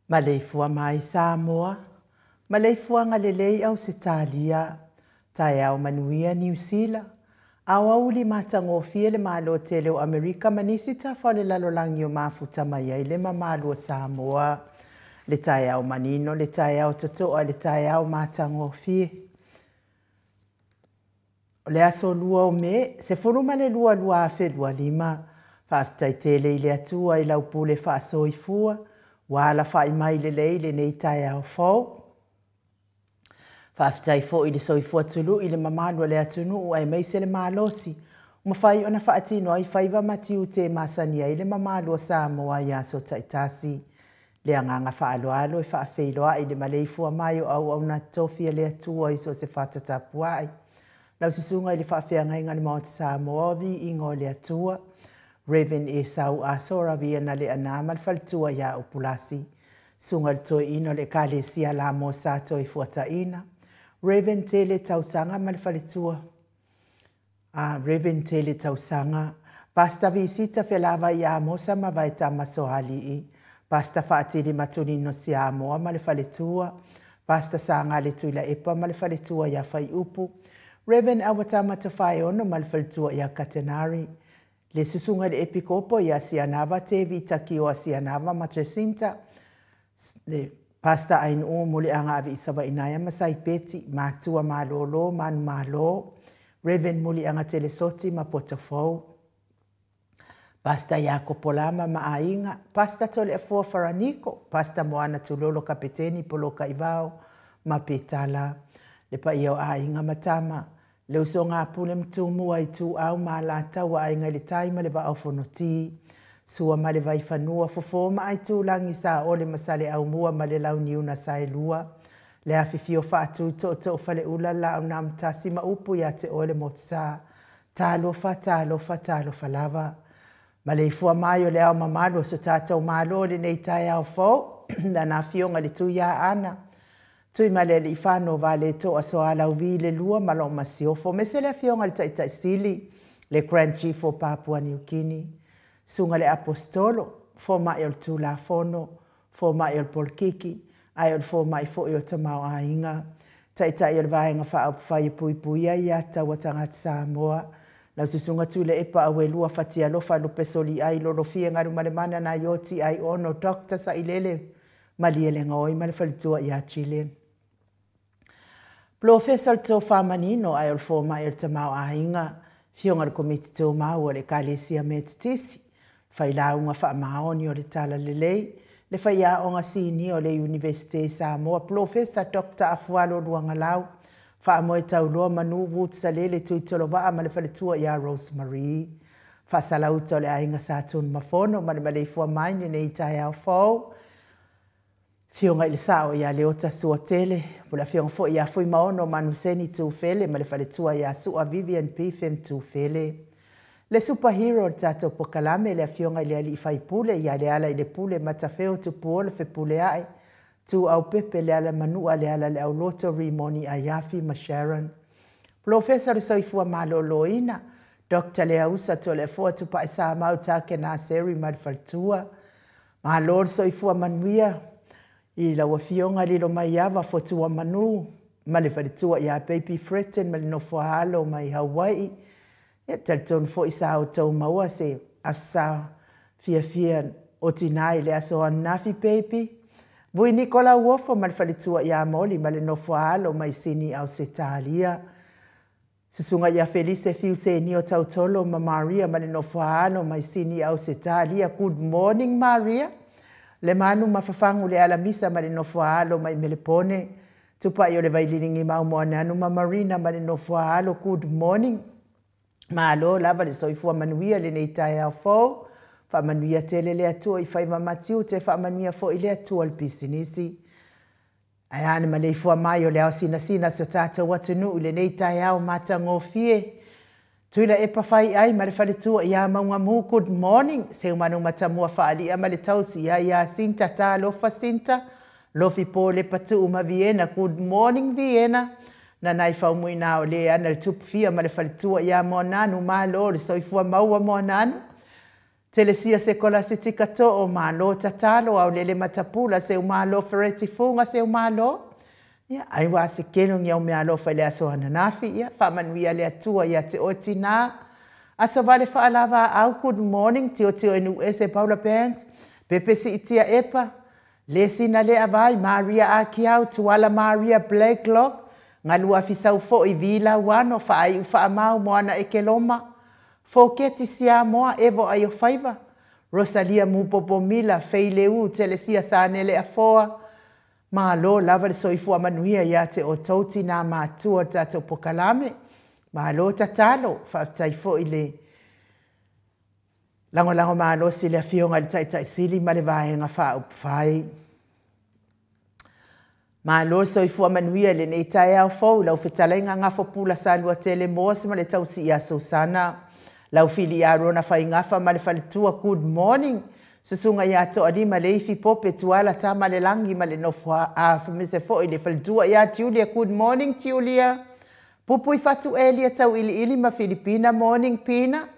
Maleifua mai Samoa, maleifua ngalelei au Setalia, tai au manuia New Zealand, au auli matangofie le malo tele o Amerika manisi ta fale lalolangi o mafuta mai le mamalo o Samoa, le tai au manino, le tai au totoa, le tai au matangofie. O le aso lua o me, se furuma le lua afe lua lima, whaftai tele ile atua i laupule whaaso i fua, wala whai mai le leile nei tai au fau. Whaftai fo i le soifua tulu i le mamalua le atunu ua e meise le malosi. Mawhai ona whaatino ai whaiva matiu te masania i le mamalua Samoa i aso taitasi. Le anganga whaaloalo e whaafeiloa i le maleifua mai o au na tofia le atua i so se whatatapuai. Lau sisunga i le whaafeanga inga le maot Samoa vi ingo le atua. Raven e sau asora via na le anama le faltua ya upulasi. Sunga le toi ino le kale sia la mo sa toi fuata ina. Raven tele tausanga ma le faltua. Raven tele tausanga. Pasta visita felava ya mosa ma vai tamaso hali i. Pasta faatili matuni no si amoa ma le faltua. Pasta sanga le tuila epa ma le faltua ya fai upu. Raven awatama tafai ono ma le faltua ya katenari. Le susunga le epikopo ya sianava te vitaki o sianava matresinta. Le pasta ain o mole anga avi isawa inaya masai peti matua malolo man malo. Raven mole anga telesoti ma potafou. Pasta ya kopolama maainga. Pasta tole afua faraniko. Pasta moana tulolo kapeteni poloka ivao ma petala. Le pa iao ainga matama. Le uso ngā pule mtumua i tu au maalata wa ainga le taima le ba au fonoti. Sua male vai fanua fofoma ai tu langi sa ole masale au mua male lau niuna sa e lua. Le afifio fatu to fale ula la au namtasi ma upu ya te ole motsa. Talo fa lava. Male ifua mayo le au mamalo so tata o malo le nei tai au fo. Na na fionga le tu ya ana. Tui male le ifano vale to aso ala uvi le lua malo masiofo. Mese le fionga le tai sili le Grand Chief o Papua New Guinea. Sunga le apostolo, fo mai o tu la fono, fo mai o polkiki, ai o fo mai fo o tamau a inga. Tai o le vaenga whai pui ai ata watanga Samoa. Lau susunga tu le epa awe lua fatia lofa lupe soli ai loro fia ngaru malemana na yoti ai ono dokta sa ilele. Maliele ngoi male falitua i a Chile. Professor to whamanino ai o fo mai o tamau a inga. Fionga le komiti tō mau o le kalesia me tisi. Whai launga wha maoni o le tala lelei. Le whai a onga sini o le Universite Samoa. Professor Dr. Afualo Luangalau. Wha amoe tau loa manu wutsa lele tui tolo waa ma le whaletua i a Rosemary. Wha salauta o le ainga sātun mafono ma le maleifua maini nei tai au fau. Fionga ili sao i a leota sua tele. Pula fionga fo i a fui maono manu seni tu fele ma le whaletua i a sua Vivian P. Fem tu fele. Le superhero tato pokalame le fionga i le ali fai pule i a le ala i le pule matafeo tu puole fe pule ai. Tu au pepe le ala manua le ala le au loto rimoni a Yafi ma Sharon. Professor soifua malo loina. Dr. le ausa to le fua tu pa isa mau take na seri madfaltua. Ma lor soifua manuia. I la wafionga li lo mai ava fotua manu. Ma le falitua i a baby fretten ma le no fua halo mai Hawaii. E talton fo isa o tau maua se asa fia o tinai le aso anafi baby. Vui Nicola Wofo ma le falitua i a moli ma le no fua halo mai sini au Setalia. Sisunga ia Felice fiu se ni o tautolo ma Maria ma le no fua halo mai sini au Setalia. Good morning Maria. Le manu mafafangu le alamisa ma le no fua halo mai Melepone. Tupa i o le vaililingi mau moananu ma Marina ma le no fua halo. Good morning. Ma alo lava le soifua manuia le nei tai au fau. Wha manuia tele le atua i whai mamatiu te wha manuia fo i le atua le pisinisi. Ai ane ma leifua mai o le au sina so tata watanu le nei tai au mata ngofie. Tuila e pawhai ai ma le whaletua i a maunga mu good morning. Se umanu matamua whaali ama le tausi ia ia sinta ta lofa sinta. Lofi po le patu uma Vienna. Good morning Vienna. Na nai whau mui nā o le ana le tupu fia ma le whaletua i a moananu ma lo le soifua maua moananu. Telesia se kola se tikato o malo tatalo au lele matapula se umalo fereti funga se umalo. Ya, ai wa se keno ngia umalo fale aso ananafi ya fa manuia le atua ya te otina. Asa vale fa alava au good morning ti o enu ese Paula Band. Pepe si itia epa. Lesina le avai Maria Akiau tuala Maria Blakelock. Ngalua fisau fo i vila wano fa ai ufa amau moana ekeloma. Foketi sia moa evo ayo faiva. Rosalia Mupopomila feileu telesia sanele afoa. Malo lava le soifua manuia ya te o tauti na matua tato pokalame. Malo tatalo faftai fo ile. Lango malo sile afionga le taitai sili male vaenga fa upfai. Malo soifua manuia le neitai au fo lau fetalenga ngafo pula salua tele mosi male tausi ya Susana. Lau fili arona fai ngafa male falitua good morning. Susunga ya to alima leifi pope tuala ta male langi male nofua famise fo ile falitua ya Julia good morning Julia. Pupu ifatu elia tau ili ma Filipina morning pina.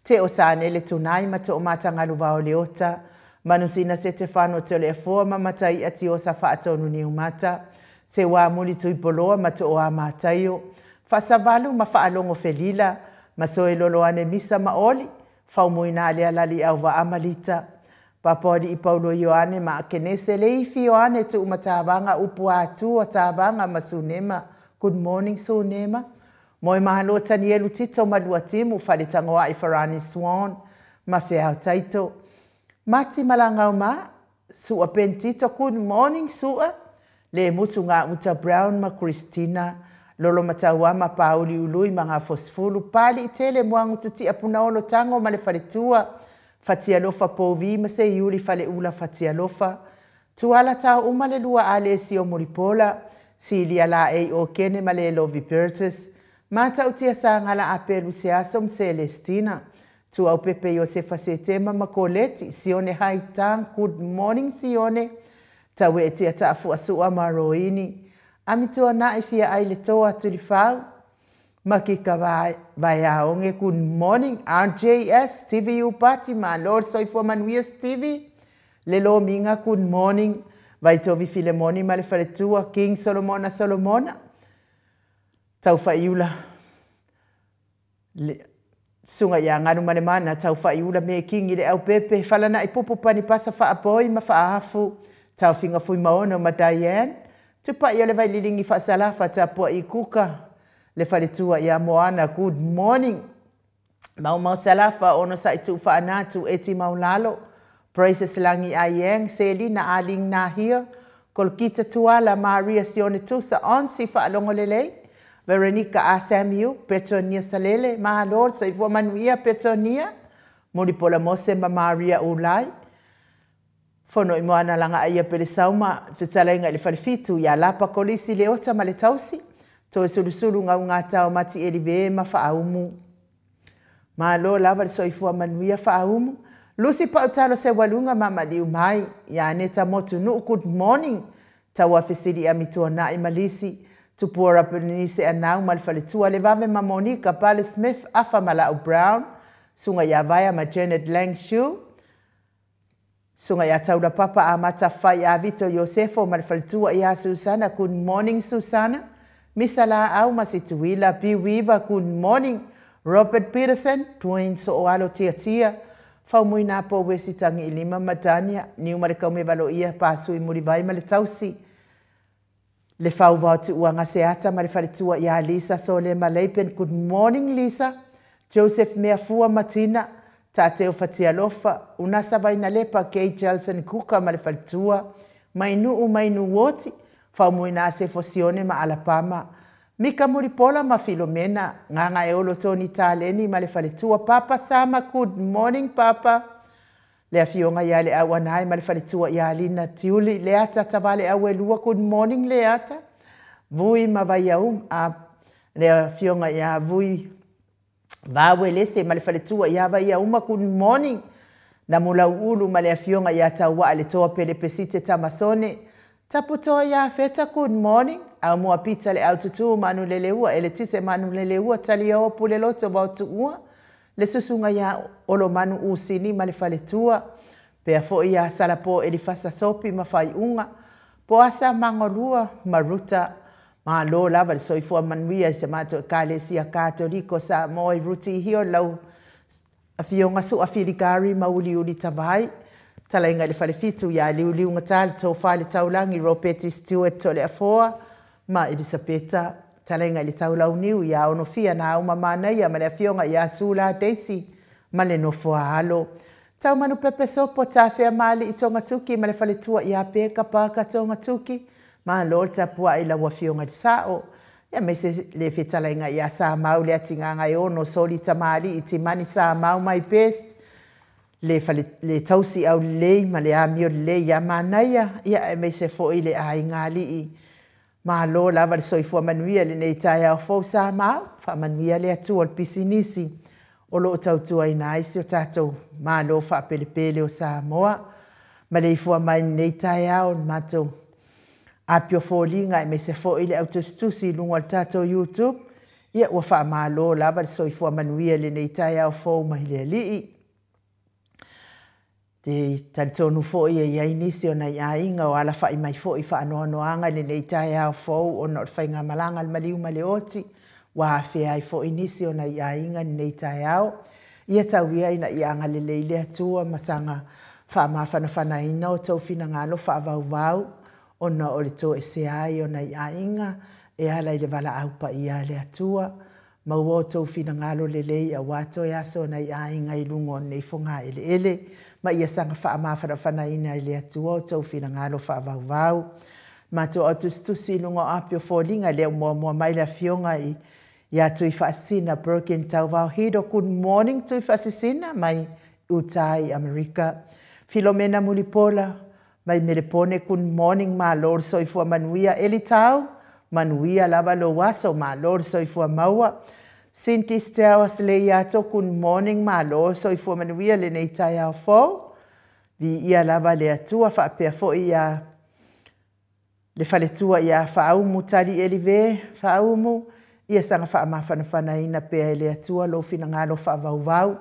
Te osane le tunai ma to mata ngaluvao leota. Manusina se Stefano te le foa mamatai ati o safa atonu ni umata. Se wa muli tuipoloa ma to o amatayo. Fasavalu ma faalongo felila. Masoe lolo ane misa maoli, fau moina alea lali au wa amalita. Papori i Paulo Ioane ma akenese leifi Ioane tu umatawanga upu atu o tawanga masunema. Good morning sunema. Moe mahalo tanielu tito malua timu falitangoa i Farani Swan. Mafeao taito. Mati malangau ma, sua pentito good morning sua. Le mutu nga uta Brown ma Christina. Lolo mataua ma pauli ului mga fosfulu pali itele muangu tuti apunaolo tango male faletua. Fatia lofa povi ma se yuli fale ula fatia lofa. Tuala tau umale lua ale si o muripola. Si ili ala ei o kene male lovi Pertus. Mata utia sa ngala apelu se asom Celestina. Tu au pepe Josefa se tema makoleti. Sione haitang good morning sione. Tawe etia taafu asua maroini. Amitua na ifia ai le toa tulifau. Makika vai aonge good morning RJS TV upati ma Lord soifua manuias TV. Lelo minga good morning. Vai tovi Filemoni ma le faletua King Solomona. Tau faiula. Sunga ya nganu manemana tau faiula me King ile au pepe. Falana ipupu pani pasa fa apoi ma fa afu. Tau finga fui maono ma Diane. Tupa ia le vai lilingi fasalafa tapua i kuka. Le faletua ia moana good morning. Mau salafa ono sa itu faanatu eti maulalo. Praises langi ayeng Selina aling na here. Kolkita tuala Maria Sione Tusa onsi faalongo lele. Veronica Asamiu Petronia Salele. Mahalor sa ifua manuia Petronia. Muripola mose ma Maria Ulai. Fono i moana langa aia pele sauma fitalenga ili falifitu ya lapa kolisi leota male tausi. To sulu ngā tau mati elive ma faaumu. Malo lava li soifua manuia faaumu. Lucy pautalo se walunga mama liu mai. Ya neta motu nu good morning. Tawa fesili amitua na imalisi. Tupura penise anau malfalitua levave ma Monica Pale Smith afa Malau Brown. Sunga ya vaya ma Janet Langshu. Sunga ya taula papa amata fai avito Yosefo malfalitua ya Susana. Good morning Susana. Misala au masituila piwiva good morning. Robert Peterson tuin so oalo tia. Fau muina po wesitangi ilima matania. Ni umarika umevalo ia pasu imurivai maletausi. Le fau vautu uanga seata malefalitua ya Lisa Sole Maleipen. Good morning Lisa. Joseph Meafua Martina. Tateo fatia lofa. Unasa vaina lepa Kay Jelson Kuka malefalitua. Mainu woti. Fau muina se fosione ma Alabama. Mika muripola ma Filomena. Nganga eolo toni taleni ma le faletua. Papa Sama, good morning Papa. Le afionga ya le awanai ma le faletua ya Lina Tiuli. Le ata tabale awelua, good morning le ata. Vui ma vayaum. Le afionga ya vui. Vawe lese ma le faletua ya vayauma, good morning. Na mula ulu ma le afionga ya tawa le toa pele pesite tamasone. Taputoa ya feta good morning. Au mua pita le au tutu manu leleua. Ele tise manu leleua tali au puleloto bautu ua. le susunga ia olo manu usini ma le faletua, pea fo ia salapo e li fasa sopi ma fai unga, po asa mangolua ma ruta, ma lo lava le soifua manuia se mato Kalesia Katoliko sa moi ruti hio lau a fionga su a filigari ma uli tavai, tala inga le fale fitu ia li unga tali tau fale taulangi Ropeti Stewart tole afoa, ma Elisabeta, tala inga le taulau niu ia ono fia na au mamana ia ma le fionga ia sula Daisy, ma le no foa halo. Tau manu pepe sopo ta fea mali i tonga tuki ma le fale tua ia peka paka tonga tuki, ma lor tapua i la wafionga di sao. Ia mese le fetala inga ia sa mau le atinga ngai ono soli tamari i timani sa mau mai best. Le tausi au lei ma le amio lei ia manaia. Ia mese fo i le ai ngali i. Ma lo lava le soifua manuia le nei tai au fau sa mau. Fa manuia le atu al pisinisi. O lo tautua ina aisi o tatou. Ma lo fa pelepele o sa moa. Ma le ifua mai nei tai au matou. Apio fōlinga e me se fō ile autostusi lungo al tatou YouTube. Ia ua wha malo lava le soifua manuia le nei tai au fō mahile alii. Te talitonu fō ia inisi o nei ainga o ala wha i mai fō i wha anoanoanga le nei tai au fō o na o whainga malanga al maliu male oti. Wa whea i fō inisi o nei ainga le nei tai au. Ia tau ia ina i anga le leile atua masanga wha mawhana whana ina o tau fina ngalo wha vau vau. Ona o le tō e se ai o nei ainga, e ala i le wala aupa i ale atua. Mau o tō fina ngalo le lei a wato e aso nei ainga i lungo nei fonga ele. Ma ia sanga wha mawhana whana ina i le atua o tō fina ngalo wha vau vau. Ma tō o tustusi lungo apio fōlinga leo mua mai la fionga i ia tui whaasina Broken Tau Vau Hido. Good morning tui whaasisina mai utai Amerika. Filomena Mulipola. Mai melepone good morning ma lor soifua manuia eli tau. Manuia lava lo waso ma lor soifua maua. Sinti Steawas le iato good morning ma lor soifua manuia le nei tai au fau. Vi ia lava le atua wha pia fo ia le faletua ia whaumu tali eli ve whaumu. Ia sanga wha mawhana ina pia le atua lo fina ngalo wha vau vau.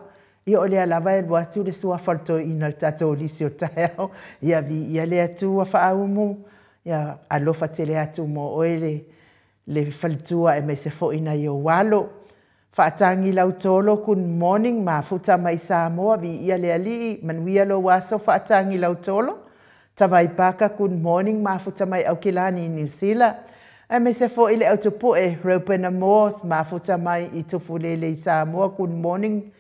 Ia o lea lava e watu le sua whalto ina tatou lisi o taeo. Ia vi ia le atua whaumu. Ia alofa te le atu mo oele. Le whaltua e mei se fo ina i o walo. Whaatangi lau tolo good morning ma futa mai Samoa. Vi ia le alii manuia lo waso whaatangi lau tolo. Tawai paka good morning ma futa mai Aukilani i New Zealand. E mei se fo ile autopoe Rupena North ma futa mai i tufulele i Samoa good morning.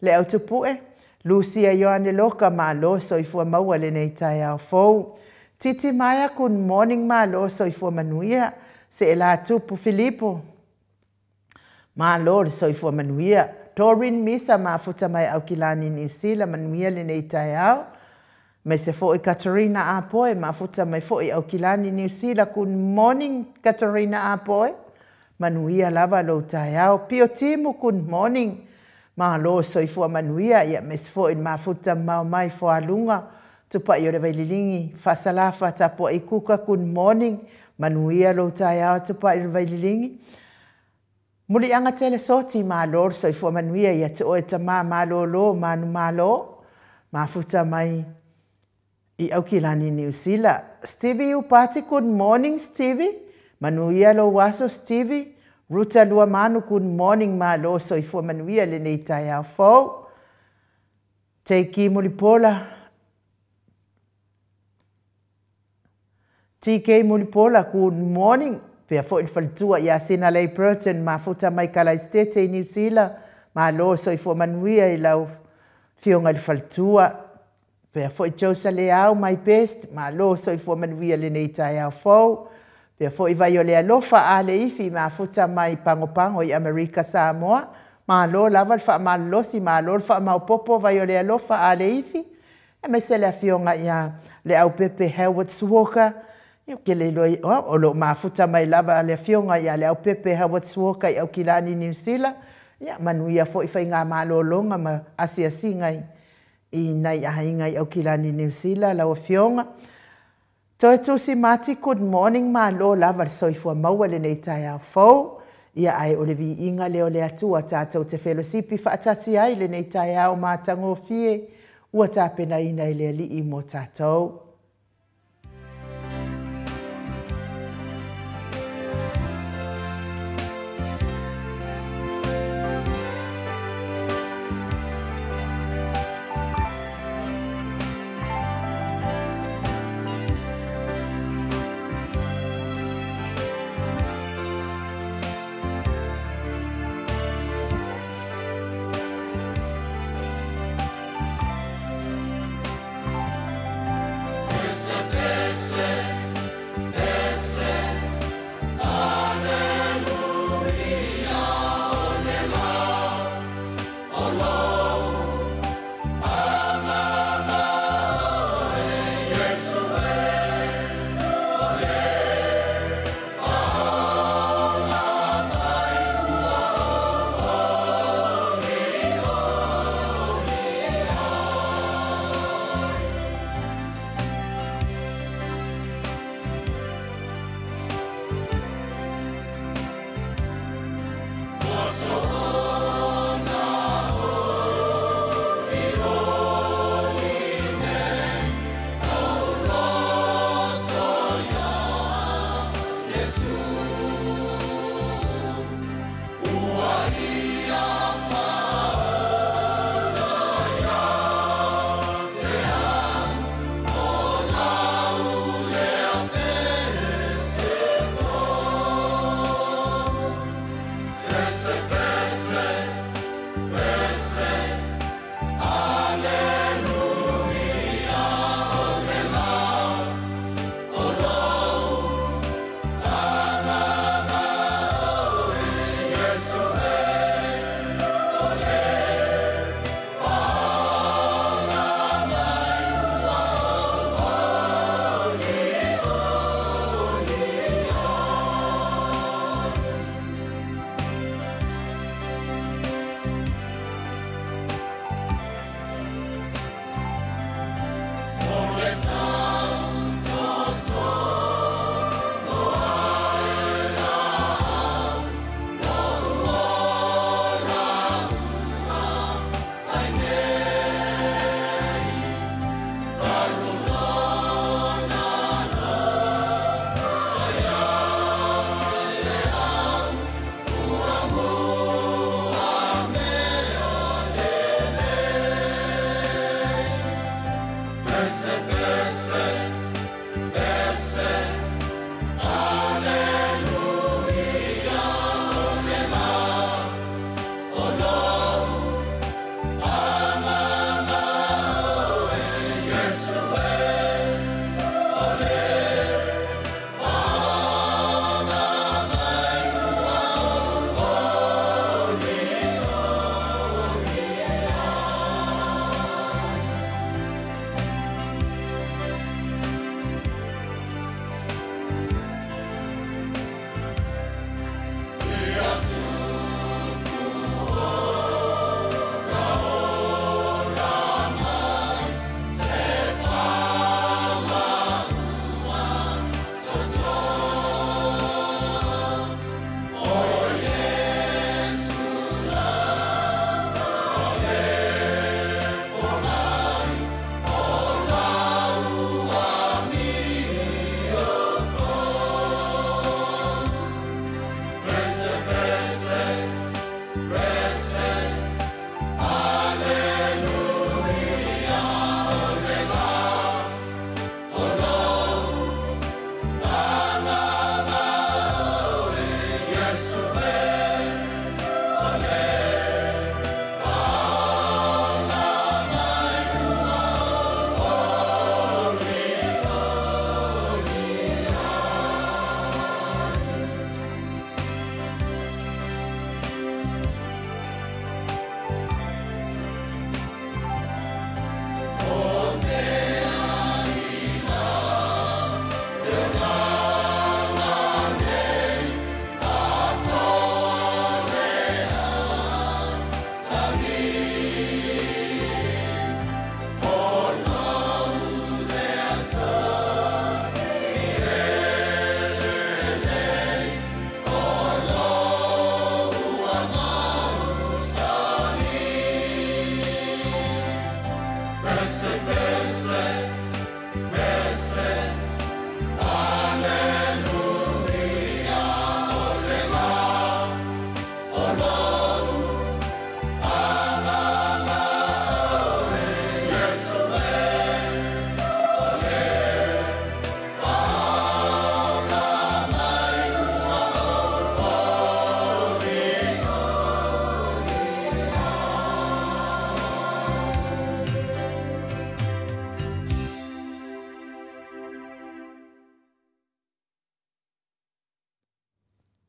Le autopue, Lucia Ioane Loka ma lo soifua maua le nei tai au fau. Titi Maya good morning ma lo soifua manuia. Se la tupu Filipo. Ma lo le soifua manuia. Torin Misa ma futa mai Aukilani New Zealand manuia le nei tai au. Me se fo i Katarina Apoe ma futa mai fo i Aukilani New Zealand. Good morning Katarina Apoe. Manuia lava lo tai au. Pio Timu good morning. Ma lo soifua manuia ia mesfo in mafuta mau mai fo alunga tupa i ore vaililingi fasalafa tapo i kuka good morning manuia lo tai au tupa i ore vaililingi muli anga tele soti ma lo soifua manuia ia te oe tama ma lo manu ma lo mafuta mai i Aukilani New Zealand. Stevie upati good morning Stevie manuia lo waso Stevie. Ruta lua manu good morning ma lo soifua manuia le nei tai au fau. Teiki Mulipola. TK Mulipola good morning. Pea fo il faltua ia sina lei Burton ma futa mai Kalaistete i New Zealand. Ma lo soifua manuia i lau fionga il faltua. Pea fo i Josa Leao mai best ma lo soifua manuia le nei tai au fau. Pea fo i vai o le alofa a le ifi ma futa mai pango i Amerika Samoa. Ma lo lava le wha ma losi ma lo le wha ma popo vai o le alofa a le ifi. E me se le afionga ia le au pepe Howard Walker. Ia ke le loi o lo ma futa mai lava le afionga ia le au pepe Howard Walker i Aukilani New Zealand. Ia manuia fo i whai ngā malo longa ma asiasinga i nei ahinga i Aukilani New Zealand lau afionga. Toi tusi mati good morning ma lo lava soifua maua le nei tai au fau. ia ai o le viiga leo le atua tatou te felosipi faatasi ai lenei taeao matagofie ua tapenaina i le alii mo tatou.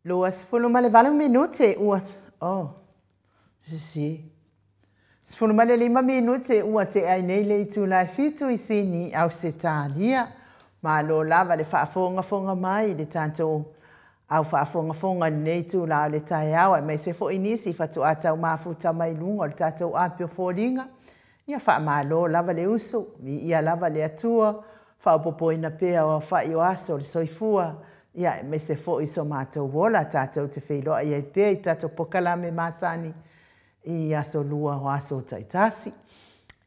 Luas fulumale valang minute uat. Oh. Si. Fulumale 5 minute uat te ai nei le tu lai fitu I sini au se talia. Ma lo lava le fonga mai le tanto au fonga nei tu la le tai au mai se fo inisi fatu ata mafuta mai lunga le tato apio folinga. Ia ma lo lava le usu, ia lava le atua, popoina pea o i aso le soifua. Ia me se fo iso mātou wola tātou te whiloa ia pia I tātou pokalame māsani I aso lua o aso taitasi.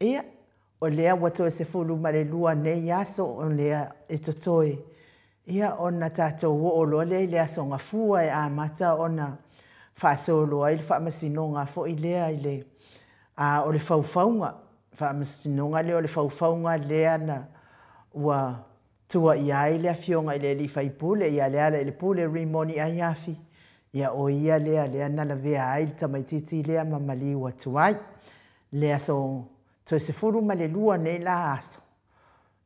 Ia, o lea watoe se fulu ma le lua nei aso o lea e totoe. Ia ona tātou wo o loa le aso ngafua e a mata ona whaasoloa I le whaamasinonga fo I lea I le o le faufaunga. Whaamasinonga le o le faufaunga lea na ua tua ia ai lea fionga I le li faipule, ia lea le pule rimoni ai afi. Ia o ia lea nala vea ai tamaititi lea mamali ua tuai. Lea so toi se furu ma le lua nei la aso.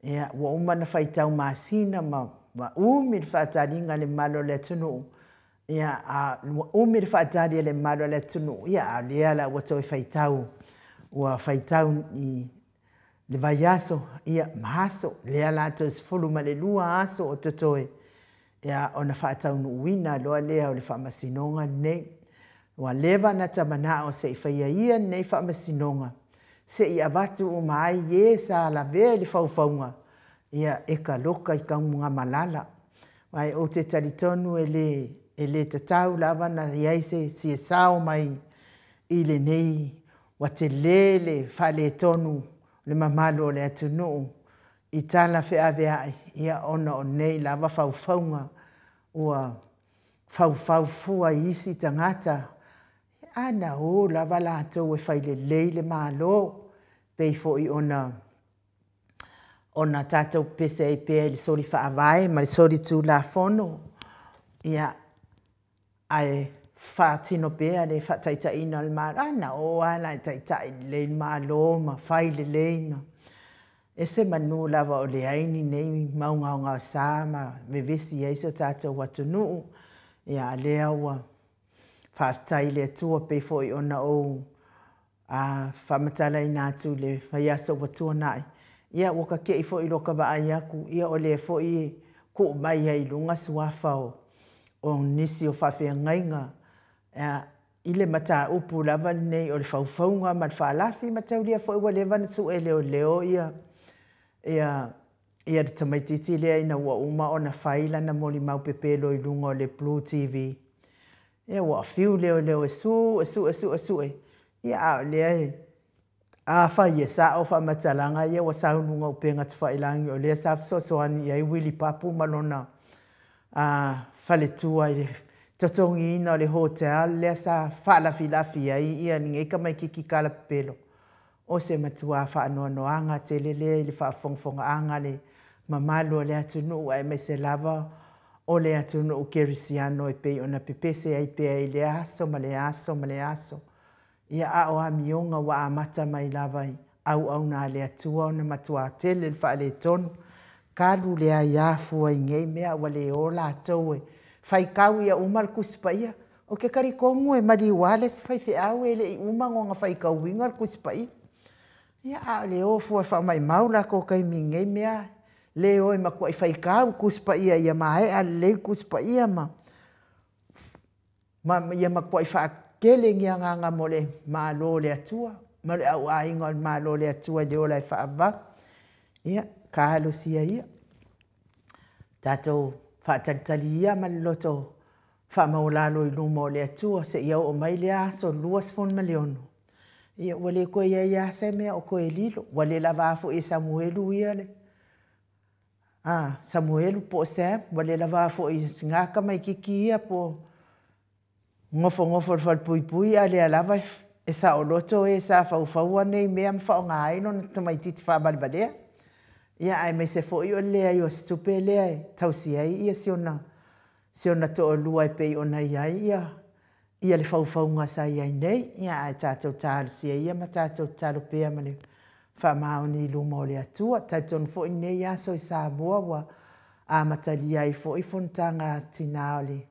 Ia ua umana faitau maasina ma umi le whaataringa le malo le tunu. Ia umi le whaatari le malo le tunu. Ia lea la ua toi faitau. Ua faitau I le vai aso, ia mahaso, lea lato se fulu ma le lua aso o totoe. Ia ona whaatau nu uina loa lea o le whaamasinonga nei. Ua lewa na tamana o se I ia nei whaamasinonga. Se I avatu o mai ye sa la vea le faufaunga. Ia eka loka I kaunga malala. Mai o te taritonu e le tatau lava na iai se si sao mai I le nei. Wa te lele whale tonu le mamalo le atunu I tala whea vea ia ona o nei lava faufaunga ua faufua isi tangata ana o lava lato e whaile leile malo peifo I ona tatou pese e pea le sori whaavae ma le sori tu la fono ia ai whaatino pea le whaataita ina le malo ana o ana taita le malo ma whaile leina e se manu lava o le aini nei maunga o ngā sāma me vesi eiso tātou watunu ia lea ua whaatai le atua peifo I ona o whamatala I nātu le whaiaso watua nai ia waka kei fo I loka wa ai aku ia o le fo I ko mai ai lunga suafa o nisi o whawhia ngainga I le mata upu lava nei o le faufaunga ma le whaalafi mataulia fo I walewa na su e leo ia le tamaititi lea ina ua uma o na whaila na moli mau pepelo I lunga o le Blue TV. Ia ua fiu leo e su e. Ia lea whai e sa o whamatalanga ia wa saununga o penga te whailangi o lea sa fsosoani ia I wili papu malona whaletua I le totongi ina o le hotel lea sa whaalafi ia ni ngeka mai kiki kala pepelo. O se matua whaanoanoanga te lele le whaafongfonga anga le mamalo le atunu ai me se lava o le atunu o kerisiano e pei ona pepese ai pea I le aso ma le aso. Ia a o amionga wa amata mai lava au na le atua ona matua tele le whaale tonu. Kalu le a iafua I ngei mea wa le o la toue. Whaikau ia umal kuspaia. O ke karikongu e mari wale se whaife au e le I umangonga whaikau wingal kuspaia. Ia a leo fua wha mai maula ko kai mingei mea. Leo e makua I whaikau kuspa ia mae a leo kuspa ia ma. Ia makua I whaakele ngia nganga mo le malo le atua. Ma le au ainga o malo le atua leo lai whaava. Ia, kahalo sia ia. Tato whaatalitali ia ma le loto. Whaamaulalo I lumo le atua se ia o mai le aso luas fon maleono. Ia wale koe ia se mea o koe lilo. Wale lava afo e Samuelu ia le. Samuelu po Sam. Wale lava afo e ngaka mai kiki ia po ngofo pui pui a le alava e sa o loto e sa faufaua nei mea mwha o ngā aino na tamai titi whaabalibalea. Ia ai me se fo I o lea I o stupe lea e tausi ai ia siona to o lua e pei ona iai ia le faufaunga sa iai nei, ia ai tātou tālu sia ia ma tātou tālu pēa ma le whamao ni lumo le atua. Tātou fo I nei aso I Samoa wa a matali ai fo I fontanga tina o le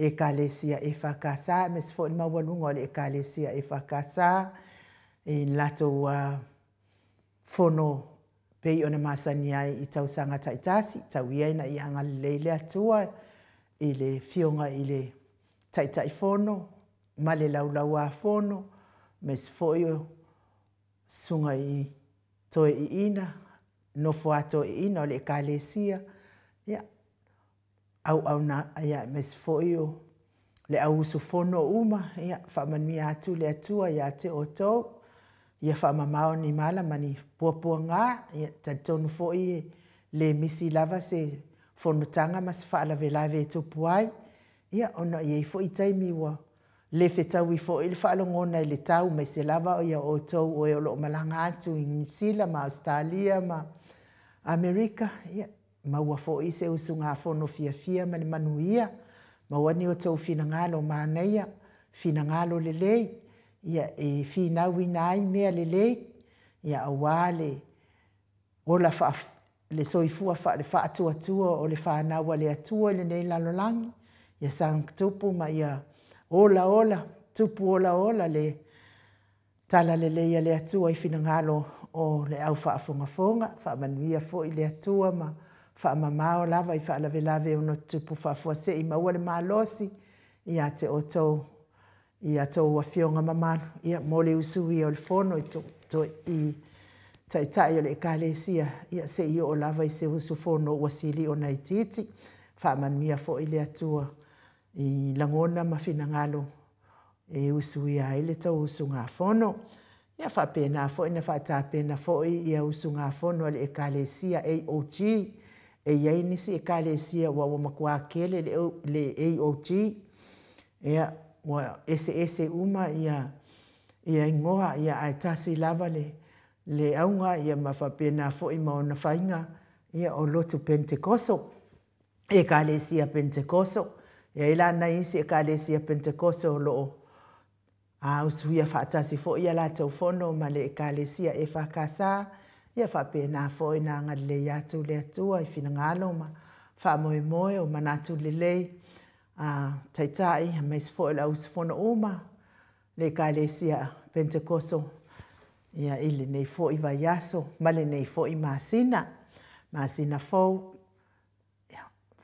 ekalesia e whakasa, me se fo i mawalunga o le ekalesia e whakasa, e lato fono pei o na masani ai i tausanga taitasi, tau iaina i anga leile atua, i le fionga i le taitai fono, ma le laulau a fono, me se fo i sunga i toe i ina, no fuato i ina o le ekalesia, ia, au na, ia, me se fo i le au usu fono uma, ia, whamani atu le atua, ia te o tau, ia whamamao ni mala mani puapua ngā, ia tatonu fo i le misi lava se fono tanga mas whaalawe lawe tupu ai, ia ona i fo i taimi wa le whetau i fo i le whaalongona i le tau me se lava o ia o tau o e o loo malanga atu i New Zealand, ma Australia, ma Amerika, ia, maua fo i se usu ngā fono fia ma le manuia, maua ni o tau fina ngalo māneia, fina ngalo le lei, ia e fina wina ai mea le lei, ia awale, ola le soifua le whaatua o le whanaua le atua le nei lalolangi, ia sang tupu ma ia ola, tupu ola le tala le leia le atua i fina ngalo o le au whaafongafonga, whaamanuia fo i le atua ma whaamamao lava i whaalawe ono tupu whaafuase i maua le malosi, ia te o tau, ia tau wa fionga mamanu, ia mole usui o le fono i taitai o le ekalesia, ia se i o lava i se usu fono wasili o naititi, whaamanuia fo i le atua i langona ma fina ngalo e usui ai le tau usu ngā fono. Ia whapena fo ina whatapena fo i usu ngā fono le ekalesia AOG, e iei nisi ekalesia wa makua kele le AOG, ia wa ese uma ia ingoa ia aitasi lava le aunga ia mawhapena fo i maona whainga ia o lotu Pentecoso, ekalesia Pentecoso, ia ilana isi ekalesia Pentecoso loo usuia whaatasi fo ia la tau fono ma le ekalesia e whakasa, ia whapena fo i nga le atu le atua i fina ngalo ma whamoe o manatu le lei taitai mai se fo i la usufono uma le ekalesia Pentecoso, ia ili nei fo i vaiaso, ma le nei fo i masina fo,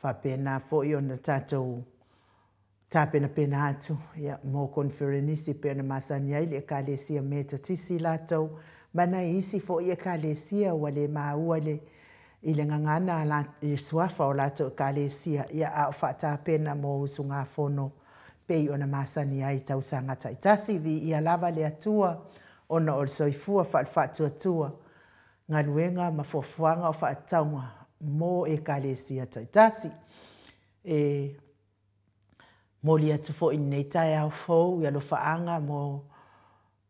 whapena fo i ona tātou tāpena pena atu, ia mō konferenisi pena masani ai le ekalesia me to tisi lātou, mana isi fo i ekalesia wale maua le i le ngangana i suafa o lātou ekalesia, ia a whaatapena mō usu ngā fono pei ona masani ai tausanga taitasi vi ia lava le atua ona o le soifua whaatuatua ngā luenga ma fofuanga o whaataunga mō ekalesia taitasi. Moli atu fo i nei tai au fau i alo whaanga mo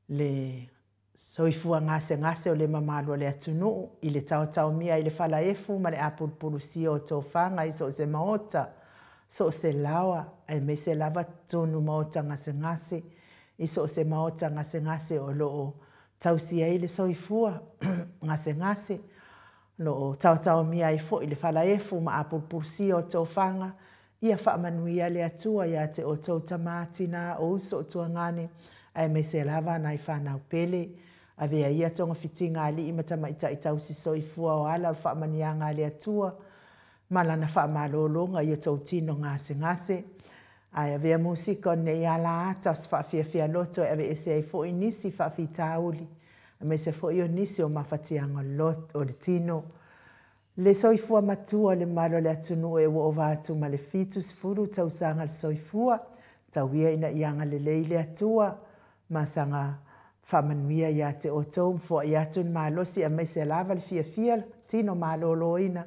le soifua ngase o le mamalo le atunu i le tau mia i le whala efu ma le apulpulu si o tō whanga i so se maota, so se lawa, ai me se lava tonu maota ngase i so se maota ngase o loo tau si ai le soifua ngase loo tau mia i fo i le whala efu ma apulpulu si o tō whanga, ia whaamanuia le atua ia te o tau tamatina o uso o tuangane, ai me se lava nai whanau pele, a vea ia tonga fitinga ali ima tamaita i tau si soifua o ala o whaamanianga le atua, malana whaamalolonga i o tau tino ngase, ai a vea musika ne i ala atas whaafia loto e ave ese ai fo i nisi whaafi tauli, a me se fo i o nisi o mawhatianga o le tino, le soifua matua le malo le atunu e wo ovatu ma le fitus furu tau sanga le soifua, tau ia ina ianga le leile atua, ma sanga whamanuia ia te o tau mfua i atun ma losi a meise lava le fia tino ma lolo ina,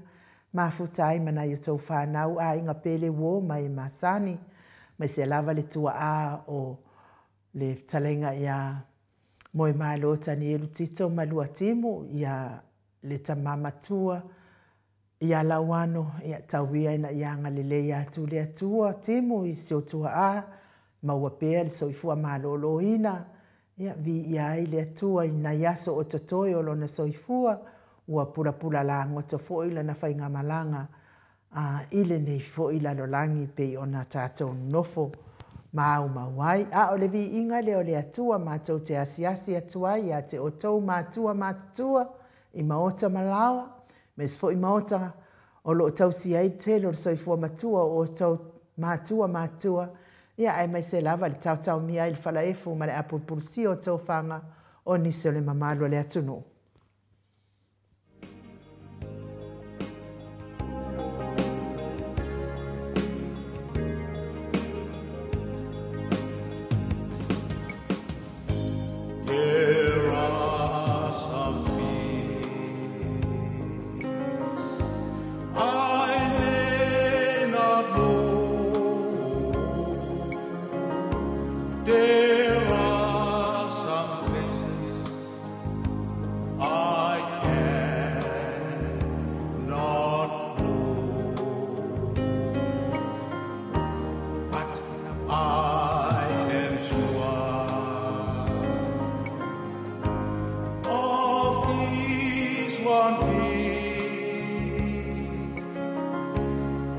ma futai mana i tau whanau a inga pele wo mai masani, meise lava le tua a o le talenga ia moe ma lo tani elu tito ma lua timu, ia le tamama tua, ia lauano, ia tauia ina ianga le ia tu le atua, timu i sio tua a, maua pēr soifua malolo ina, ia vi ia i le atua ina iaso o tatoi o lona soifua, ua pula la ngoto foila na whainga malanga, ile nei fo i lalolangi pe ona tātou nofo mau mawai. A o le vi inga le o le atua mātou te asiasi atuai a te o tau mātua mātua i maota malawa. Mes fo i maota o lo tau si ai te lo soifua matua o tau mātua mātua. Ia ai mai se lava le tau mia i le whala efu ma le apupulsi o tau whanga o nise o le mamalo le atunu. There are some things I may not know. There are some places I cannot go. But I am sure one thing,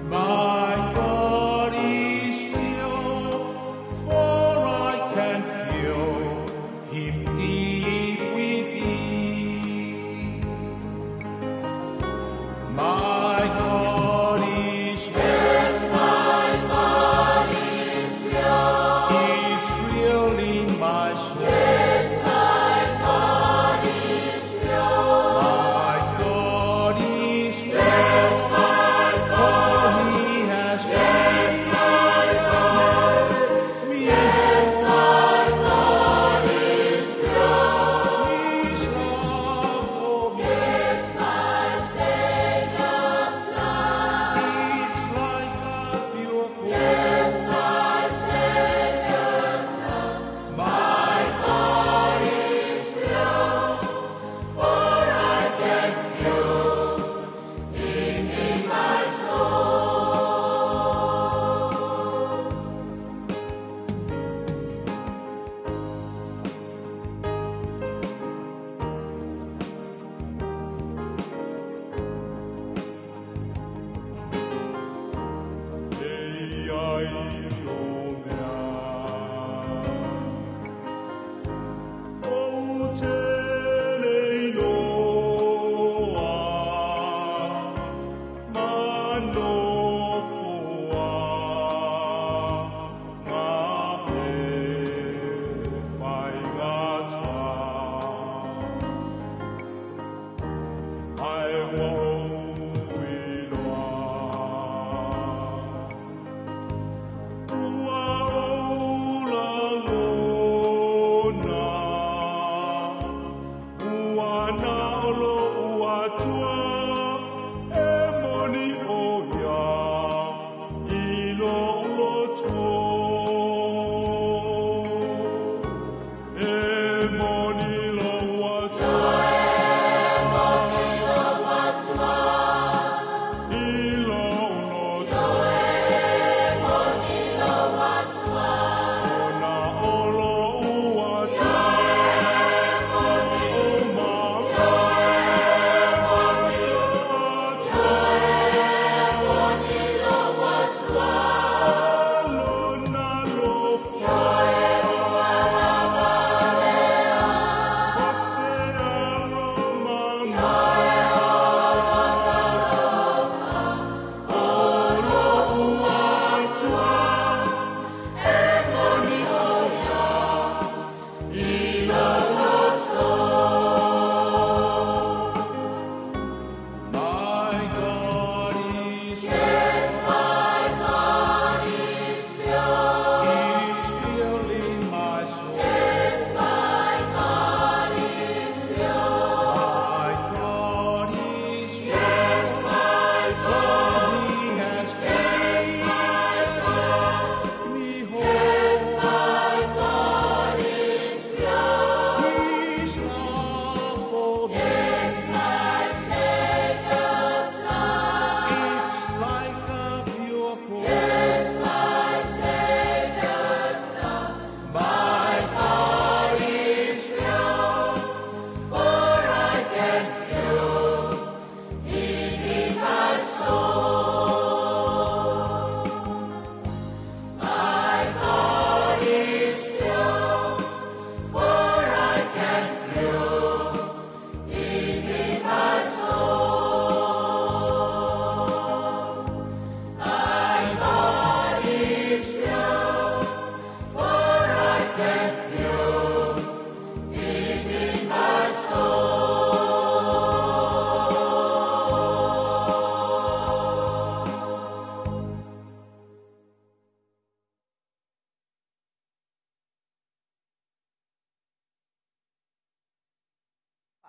my God is pure, for I can feel Him deep within. My God is pure. Yes, my God is pure. It's real in my soul. Yes, my God is pure.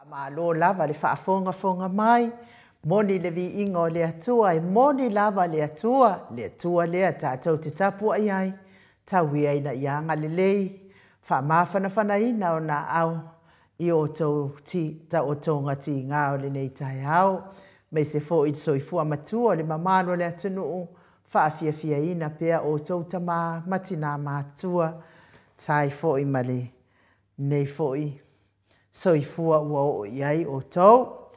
Malo lava le whaafonga mai, moni le vi ingo le atua, e moni lava le atua lea tātou te tapu ai ai, taui ai na ianga le lei, wha ina o na au, i o tau ta o tonga ti ngā o le nei tai au, me se fo i soifua matua le mamalo le atunu, whaafia ina pea o tau tama matina matua, sai fo i male, nei fo i soifua ua o iai o tau,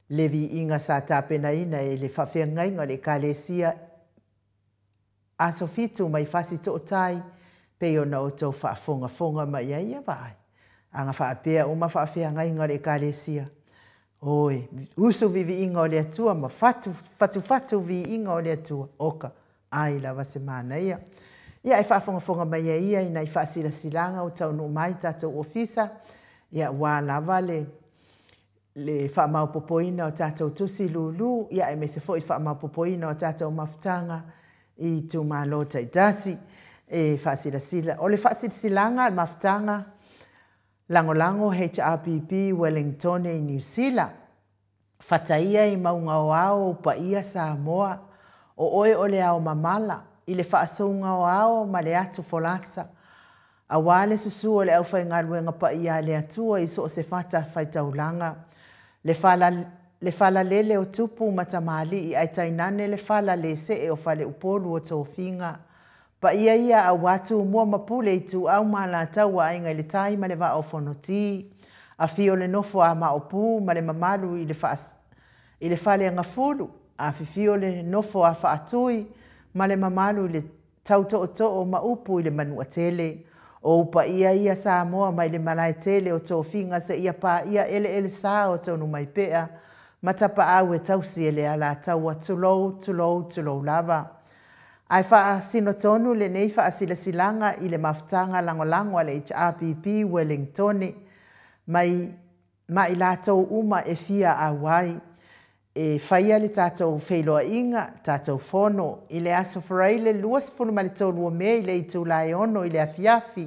levi inga sa tāpena ina e le whawhiangainga le kālesia aso fitu mai whasi to tai, peo na o tau whaafonga mai ai vai. Anga whaapea o ma whawhiangainga le kālesia. Oi, usu vivi inga o le atua, ma fatu vi inga o le atua. Oka, ai la wase mana ia. Ia e whaafonga mai ia ina i whaasila silanga o tau no mai tātou ofisa. Ia wā lava le whaamau popoina o tātou tusi lulu. Ia e me se fo i whaamau popoina o tātou mafutanga i tu malo taitasi. E whaasila sila. O le whaasila silanga mafutanga lango HRPP Wellington i New Zealand. Whataia i maunga o ao pa ia Samoa. O oe o le ao mamala. I le whaasunga o ao ma le atu folasa. A wale susu o le au whai ngaruenga pa ia le atua i so o se whata whai taulanga. Le whala lele o tupu matamali i aitainane le whala le se e o whale upolu o tō whinga. Pa ia a watu mua mapule i tu au maa la taua ainga i le tai ma le wa o whanoti. A fio le nofo a ma opu ma le mamalu i le whale anga fulu. A fio le nofo a whaatui ma le mamalu i le tauto o to o ma upu i le manua tele. O upa ia Samoa mai le malai tele o tō whinga se ia pa ia ele sa o tonu mai pea. Matapa au e tausi ele ala taua tulou lava. Ai wha sino tonu le nei wha asila silanga i le mafutanga langolango le HRPP Wellington mai la tau uma e fia a wai. E whaia le tātou whailoa inga, tātou whono, i le aso whareile luas whunu ma le tōlua me i le i tūlai ono i le afiafi,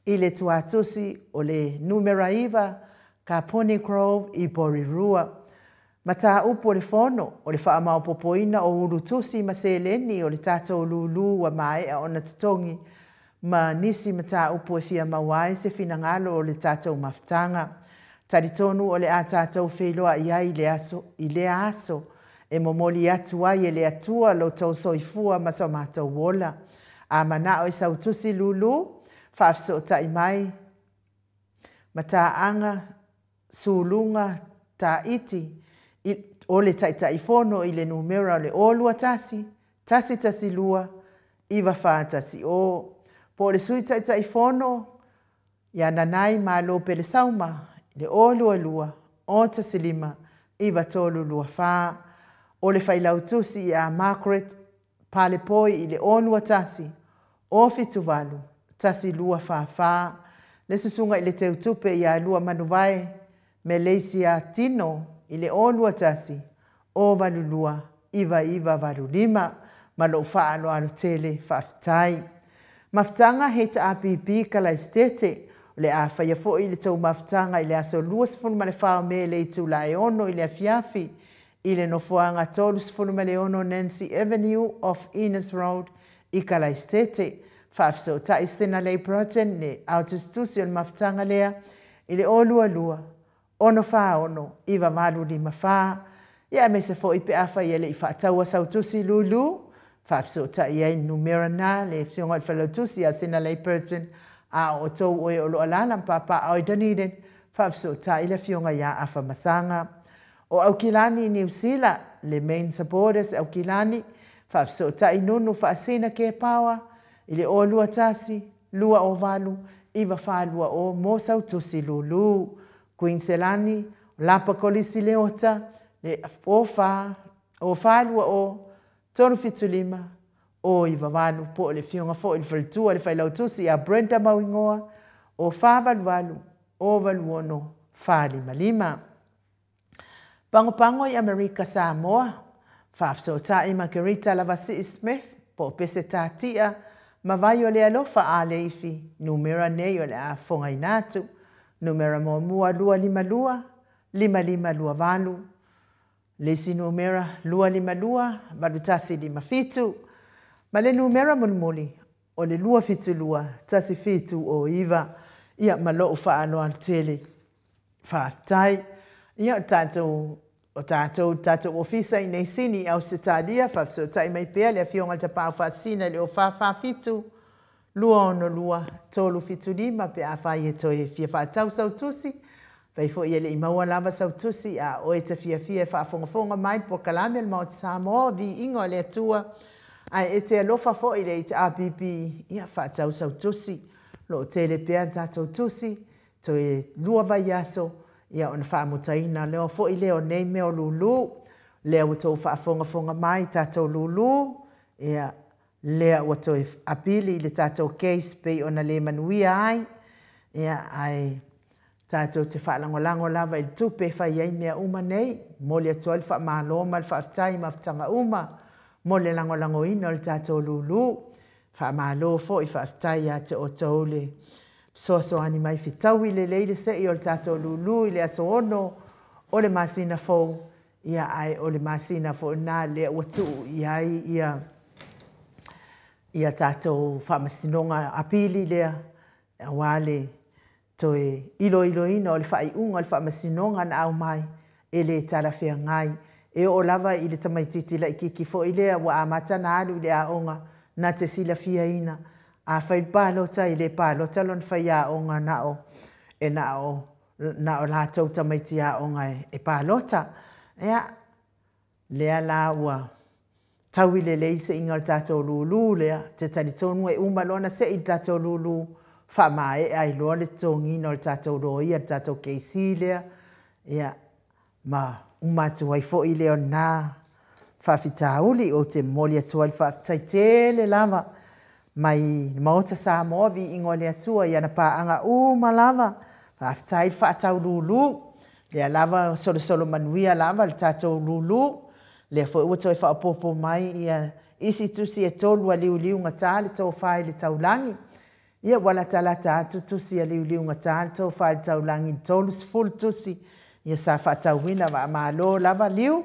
i le tuatusi o le numera iwa, ka Pony Grove i Borirua. Ma tā upo le whono, o le whaamau popoina o urutusi ma se leni o le tātou lulu wa mai a ona tutongi, ma nisi ma tā upo e fia mawai se finangalo o le tātou mafutanga. Tari tonu o le a tātou wheloa i le aso e momoli atu ai e le atua lo tau soifua ma so mātou wola. A mana o i sautusi lulu, whaafso ta i mai. Ma tā anga, sulunga, tā iti, o le taita i whono i le numera o le olua tasi lua, iwa whaatasi o. Po le sui taita i whono, ia nanai ma lo pele sauma, le olua lua, o tasilima, iwa tolu lua wha. O le whailautusi a Margaret Palepoi i le olua tasi, o fituvalu, tasi lua wha. Le susunga i le teutupe i a lua manuwae, me leisia tino i le olua tasi, o valulua, iwa valulima, ma lo wha alo alo tele whaafitai. Mafutanga HRPP Kalaistete, le a whaia fo i le tau mafutanga i le aso luas funu ma le whao me le i tūlai ono i le afiafi i le nofoanga tolus funu ma le ono Nancy Avenue of Innes Road i Kalaistete. Whaafso ta i stena lei proten le autostusi o le mafutanga lea i le olua lua, ono wha ono, iwa malu lima wha. Ia me se fo i pe awha i ele i whaataua sautusi lulu. Whaafso ta i ei numera na le fionga i whalautusi a stena lei proten a o tau oe o lo alana mpapa au i Dunedin, whaafso ta i le fionga ia awha masanga. O Aukilani i New Zealand, le main supporters Aukilani, whaafso ta i nunu whaasina ke pawa, i le o lua tasi, lua o valu, iwa whalua o mo sautusi lulu. Queenselani, lapa kolisi leota, le o whalua o tonu fitulima, o iwa walu po le fionga fo il faltua le failautusi a Brenda Mawingoa o whavalu o valuono whali malima. Pango i Amerika Samoa, whaafso ta i Margarita Lavasi Smith po pese tātia, ma vai o le alofa a leifi, numera nei o le a whongai nātu, numera mo mua lua lima lua, 5525 lesi numera 252 madutasi 55 ma le numera monmoli o le 272 tasi fitu o iva ia malo faano al tele faaftai ia tatou ofisa nei sini au setalia faafsotai mai pea le afionga te paufasina le o faafafitu lua tolu fitu lima pe afai e toe fia faatau sautusi fai fo ia le imaua lava sautusi a o e te fia faafongafonga mai po kalame le maot Samoa vi ingo le atua ai e te alofa fo i le i te APP ia faatau sautusi lo tele pea tatou tusi toe lua vai aso ia ona faamutaina leo fo i leo nei meo lulu leo tau faafongafonga mai tatou lulu ia lea ua toe apili le tatou case pe ona le manuia ai ia ai tatou te whaalangolango lava i tupe whai ai mea uma nei mo le atua le whaamāloma le whaaftai mawhtanga uma mo le langolango ina le tatou lulu whaamālo fo i whaaftai a te o tau le soasoani mai fitau i le leile se i o le tatou lulu i le aso ono o le masina fo ia ai o le masina fo na le watu i ai ia tatou whamasinonga apili lea wale toe ilo ina o le whaiunga le whamasinonga na au mai e le tarawhia ngai e o lava i le tamaititi la ikiki fo i lea wa amata na alu i le aonga na te sila fia ina a whai pālota i le pālota lon whai aonga na o la tau tamaiti aonga e pālota ea lea la ua tau i le leise inga le tatou lulu lea te talitonu e umalona se i tatou lulu whamae ai loa le tōngina o le tatou roia le tatou keisi lea ia ma umatu ai fo i leo na whawhitauli o te moli atua i whawhitai tele lava mai maota Samoa vi ingo le atua i ana paanga lava whawhitai whaatau lulu lea lava solo manuia lava le tatou lulu lea fo ua toi whaapopo mai ia isi tusi e tolu a liu ngata le tau whai le taulangi ia wala talata atu tusi a liu ngata le tau whai le taulangi tolu sifulu tusi ia sa whaatauina wa malo lava liu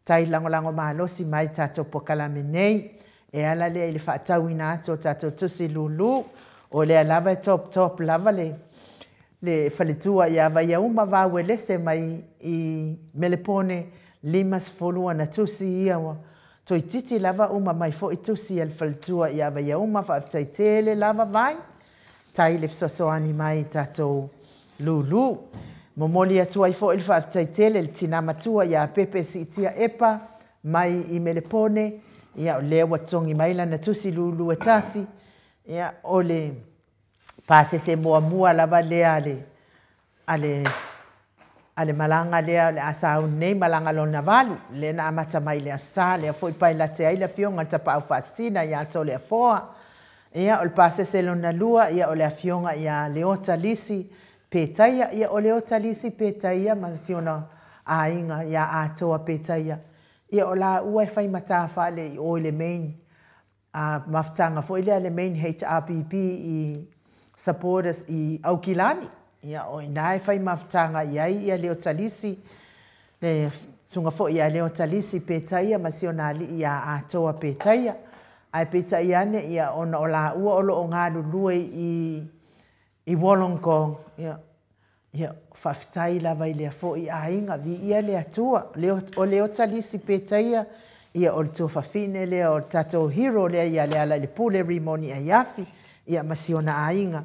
tai langolango malo si mai tatou pokalame nei e ala lea i le whaatauina atu tatou tusi lulu o lea lava e top lava le whaletua ia vai auma vawe lese mai i Melepone limas folua na tusi ia wa toi titi lava uma mai fo i tusi al faltua ia vai uma fa tai tele lava vai tai le sosoani mai tatou lulu momoli atua i fo il fa tai tele le tina matua ia pepe sitia epa mai i Melepone ia le wa tongi mai la na tusi lulu e tasi ia ole pase se mua lava le ale malanga lea le asau nei malanga lona valu le na amata mai le asa le foi pai la te ai la fionga ta pa fasina ia to le foa ia ol pase se lona lua ia o le fionga ia le ota lisi petaia ia o le ota lisi petaia masiona ainga ia atoa petaia ia o la ua fai mata fa le o le main maftanga foi le main HRPP i supporters i Aukilani ia o inai fai maftanga ia leo talisi le sunga fo ia leo talisi petaia masionali ia atoa petaia ai petaia ne ia ona ola ua olo o ngā lulue i Wollongong ia whawhitai lava i lea fo i ainga vi ia lea tua o leo talisi petaia ia o le tō whawhine lea o tatou hero lea ia lea la le pule rimoni a iafi ia masiona ainga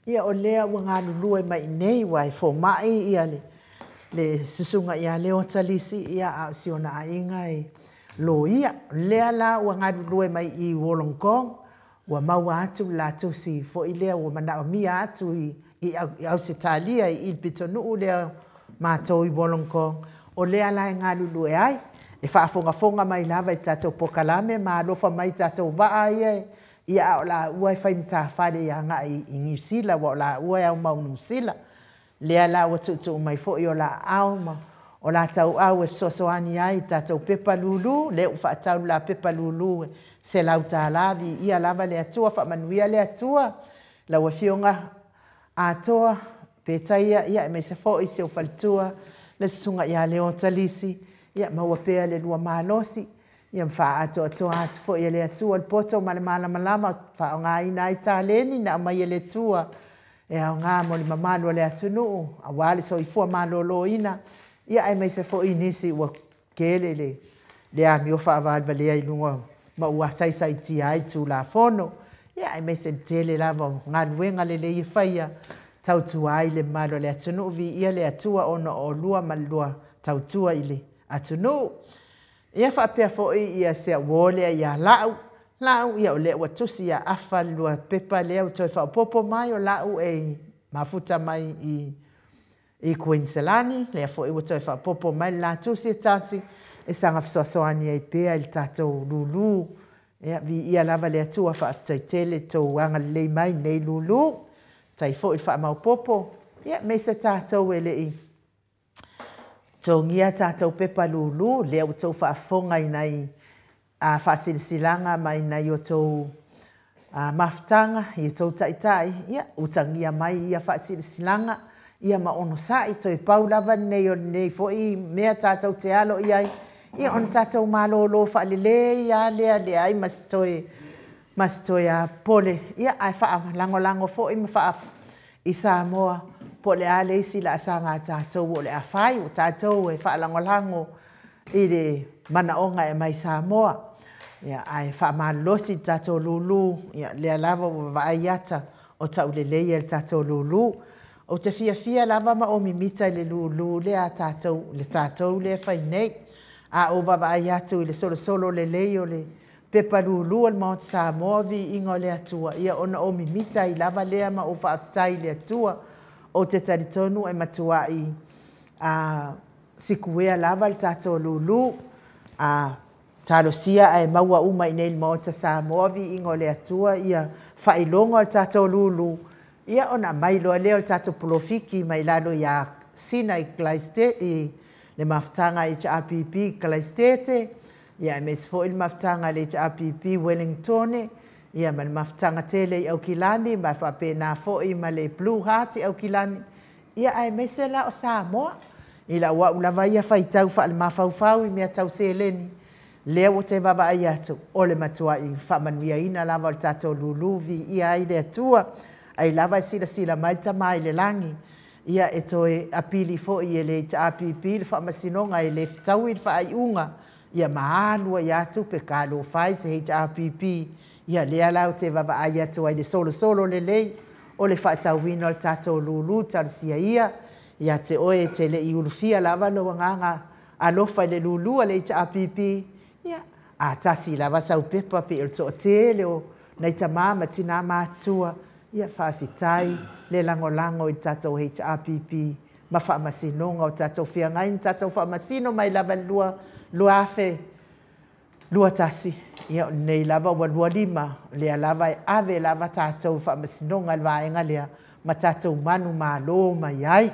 ia o lea ua ngā lulue mai nei wai fo mai ia le susunga ia leo talisi ia a siona ainga e lo ia lea la ua ngā lulue mai i Wollongong ua maua atu la tusi fo i lea ua manao mia atu i au se talia i pitonu lea mātou i Wollongong o lea la ngā lulue ai e whaafonga mai lava i tatou pokalame ma lofa mai tatou waa ia o la ua fai mta whare ia ngā i New Zealand wa o la ua au mau New Zealand lea la ua tutu mai fo i o la au ma o la tau au e sosoani ai tatou pepa lulu le u whaatau la pepa lulu se lau tā lavi ia lava le atua whamanuia le atua la ua fionga atoa petaia ia e me se fo i se o whaltua le sunga ia le o talisi ia maua pea le lua malosi ia mfa ato atu fo ia le atua le poto ma le malama faaogāina ai taleni na mai le tua e aogā mo le mamalu le atunuu auā le soifua malōlōina ia ai mai se foʻi nisi ua kele le amio faavalevalea i luga ma ua saisaitia ai tulafono ia ai mai se tele lava galuega lelei e faia tautua ai le malo le atunuu viia le atua ona o lua ma le lua tautua i le atunuu ia faapea foʻi ia se auō lea ia lau ia o lea ua tusi ia afa lua pepa lea u toe faapoopo mai o lau e mafuta mai i Queenselani lea foʻi ua toe faapopo mai le latusi e tasi e saga fesoasoani ai pea i le tatou lulū ia viia lava le atua faafetaitele touaga lelei mai nei lulū tai foʻi faamaopopo ia me se tatou e leʻi togia tatou pepa lulū lea ua tou faafoga i nai faasilasilaga mai nai o tou mafutaga i tou taʻitaʻi ia utagia mai ia faasilasilaga ia ma ono saʻi toe pau lava nei o lenei foʻi mea tatou te alo i ai ia ona tatou malōlō faalelē ia lea leai masitoe a pole ia ae faalagolago foʻi ma i Samoa po le a le isi laasaga tatou o le a fai o tatou e faalagolago i le manaʻoga e mai Samoa ia ae faamalolosi tatou lulū ia lea lava ua vaai ata o taʻulelei e le tatou lulū o te fiafia lava ma o mimita i le lulū lea le tatou lea fainei a o vavaai atu i le solosolo lelei o le pepa lulū o le Mount Samoa viiga o le atua ia ona o mimita i lava lea ma o faafetai le atua o te talitonu e matuaʻi sikuea lava le tatou lulū talosia ae maua uma i nei le Mount Samoa viiga o le atua ia faailoga o le tatou lulū ia ona mai loa lea o le tatou polofiki mai lalo iā sina i le mafutaga HRPP Kleistete ia me se foʻi le mafutaga le HRPP Wellington ia ma le mafutaga tele i Aukilani ma faapena foʻi ma le Blue Heart i Aukilani ia ae me se la o Samoa i la uaʻu lava ia faitau faalemāfaufau i mea tauseleni lea ua te vavaai atu o le matuaʻi faamanuiaina lava o le tatou lulū viia ai le atua ai lava e silasila mai tamā i le lagi ia e toe apili foʻi e le HRPP le faamasinoga e lē fetau i le faaiʻuga ia maalua iā tupe kalofai se HRPP ia lea lau te vavaai atu ai le solosolo lelei o le faatauina o le tatou lulū talesia ia te oe te leʻi ulufia lava louagaga alofa i le lulū a le HRPP ia atasi lava saupepa pe o le toʻatē leo nai tamā ma tinā matua ia faafetai le lagolago i le tatou HRPP ma faamasinoga o tatou feagai na tatou faamasino mai lava le lua afe lua tasi ia o lenei lava ua lualima lea lava e ave lava tatou faamasinoga le vaega lea ma tatou manu mālō mai ai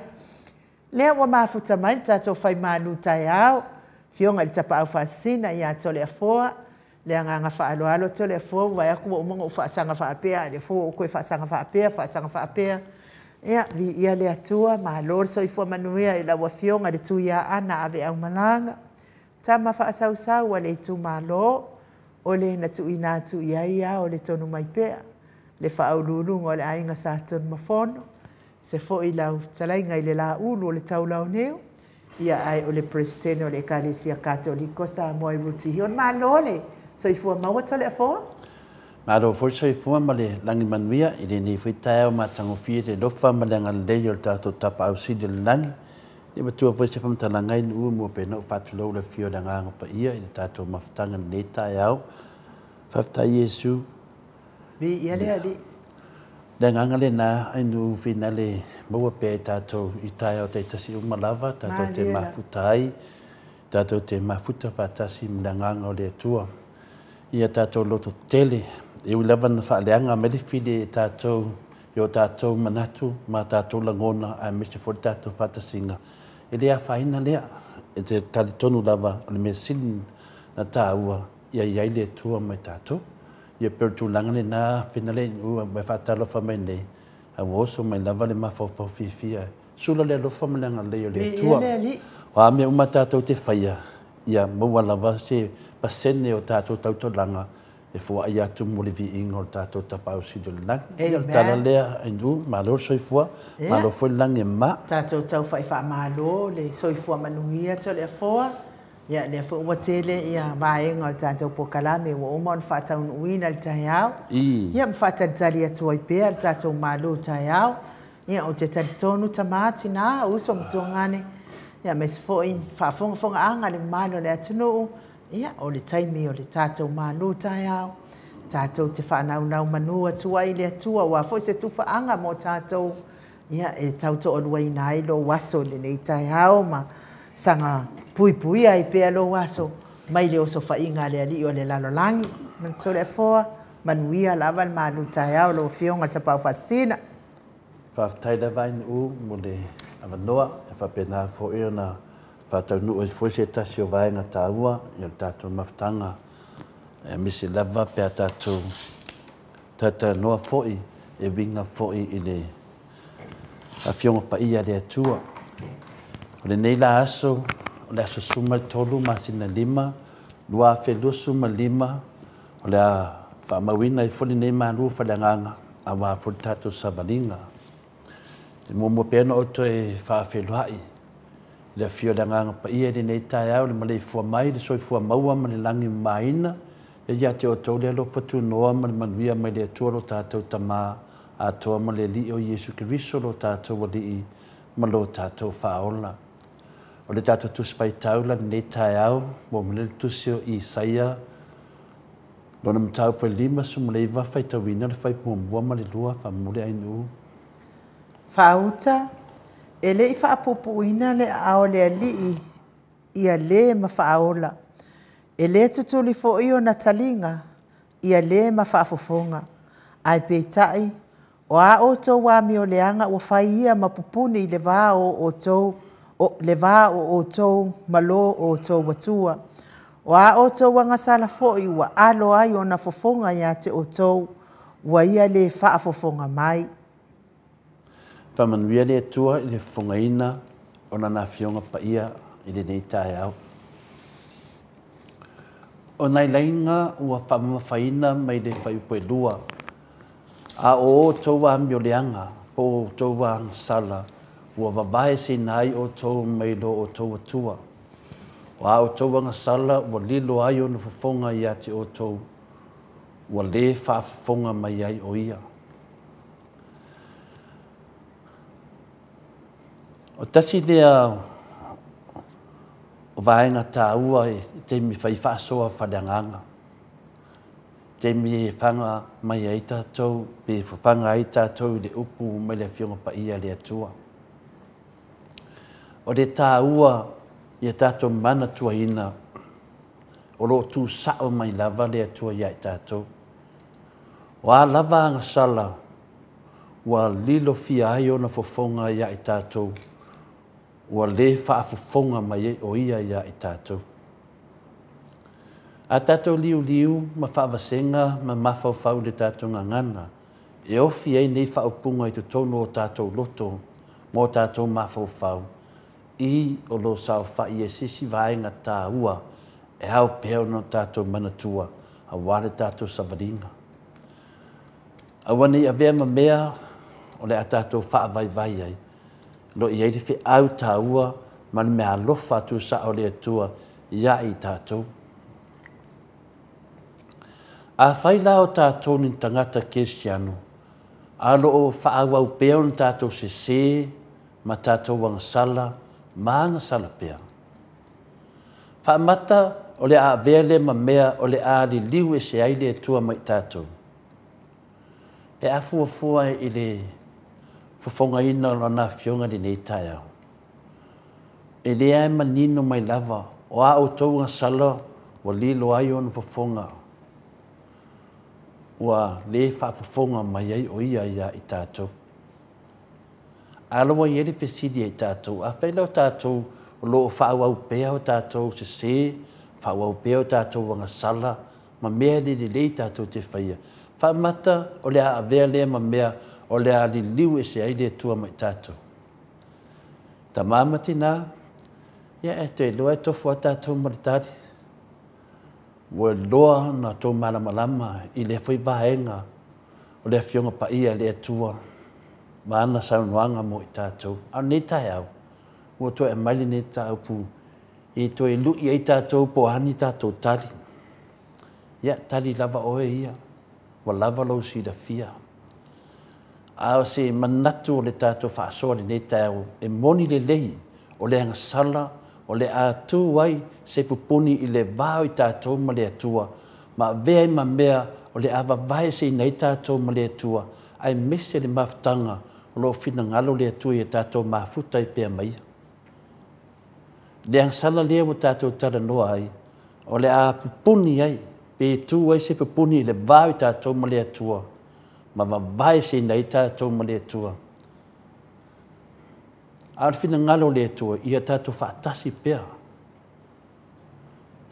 lea ua mafuta mai le tatou fai manu taeao fioga i le tapaʻau faasina iā tole afoa le agaga faaloalo tole afoa ua e aku umaga u faasaga faapea le fo o koe faasaga faapea ia viia le atua malo le soifua manuia i laua fioga le tuiā ana ave aumalaga tama faasausau a le itumālō o le na tuuina atu i ai ia o le tonu mai pea le faaululuga o le aiga sa tonu mafono se foʻi lau talaiga i le laulu o le taulauneu ia ai o le presidente o le ekalesia katoliko Samoa i Rutihi ona malo le soifua maua tole afoa Maro foi soifua ma le langi manuia i le nei whaitaeo ma tangofia le lofa ma le angalei o le tātou tapa au sidi le langi. Ni matua foi se whamtalanga i ua mua pena o whatulau le fio le nganga pa ia i le tātou mawhtanga nei taeao. Whaftai Yesu. Bi ia le ali. Le nganga le nā ainu whina le maua pēi tātou i taeao te tasi umalava, tātou te mafutai, tātou te mafuta whatasi ma le nganga o le atua. Ia tātou loto tele. E ulawa na whaaleanga me le while e tātou i o tātou manatu ma tātou langona a me se fori tātou whatasinga. E lea whaina lea e te talitonu lava o le mea sin na tāua ia iai le tua mai tātou. Ia peru tūlanga le nā whina le ua mai whatalofa mai nei. A woso mai lava le mawhawhau whiwhia sula le lofa malanga le o le Ia tua. le ali. Wa me uma tātou te whaia. Ia maua lava se pasene o tātou tautolanga e fua ia tu mo le vi ingo tātou tapau si do lang. Ia tala lea indu malo soifua, malo foi lang e ma. Tātou tau whai wha malo le soifua manuia to le foa. Ia le fo wa tele ia vaenga o tātou pokalame wa umon whatau uina le taiao. Ia mwhata tali atu ai pēr tātou malo taiao. Ia o te talitonu tamati nā uso mtongane. Ia mes foi whaafonga anga le malo le atunu. Ia o le taimi o le tātou malo taiao. Tātou te whanau manua tua i le atua wa foi se tufa anga mo tātou. Ia e tauto o luai nai lo waso le nei taiao ma sanga pui ai pe lo waso mai le oso fa inga le ali o le lalolangi man to le foa manuia lava le malu taiao lo fionga tapau fasina fa taida vain u mo le avanoa e fa pena fo e na fa tau o fo se tasio vainga taua i tatu maftanga e misi lava pe tatu tata noa foi e vinga foi i le a fionga pa ia le atua o le nei la aso o le aso suma tolu masina lima, lua whelua suma lima, o le a whaamawina i foli nei maru whalanganga a wā foli tātou savalinga. Te momo pēna o to e whaawheluai, le fio langanga pa ia le nei tai au, le malei fua mai, le soi fua maua ma le langi maina, e ia te o tau le alo fatu noa ma le manuia mai le atua lo tātou tamā, a toa ma le li o Yesu Kiriso lo tātou wali i, ma lo tātou whaola. O le tātou tusi pai taula nei tai au, mo mele tusi o Isaia, lona mtau pa lima su mele iwa fai tawina le fai pumua ma le lua fa mule ainu. Whauta, e le i whaapupuina le ao le alii ia le ma whaola. E le tutuli fo iyo na talinga ia le ma whaafofonga. Ai peitai, o a o tau wami o leanga o whai ia mapupuni le vāo o tau le vā o tau malo o tau watua. O a o tau wanga sala foi wa alo ai o na fofonga ia te o tau wa ia le wha fofonga mai. Whamanuia le atua i le fofonga ina o na fionga pa ia i le nei tai au. O nai lainga ua whamawhaina mai le whaiupoe lua. A o tau wa ambio leanga po tau wa sala ua wabae se nai o tau mailo o tau atua. Wa o tau wanga sala ua lilo ai o na fofonga ia te o tau. Ua le whaafofonga mai ai o ia. O tasi lea o vaenga tā ua e te mi whai whaasoa whadanganga. Te mi e whanga mai ai tātou, pe whanga ai tātou i le upu mai le whionga pa ia le atua. O le tā ua i a tātou mana tua ina, o lo tū sao mai lava le atua ia i tātou. O a lava anga sala, ua lilo fia ai o na fofonga ia i tātou, ua le whaafofonga mai o ia i tātou. A tātou liu ma whaavasenga ma mawhauwhau le tātou ngangana, e ofi ei nei whaupunga i tu tono o tātou loto, mō tātou mawhauwhau, i o lo sao whai e sisi vaenga tā ua, e hau pēo no tātou manatua, a wale tātou savaringa. Awane a vea ma mea, o le a tātou whaavai ai, lo i eide whi au tā ua, ma le mea lofa tu sa o le atua, ia i tātou. A whaila o tātou ni tangata Kesiano, a lo o whaawau pēo ni tātou se, ma tātou wanga sala, maanga sala pēa. Whaamata o le a vele ma mea o le a li liu e se aile e tua mai tātou. E a fuafua i le fofonga ina o na fionga di nei tai au. E le ai manino mai lava, o a o tau sala, o lilo ai o na fofonga. Ua le whaafofonga mai ai o ia i tātou. Alawa i ere pesidi i tātou. A whaila o tātou o loo whaawau pēa o tātou se, whaawau pēa o tātou wanga sala, ma mea li lei tātou te whaia. Whaamata o le a avea lea ma mea o le a li liu e se aile tua mai tātou. Ta mamatina ia e te loa e tofu a tātou maritari. Wa loa na tō malamalama i le whai vaenga o le fionga pa ia le atua. Ma ana saunuanga mo i tātou. Au nei tai au. Ua tō e maili nei tātou pu. I tō e lui ai tātou po hani tātou tari. Ia tari lava oe ia. Wa lava lau si da fia. Ao se manatu o le tātou whaasoa le nei tai au. E moni le lehi o le anga sala o le atu wai se pupuni i le vau i tātou ma le atua. Ma vea i ma mea o le awa vai se i nei tātou ma le atua. Ai mese le maftanga o lo fina ngalo le atua i tātou mafuta i pia mai. Le angsala lea mo tātou tara noa ai. O le a pupuni ai. Pe tu wai se pupuni i le vau i tātou ma le atua. Ma vai se i nei tātou ma le atua. Ar fina ngalo le atua ia tātou whaatasi pia.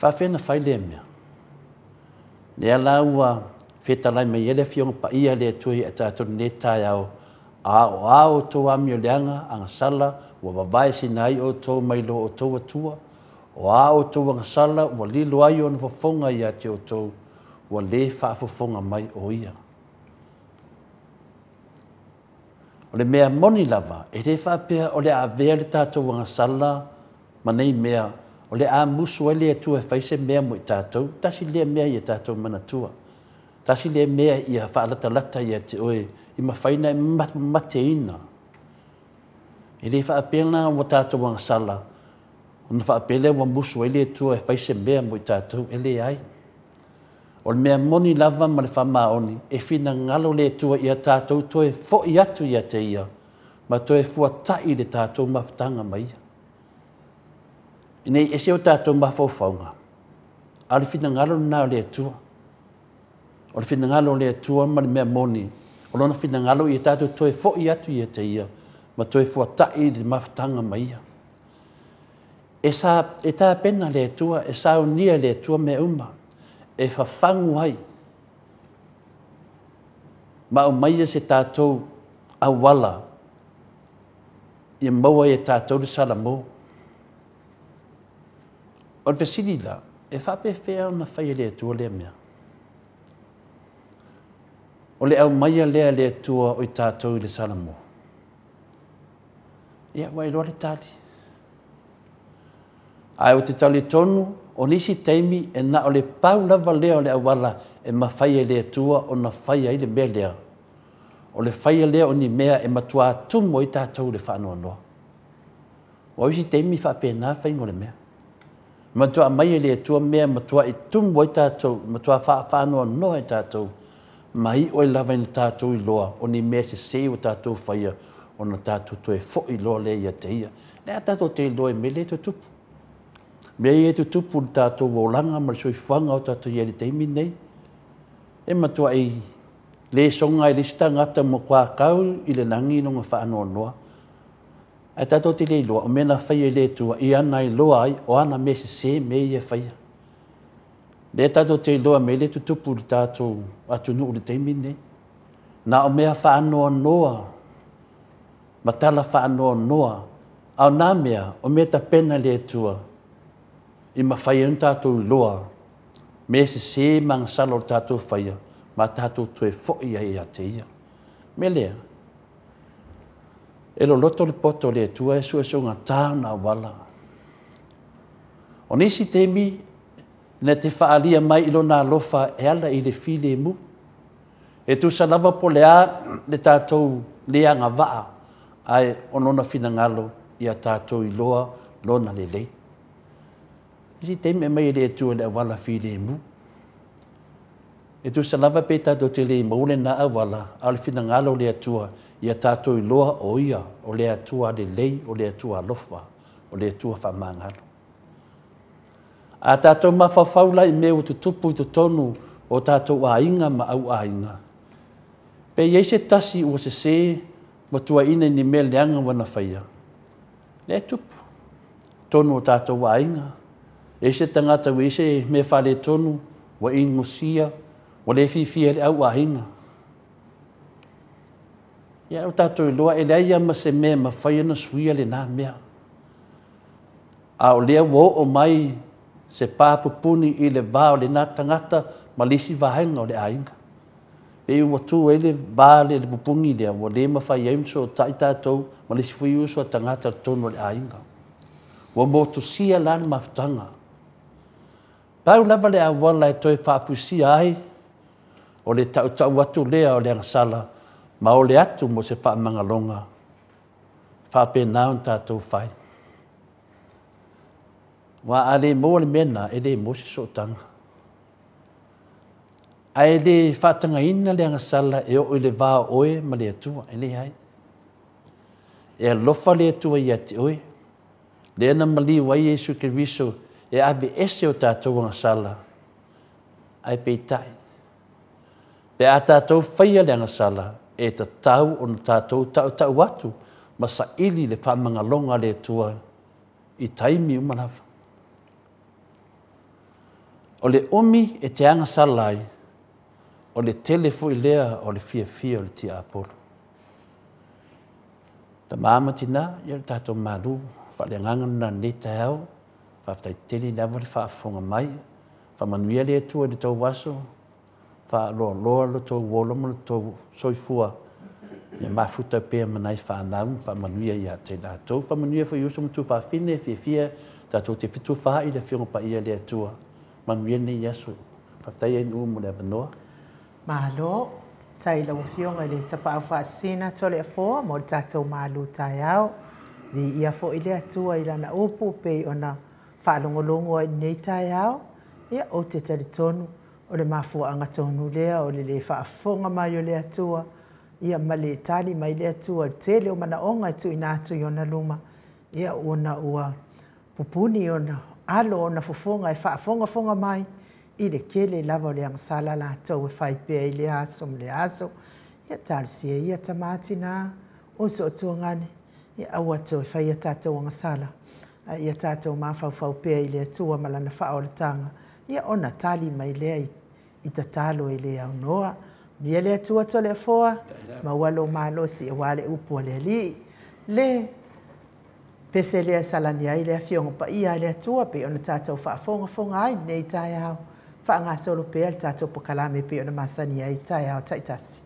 Whawhena whai le mea. Lea laua whetalai mai ele fionga pa ia le atua i a tātou ne tai au. Ao tō ami o leanga anga sala ua wawai sinai o tō mailo o tō atua. O ao tō anga sala ua lilo ai o na wafonga i ate o tō. Ua le whaafofonga mai o ia. O le mea moni lava, e re whapea o le a vea le tātou anga sala, ma nei mea, o le a musu ai le atua e whaise mea mo i tātou, tasi le mea i a tātou manatua. Tasi le mea i a whaalata lata i a te oe, i ma whaina e mate ina. E re whapea na o tātou anga sala, o na whapea le wa musu ai le atua e whaise mea mo i tātou, e le ai. O le mea moni lava ma le whamaoni, e whina ngalo le tua i a tātou toe fo i atu i a te ia, ma toe fua tai le tātou mawhtanga mai. I nei ese o tātou mawhauwhaunga. A le whina ngalo nā le tua. O le whina ngalo le tua ma le mea moni, o lona whina ngalo i a tātou toe fo i atu i a te ia, ma toe fua tai le mawhtanga mai. E tā pena le tua, e sa unia le tua me uma. E whawhangu ai. Ma o mai se tātou awala i maua e tātou le salamo. O le vesini la, e whape whea na whai lea tua lea mea. O le au mai lea lea tua o i tātou i le salamo. Ia wai roa le tali. Ai o te tali tonu, o nisi teimi e na o le pau lava lea o le awala e mawhaia lea tua o na whaia i le mea lea. O le whaia lea o ni mea e matua tumo i tātou le whanua noa. O isi teimi whape nā whaingo le mea. Matua mai lea tua mea matua i tumo i tātou, matua whanua noa i tātou. Mai o i lava i tātou i loa o ni mea se o tātou whaia o na tātou toe fo i loa lea i a te ia. Lea tātou te loa i me le to tupu. Mea i e tu tupu ni tātou wōlanga ma le soi whanga o tātou i teimi nei. E matua i le songa i lista ngata mo kua kau i le nangi no ngā whaanoa noa. Ai tātou te le loa o mena whaia le tua i ana i loa ai o ana me se me i e whaia. Le tātou te loa me le tu tupu ni tātou atu nuu le teimi nei. Nā o mea whaanoa noa. Matala whaanoa noa. Au nā mea o mea ta pena le tua. I ma whaia un tātou loa, me se mang salo tātou whaia, ma tātou tue fōi ai a te ia. Me lea, e lo loto le poto le tua e sua ngā tāna wala. O nisi temi, ne te whaalia mai ilo nā lofa e ala i le file mu. E tu salava po lea le tātou lea ngā waa, ai onona whina ngalo i a tātou i loa, lona le lei. Isi teime mai le tua le awala file mu. E tu salava pe tātou te le maule na awala, ale whina ngalo le atua, i a tātou i loa o ia, o le atua le lei, o le atua lofa, o le atua whamangalo. A tātou mawhawhaula i mea tu tupu i tu tonu o tātou ainga ma au ainga. Pe iei se tasi ua se matua ina ni mea leanga wana whaia. Le tupu, tonu o tātou ainga. E se tangata we se me whale tonu, wa in musia, wa le whiwhia le au ahinga. Ia o tātou i loa, e leia ma se mea ma whaia na suia le nā mea. A o lea wo o mai se pāpupuni i le vā o le nā tangata ma lisi vahenga o le ainga. E ua tū e le vā le pupungi lea, wa le mawhai aimso o tai tātou ma lisi fui uso a tangata tono o le ainga. Wa mo tu sia lana mawhtanga. Pau lava le awala e toi whaafusia ai o le tau atu lea o le angasala ma o le atu mo se whaamangalonga. Whaapenao tātou whai. Wa ale mo le mena e le mo se sotanga. Ai le whaatanga ina le angasala e o le vā oe ma le atua, e le hai. E alofa le atua i ati oe. Le ana mali wa Yesu Kiriso e abe ese o tātou angasala. Ai peitai. Pe a tātou whaia le angasala e ta tau o na tātou tau atu ma sa ili le whaamangalonga le atua i taimi umanafa. O le omi e te angasala ai o le telefo i lea o le fia o le tia apolo. Ta māma tina, i le tātou malu, whale ngangana ne te hau, whaftai tele lewa le whaafonga mai, whamanuia le atua le tau waso, whaaloa le tau woloma le tau soifua, ia mafuta pēr manai whanau, whamanuia i a te tātou, whamanuia wha iuso mtu whaafine, fia, tātou te fitu wha i le whionga pa ia le atua, manuia ne yasu, whaftai e nuu mo le avanoa. Malo, tai lau whionga le tapa au whaasina tole a fōa, mo le tātou malu tai au, di ia fo i le atua i lana upu pe ona whaalongolongo i nei tai au, ia o te tari tonu, o le mafua anga tonu lea, o le whaafonga mai o le atua, ia ma le tali mai le atua, tele o mana onga tu ina atu i ona luma, ia ona ua pupuni ona, alo ona fufonga e whaafonga mai, i le kele lava o le angasala la tau e whaipea i le aso mo le aso, ia talisia ia tamati nā, o so o tuangane, ia aua tau e whaia tātou angasala, ia tātou mawhau pea i le atua malana wha o le tanga, ia ona tali mai lea i tatalo i le au noa, ia le atua to le foa, ma walo malo si e wale upo le li, le pese lea salani ai lea fionga pa ia le atua pe ona tātou whaafonga ai nei tai au, whaanga solo pea le tātou pokalame pe ona masani ai tai au taitasi.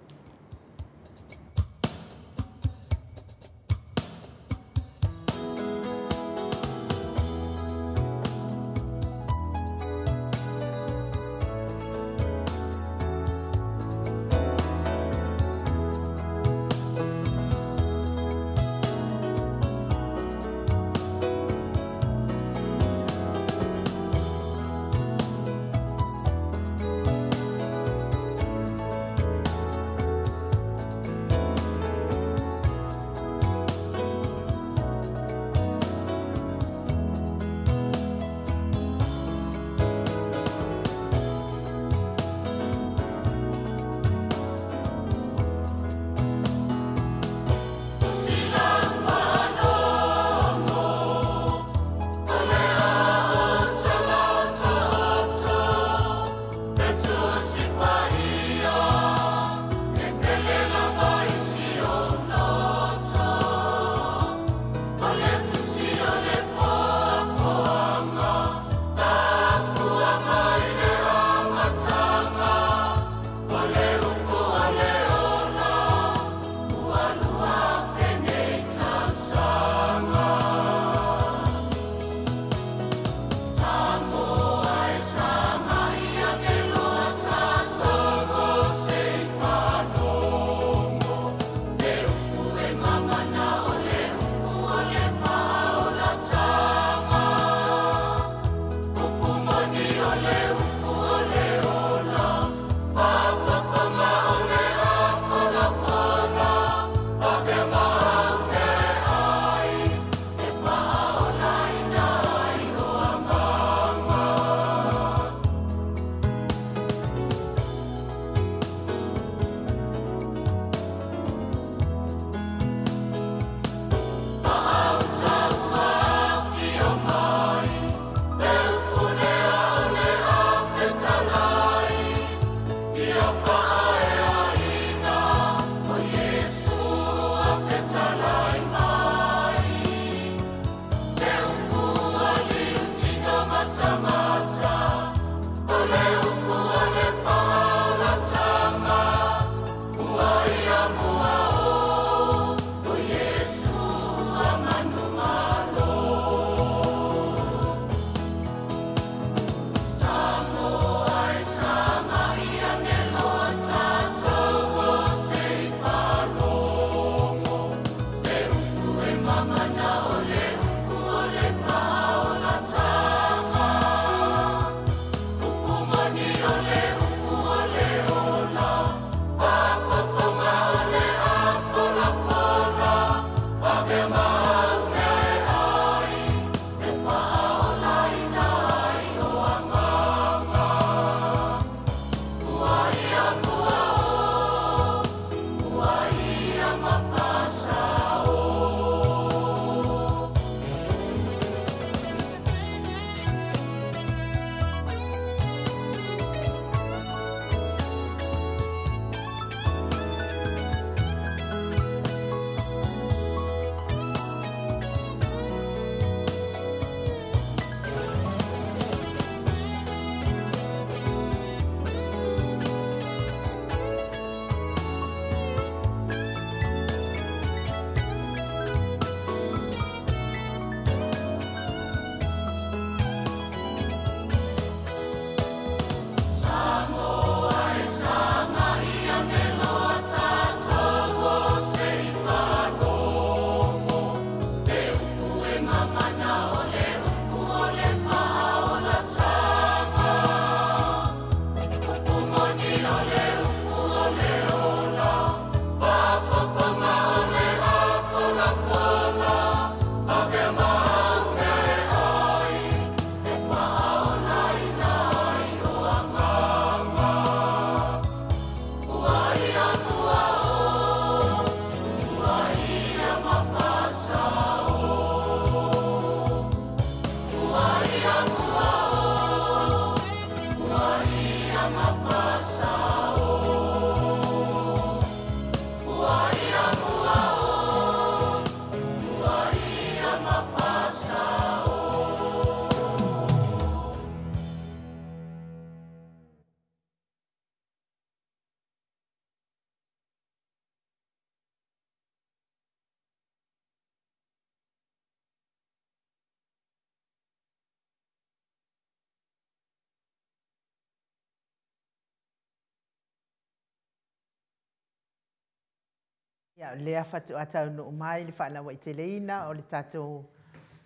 Ia lea fatu atau no mai le fala wa iteleina o le tato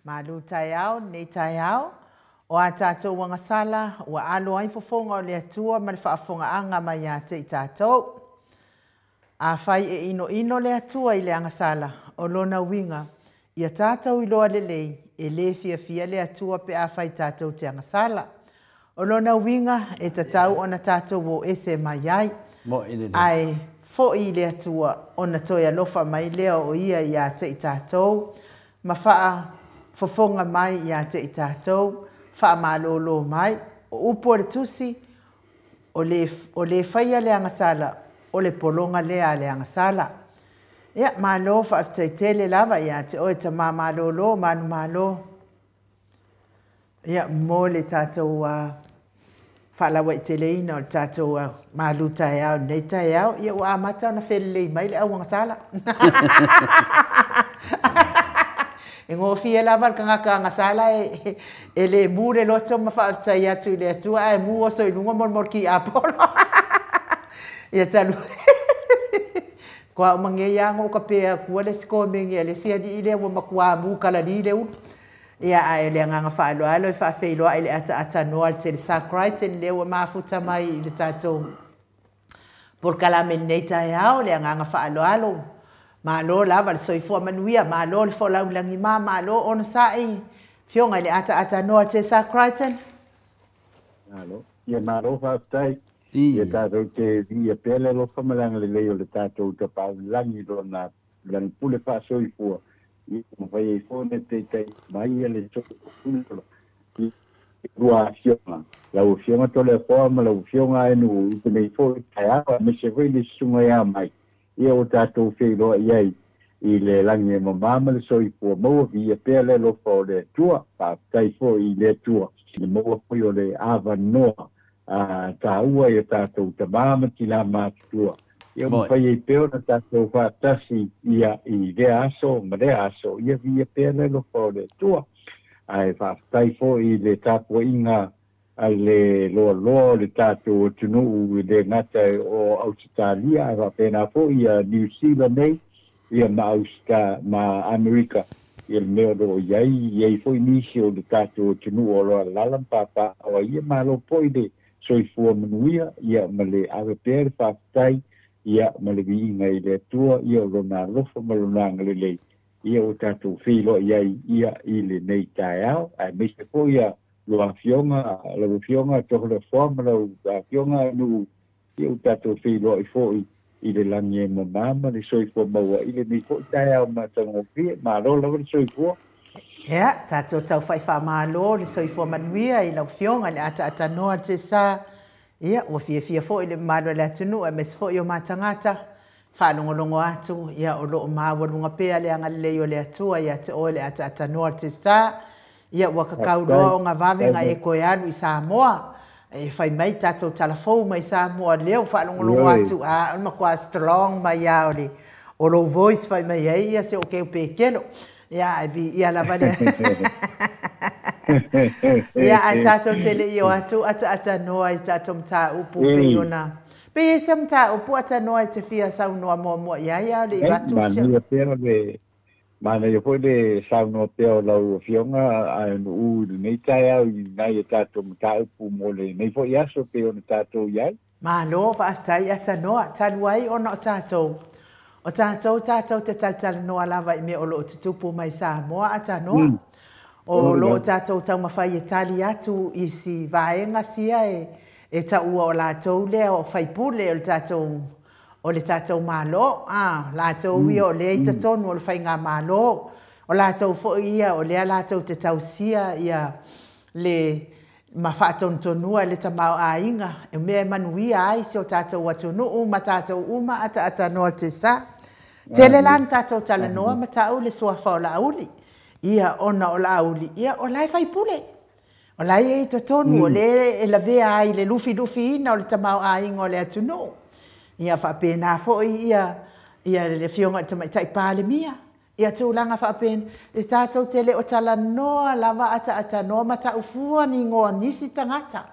malu taiao nei taiao o a tato wanga sala wa alo ai fofonga o le atua ma le faafonga anga mai a te tato a fai e ino le atua i le anga sala o lona winga ia tato i loa lelei e le fia le atua pe a fai tato te anga sala o lona winga e tatau ona tato wo ese mai ai ai fo i le atua ona toia lofa mai leo o ia te tatou ma faa fofonga mai ia te tatou faa malolo mai o upo le tusi o le faia le angasala o le polonga lea le angasala ia malo faa ftaitele lava ia te oe ta malolo manu malo ia mo le tatou fala wa iteleina o tatou malu taiao nei taiao ia ua amata ona felelei mai le auaga sala e gofia lava le kagakaga sala e le mu le loto ma faafetai atu i le atua ae mu o soiluga mo le molki apolo ia talu kua o magei ago o kapea kua le sikomegi a le sialii le ua makuā mu kalali le ulu ia ai le nganga faaloalo e faafeiloa i le ata-atanoa le telesacriten le ua mafuta mai i le tatou polokalame nei taeao le nganga faaloalo malo lava le soifua manuia malo le folaulagi malo ona saʻi fioga i le ata-atanoa le telesacriten alo ia malo faafetai ia tatou te via pea le alofa malaga lelei o le tatou tapaulagi lona lanipule faasoifua vai e fone te mai le toko rua fiona la fiona to le forma la fiona enu te nei fo taia me se vai le sunga ya mai ia o tato felo ia i le langi mo mama le so i po mo vi e pe le lo fo le tua pa tai fo i le tua le mo fo yo le ava no a ta ua e tato te mama ti la ma tua ia mo fai e peo na tato fa tasi ia i le aso ma le aso ia vi e pe le lo fo le tua ai fa tai fo i le tapo inga ai le lo le tato tunu i le ngata o Australia va pena fo ia New Zealand nei ia ma Australia ma Amerika ia mea ro iai foi nisi o le tatou tunu o loa lalam papa o ia malo poi de soifua manuia ia ma le AVP le whaafitai ia ma le viinga i le atua ia o lona lofa ma lona ngalelei ia o tatou whilo iai ia i le nei tae au ai meise po ia lo fionga tohu le forma lo fionga nu ia o tatou whilo i foi i le langi e mamama le soifua maua i le ni po tae au ma tangopia ma lo le soifua. Ia, tātou tau whai whamalo, le soifua manuia i lau fionga le ata noa te sa. Ia, ua fia fo i le malo le atunu, e mes fo i o mātangata. Whanongolongo atu, ia o loo māwarunga pēa le anga leo le atua, ia te oe le ata noa te sa. Ia, ua kakau roa o ngā wawenga e koe alu i Samoa. E whai mai tātou talafou mai Samoa leo, whanongolongo atu, a ma kua strong mai au le. O lo voice whai mai ei, ia se o keu pēkelo. Ia, ia la vale. Ia, a tātou tele i o atu, ata noa i tātou mta upu pe ona. Pe e se mta upu ata noa i te fia sau noa mua ia le i batu sia. Mani a pēra le, mana i hoi le sau noa pēra lau fionga a u nei tai au i nai e tātou mta upu mo le nei fo i aso pe ona tātou iai. Malo, whaastai ata noa, taluai ona o tātou. O tātou te taltala noa lava i me o lo te tupu mai Samoa ata noa. O lo tātou tau mawhai e tali atu i si vaenga sia e taua o lātou lea o whaipule o le tātou malo. Lātou ia o lea i tatonu o le whainga malo. O lātou fo ia o lea lātou te tausia ia le mawhaatontonua le tamau a inga. E mea manuia ai si o tātou atunu ma tātou uma ata noa te sa. Tele lan tātou tala noa ma tāu le suafa o la auli. Ia ona o la auli. Ia o lai whaipule. O lai e to tonu o le e la vea ai le lufi ina o le tamau a inga o le atunu. Ia whapena fo ia le fionga tamai tai pāle mia. Ia tūlanga whapena. E tātou tele o tala noa lava ata noa ma tāu fua ni ngoa nisi tangata.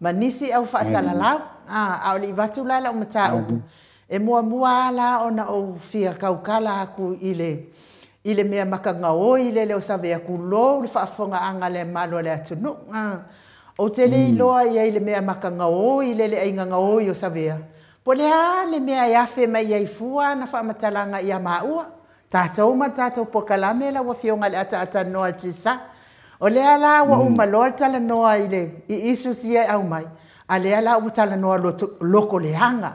Ma nisi au whaasalalau. Au li watu lala o ma tāu. E mua la ona o fia kaukala aku i le mea makanga o i le o save aku lo le whaafonga anga le malo le atunu. O tele i loa i le mea makanga o i le ainga o i o savea. Po le mea iafe mai i fua na whaamatalanga i a maua. Tātou pokalame la wa fionga le ata noa tisa. O le ala wa umaloa tala noa i isu sia au mai. A le ala utala noa loko le hanga.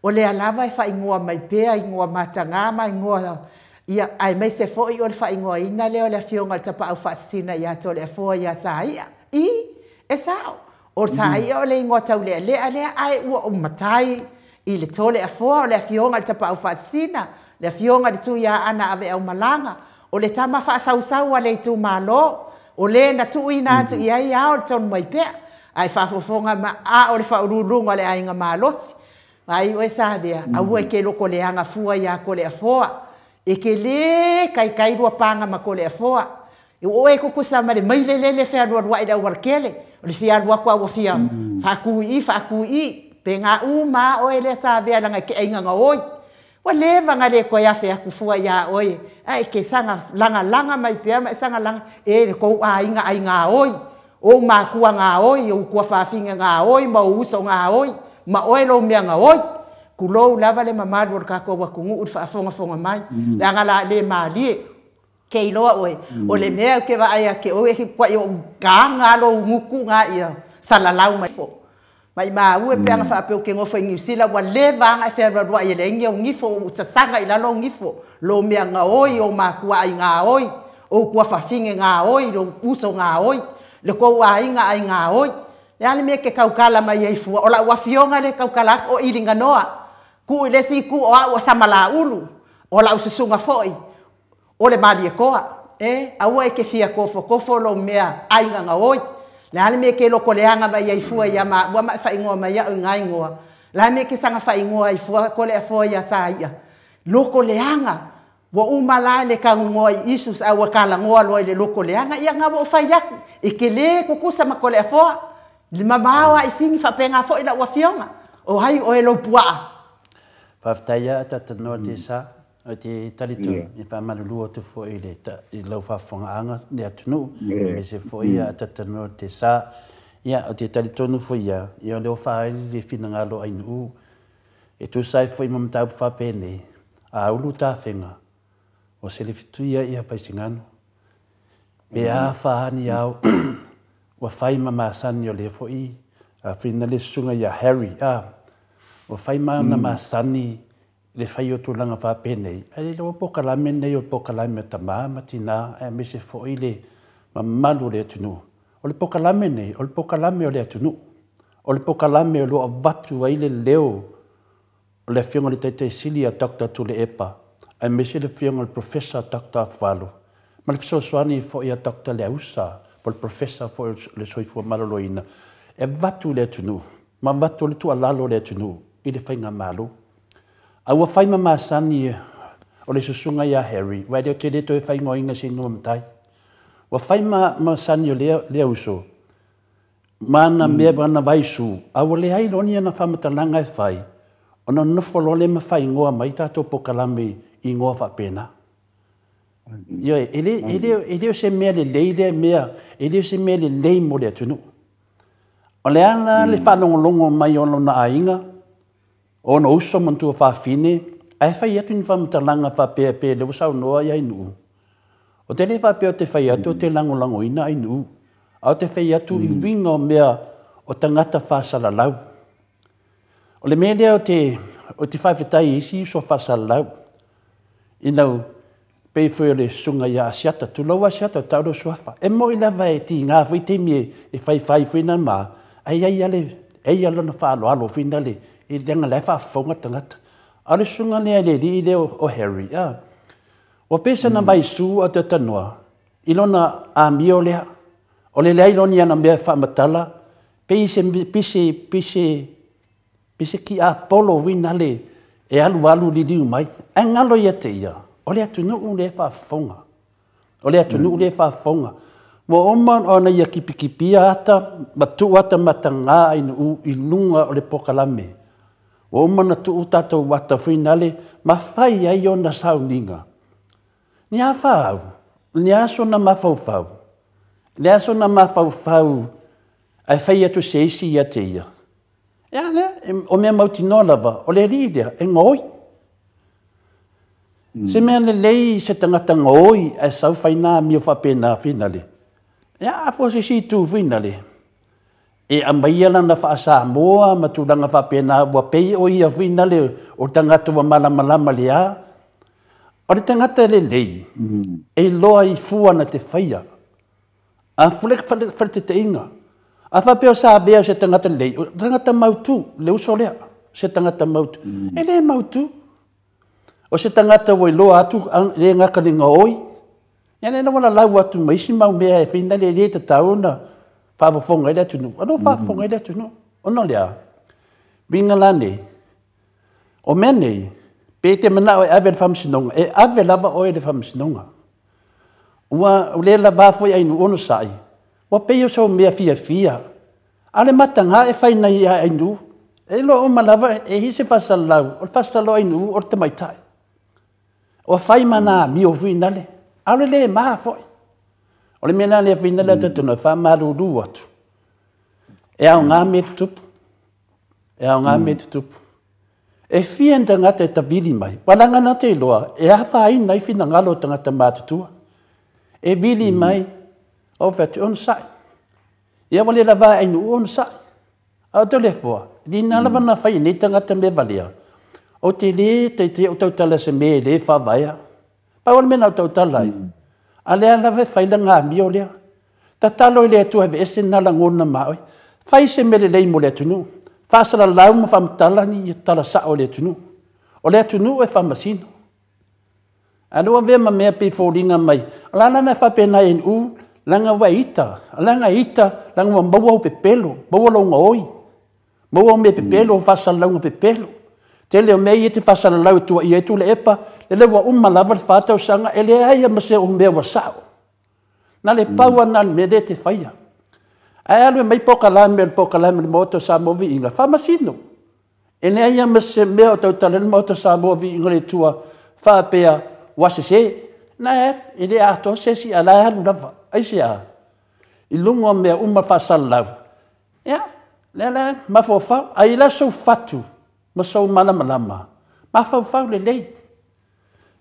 O le alava e whaingoa mai pēa, ingoa matangama, ingoa ia ai mai se fo i o le whaingoa ina leo le fionga le tapa au whaasina ia to le fo ia saia. E sao. O saia o le ingoa tau lea ai ua o matai i le tole a fo o le fionga le tapa au whaasina. Le fionga le tu ia ana ave au malanga. O le tama whaasau a le tu malo. O le na tu ina atu ia o le tonu mai pēa. Ai whaafofonga ma a o le whaururunga le ainga malosi. Ai o savea, au e ke loko le anga fua ia ko le afoa. E ke le kai rua panga ma ko le afoa. E o e kukusa ma le mailelele fea rua i da warkele. O le fia rua kua o fia whakui. Pe ngā uma o e le savea langa ke ainga oi. Wa leva nga le ko ia fea kufua ia oi. Ai ke sanga langa mai pia mai sanga langa. E ko a inga oi. O ma kua ngā oi, o kua whaafinga ngā oi, ma uso ngā oi. Ma oe lo mianga oi, kulou lava le mamadu o kako wakungu ur whaafonga mai, le angala le maalie, ke iloa oe, o le mea ke wa aia ke oe ki kwa i o ka ngalo nguku ngā ia, salalau mai fo. Mai maa ue pe anga whaapeo ke ngofa i ngiusila, wa le vanga e whea rua i le ingia o ngifo, o sasanga i lalo ngifo, lo mianga oi, o maa kua ai ngā oi, o kua whaafinge ngā oi, lo uso ngā oi, le kou a inga ai ngā oi, le ale me ke kaukala mai ai fua o la wa fionga le kaukala o ilinga noa ku le si ku o samala ulu o la ususunga foi o le mali koa aua ke fia kofo lo mea ainga nga oi le ale me ke loko le anga mai ai fua ia ma wa ma fa ingoa mai o ngai ngoa la me ke sanga fa ingoa ai fua ko le fo ia sa ia loko le anga wa umala le ka ngoi isus a wa kala ngoa lo le loko le anga ia nga wo fa ia e ke le kukusa ma ko le fo le mamawa i singi whapenga fo i la ua fionga. O hai o e lo pua. Whaftaia ata tanoa te sa. o te talitu i whamanulua te fo i le lau whawhangaanga le atunu me se fo ia atatano te sā ia o te talitonu fo ia i o leo whaali le whinangalo ainu e tu sai fo i mamatau whapene a ulu tā whenga o se le fituia ia paisingano pe a whahani au wa whai mamasani o le fo i a whina le sunga ia Harry o whai na masani le whai o tūlanga whapene a le o pokalame nei o pokalame ta matina e me se fo i le mamalu le atunu o le pokalame nei o le pokalame o le atunu o le pokalame o lo vatu ai le leo o le whionga le teitei sili a Dr. Tule Epa a me se le whionga le Professor Dr. Falu ma le fisosoani fo i a Dr. Leusa po le Professor fo le soifua maloloina e vatu le atunu ma vatu le tua lalo le atunu i le whainga malu a ua whai mamasani o le susunga ia Harry wai leo te leto e whai ngoinga si nua mtai ua whai mamasani o lea uso mana mea wana vaisu a ua le hai loni ana whamatalanga e whai ona nofolo le ma whai ngoa mai tato pokalame i ngoa whapena ia ele o se mea le lei le mea ele o se mea le lei mo le atunu o le ana le whanongolongo mai ono na ainga o no uso mantua whawhine, ai whai atu ni whamatalanga whapea le wasau noa i ainu. O te le whapea o te whai atu o te langolango ina ainu. O te whai atu i winga o mea o tangata whasalalau. O le mea o te whaiwhetai isi iso whasalalau. Inau, pei whai le sunga ia asiata, tu lau asiata o tauro suafa. E mo i lawa e ti ngā whai te mie e whai whina mā. Ai alona whaaloalo whina le. I lenga le whaafonga tangata. Are sunga lea le li leo o Harry. O pesa na mai su a te tanua. I lona a mio lea. O le lea iloni ana mea whaamatala. Pise ki a polo wina le. E alu li liu mai. E ngalo ia te ia. O le atunu le whaafonga. O le atunu le whaafonga. Mo oman o na ia kipikipia ata. Matu ata matanga i lunga o le pokalame. O mana tu tatou wata whinale, ma whai ai o na sauninga. Ni a whau, ni a so na mawhauwhau. Ni a so na mawhauwhau, ai whai atu se isi ia te ia. Ia ne, o mea mauti nolawa, o le ridea, e ngoi. Se mea le lei se tangata ngoi, ai sau whaina mi o whapena whinale. Ia a fo se si tu whinale. E a maiala na whaasa moa, matulanga whapena, wa pei o ia whina le, o tangata wa malamalama le a. O le tangata le lei, e loa i fua na te whaia. A fulek whare te inga. A whapeo sa bea se tangata lei, o tangata mautu, le uso lea, se tangata mautu. E le mautu. O se tangata wai loa atu, le ngaka le ngaoi. Ia le na wala lau atu, maisi mau mea e whina le te tauna, whaafonga ele atunu. Ano whaafonga ele atunu? Ono lea. Binga lane. O mene, pe te mana o e ave le whamsinonga. E ave lava o e le whamsinonga. Ua le la whafoi ainu ono sai. Ua peo sau mea fia. Ale matanga e whaina i ainu. E lo o malava e hise whasalau. O whasalau ainu o te maitai. O whai mana mi o vinale. Ale le maa foi. O le mena le whina le tatuna, whamaruru atu. E au ngā me tutupu. E whien tangata e tabili mai. Walanga na te loa, e hawha aina i whina ngalo tangata mātutua. E bili mai, o whatu on sai. Ia wale la vai ainu on sai. Au te le fua. Di nalawa na whai ni tangata me valia. O te le, te o tautala se me le whawaya. Pa wale mena o tautala i. Alea lawe whaila ngā mio lea. Ta talo i lea tua hewe ese nala ngona maoi. Whai se mele lei mo lea tunu. Whasara lau mo whamatala ni i tala sa o lea tunu. O lea tunu e whamasino. Anua vema mea pe fōringa mai. Alana na whapena en u, langa wa ita. Langa ita, langa wa maua pe pelo. Maua lau ngoi. Maua me pe pelo, whasara lau pe pelo. Te leo mea i te whasara lau tua i etu le epa. Le lewa umma whātau sanga, e le aia ma se o mea wa sao. Nā le paua nā me re te whaia. Ai alue mai pokalame le moto sa movi inga. Whamasino. E le aia ma se mea o tautale le moto sa movi inga le tua fa pea wasese na ile ato sesi ala halu lava aisia ilungo me uma fa sallau ya la ma fofa ai la so fatu ma so malama ma fa le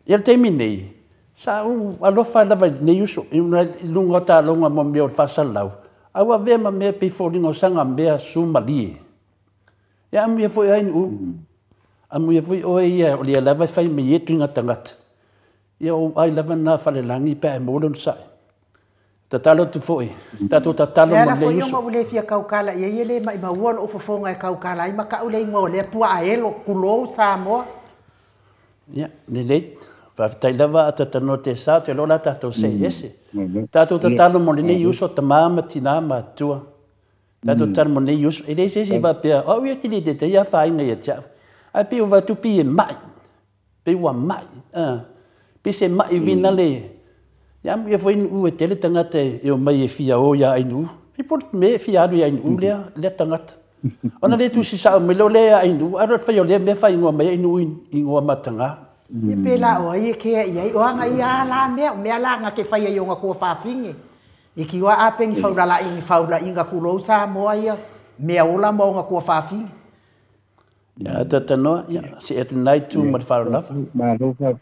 ia te mini sa alofa lava ne yuso ilungo ta longa mo me fa sallau awa ve ma me pe folingo sanga me sumali ya amu foi ai amu foi o ia o le lava fai me yetu ngatangata ia o ai lava na fale langi pe mo lon sai tatalo tu foi tato tatalo mo le yuso ya le fia kaukala ia ile mai ma wol o fofonga e kaukala i maka ule ngo le tua aelo kulo sa mo ya le fa tai lava tatano te sa te lola tato se ese tato tatalo mo le yuso tamama tinama tua tato tatalo mo le yuso ele se va pe o ia ti de te ia fa inga ia cha a pe va tu pi mai pe wa mai pe se mai vina le ya me foi u tele tangata e o mai e fia o ya inu e por me fia do ya inu le tangata ona le tu si sa me lo le inu a ro fa yo le me fa ingo mai inu ingo matanga e pela o ai ke ia o anga ia la me ala nga ke fa ia nga ko fa fingi e ki wa a pengi faula inga kulo sa mo ia me ola mo nga ko fa fingi ya tatano ya si et night tu mat fa la ma lo fa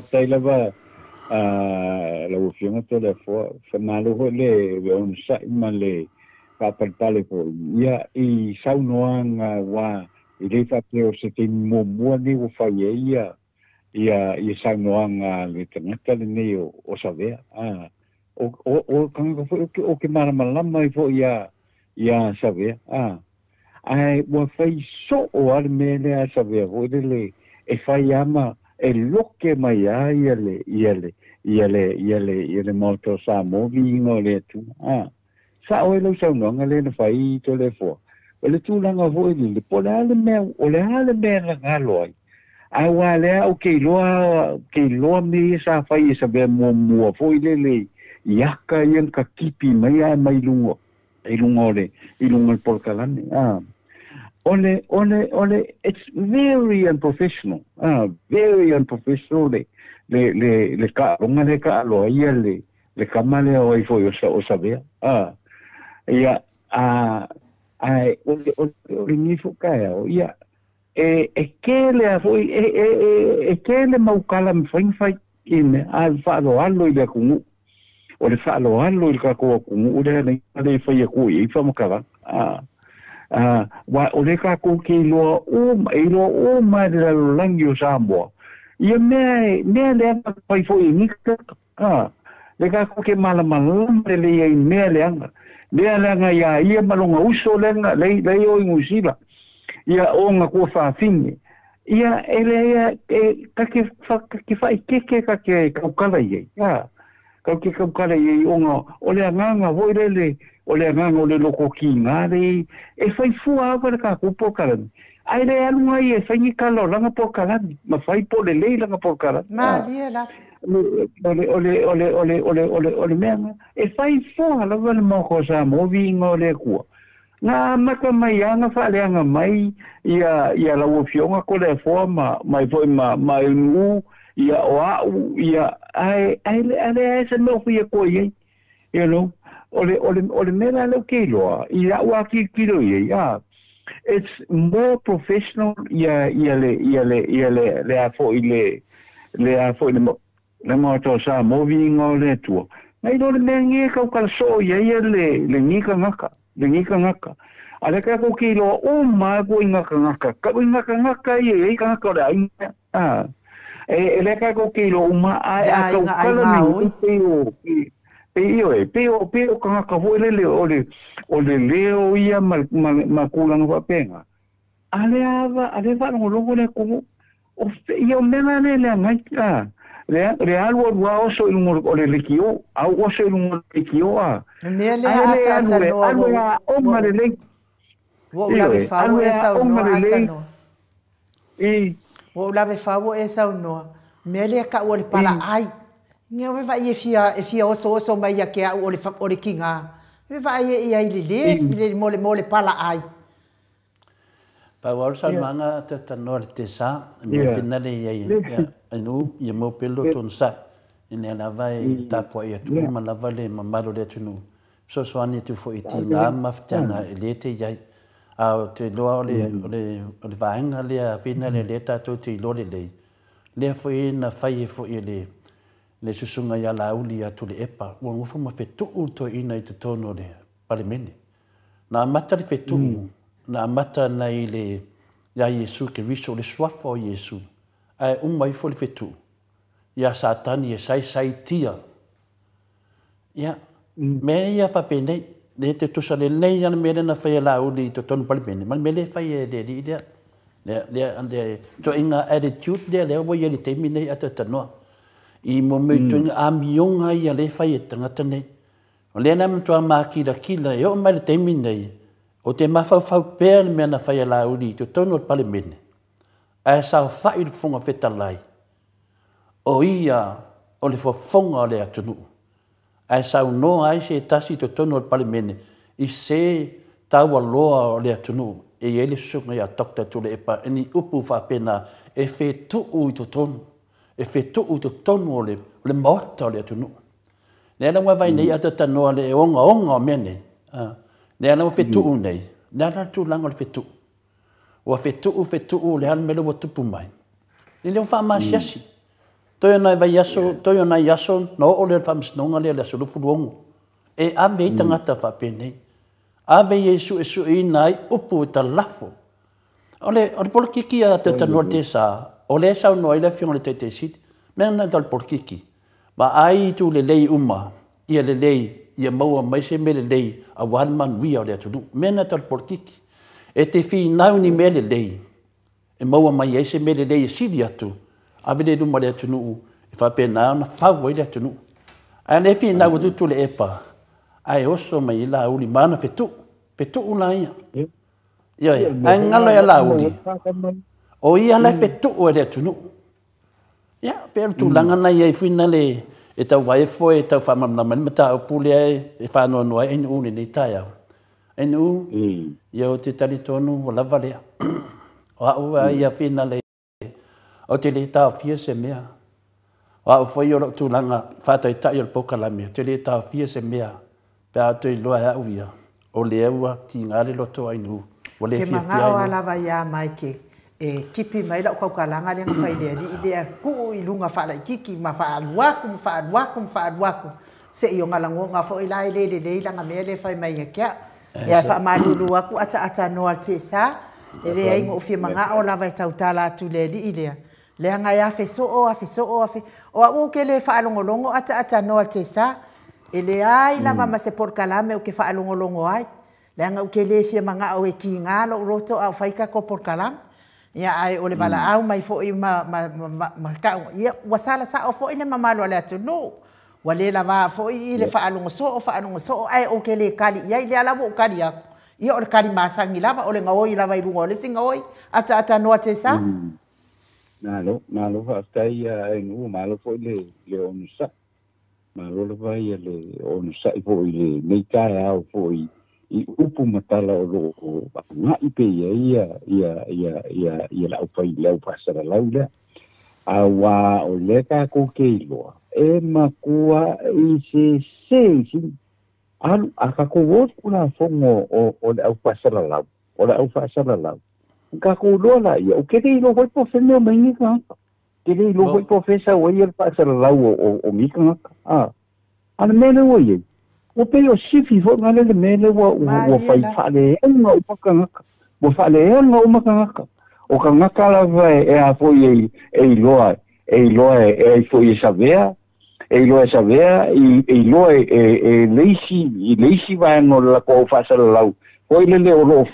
tai lava la ufiona toda fa malo le on sa male pa pale po ia I saunoanga wa I le fa que o se te mo ni o fa ia saunoanga le tangata le ne o savea o kanga fo o ke mara malama fo ia savea ai wa fai so o al mele a savea o le e fai ama e loke mai ia le moto sa mo vingo le tu sa o lo sa no ngale na fai to le fo o le tu langa vo le pole ale me o le ale me la galoi ai wa le o ke lo me sa fai sa be mo fo le yaka yen ka kipi mai lungo le porkalane ole it's very unprofessional le ka longa le ka lo ia le kamale o ifo o sabea ia ai ole ni fo kai o ia e kele a foi e kele mau kala mfai in al fa lo allo ile kungu o le fa lo allo il ka ko kungu le fai ko I fa mo kala wa o le ka ko ki lo o ma de la langi o sambo ia me le pai fo ni le ka ko ke mala le ia me le anga ia malonga uso le o ingusila ia o nga ko fa fini ia ele ka ke fa ke kala ia ka ke kala ia o le anga vo le o le nganga o le loko ki ngare e fai fua para ka ko pokalan ai le alunga e fai ni kalo langa pokalan ma fai po le langa pokalan ma dia la ole menga e fai fua la val mo cosa mo vingo le ku na maka mai anga fa le anga mai ia la ofionga ko le forma mai foi mai ngu ia o ia ai le se no fui ko ye you know ole mera lo kilo ia wa ki kilo ia it's more professional ia le afo le mo to sa moving all le tu mai do le mengi ka ka so ia le nika ngaka ale ka ko kilo o ma go ngaka ia ka ngaka da ele ka ko kilo ma a ka kala mi Peo ka vo le leo ia ma kulang va penga. Ale va no longo le como o ia mena le ngai le alwo wa oso o le kio au oso le kio ne le ata no o ma le wo la ve fa wo esa no ata no wo la ve fa wo esa no me le ka o le pala ai Nga we vai e fia oso mai ya ke o le kinga. We vai e ai le mole pala ai. Pawal sa mga tatanol te sa me finale ya anu ye mo pelo ton sa ine la vai ta po ya tu ma la vale ma malo de tunu so ani tu fo iti na maftana elete ya a te lo le vainga le finale le ta to ti lo le fo na fai fo le susunga ya la uli ya tu le epa wo fo ma fe tu to ina te tono le palemene na mata le fe tu na mata na ile ya Yesu ke viso le swafa o Yesu ai mai fo le fetu ya satani e sai tia ya me ya fa pene le te to sale le ya me na fa la o di to ton pal pene mal me le fa ye de di le ande to inga attitude le wo ye le temine atata no I mo me to a mionga ya le fa ye tanga tane le na mto ma ki da kila yo ma le temine o te mafau pēr mea na whaia la uri, te tono pale mene. A sao whai le whunga whetalai. O ia, o le whawhonga o le atunu. A sao no ai se tasi te tono pale mene. I se taua loa o le atunu. E ele sunga ia tokta tule epa. E ni upu whapena e whetuu i to tonu. E whetuu i to tonu o le maota o le atunu. Nea na wawai nei atata noa le onga o mene. Le ana fetu nei. Le ana tu langa le fetu. Wa fetu le ana mele wa tupu mai. Le fa ma siasi. Toyo na vai yaso no o le fa msnonga le so lu fuongo. E ave tangata fa pene. Ave Yesu esu nai upu ta lafo. Ole por kiki a te norte sa. Ole sa no ile fion le tete sit. Men dal por kiki. Ba ai tu le lei uma. Ia le lei ia maua mai se mele lei a walman wia o le atunu. Mena tal porkiki. E te fi nau ni mele lei. E maua mai e se mele lei e siri atu. A vile duma le atunu e whapena ana whaua i le atunu. A ne fi nau tutu le epa. Ai oso mai i la uli mana fetu. Fetu una ia. Ia. Ai ngalo ia la uli. O ia la fetu o le atunu. Ia. Pero tu langana ia i fina le e tau wai foi e tau whamamna mata o pule e whanau noa e nu ni tai au. E nu, ia te tari tonu o lava lea. O au a ia whina le, o te le tau fia se mea. O au foi o tu langa whatai tai o pokalame, o te le tau fia se mea. Pe a tui loa e au ia. O le eua ti ngare loto ai nu. O le fia fia ai nu. Ke mangao a lava ia mai ke. E kipi mai la ko kalanga le ngai le di le ku I lunga fa la kiki ma fa alwaku se yo ngalango nga fo ila le la ngamele fa mai kia ya fa malulu aku ata no alti sa le ai ngo fi manga o la vai tautala tu le di le nga ya fe so o o ke le fa longo ata no alti sa ele ai la ma se por kalame o ke fa longo ai le nga ke le fi manga o e ki nga lo roto au faika ko por kalame ia ai o le bala au mai fo I ma ka ia wasala sa o fo ina mamalo ale atunu wale la va fo I le fa alongo so ai o ke le kali ia le ala bo kali ia o le kali masangi lava o le ngoi lava I lungo le singa oi ata no te sa na lo fa tai ai no malo fo le onsa malo le vai le onsa fo le nei kai au fo I upu matala o loko nga I pe ia la upai leo pasara laula a wa o leka ko keilo e makua I se alu aka ko wot kuna fongo o le au pasara lau o le au pasara lau ka ko lola ia o ke lo voi po feneo mai ka ke lo voi po fesa o ia pasara lau o mika ana mele o ia o pe o sifi fo ngale le mele wo fai fale nga o pakanga wo fale nga o makanga o ka ngaka la vai e a fo e loa e fo I savea I loa e leisi vai no la ko fa sa lau o le o lo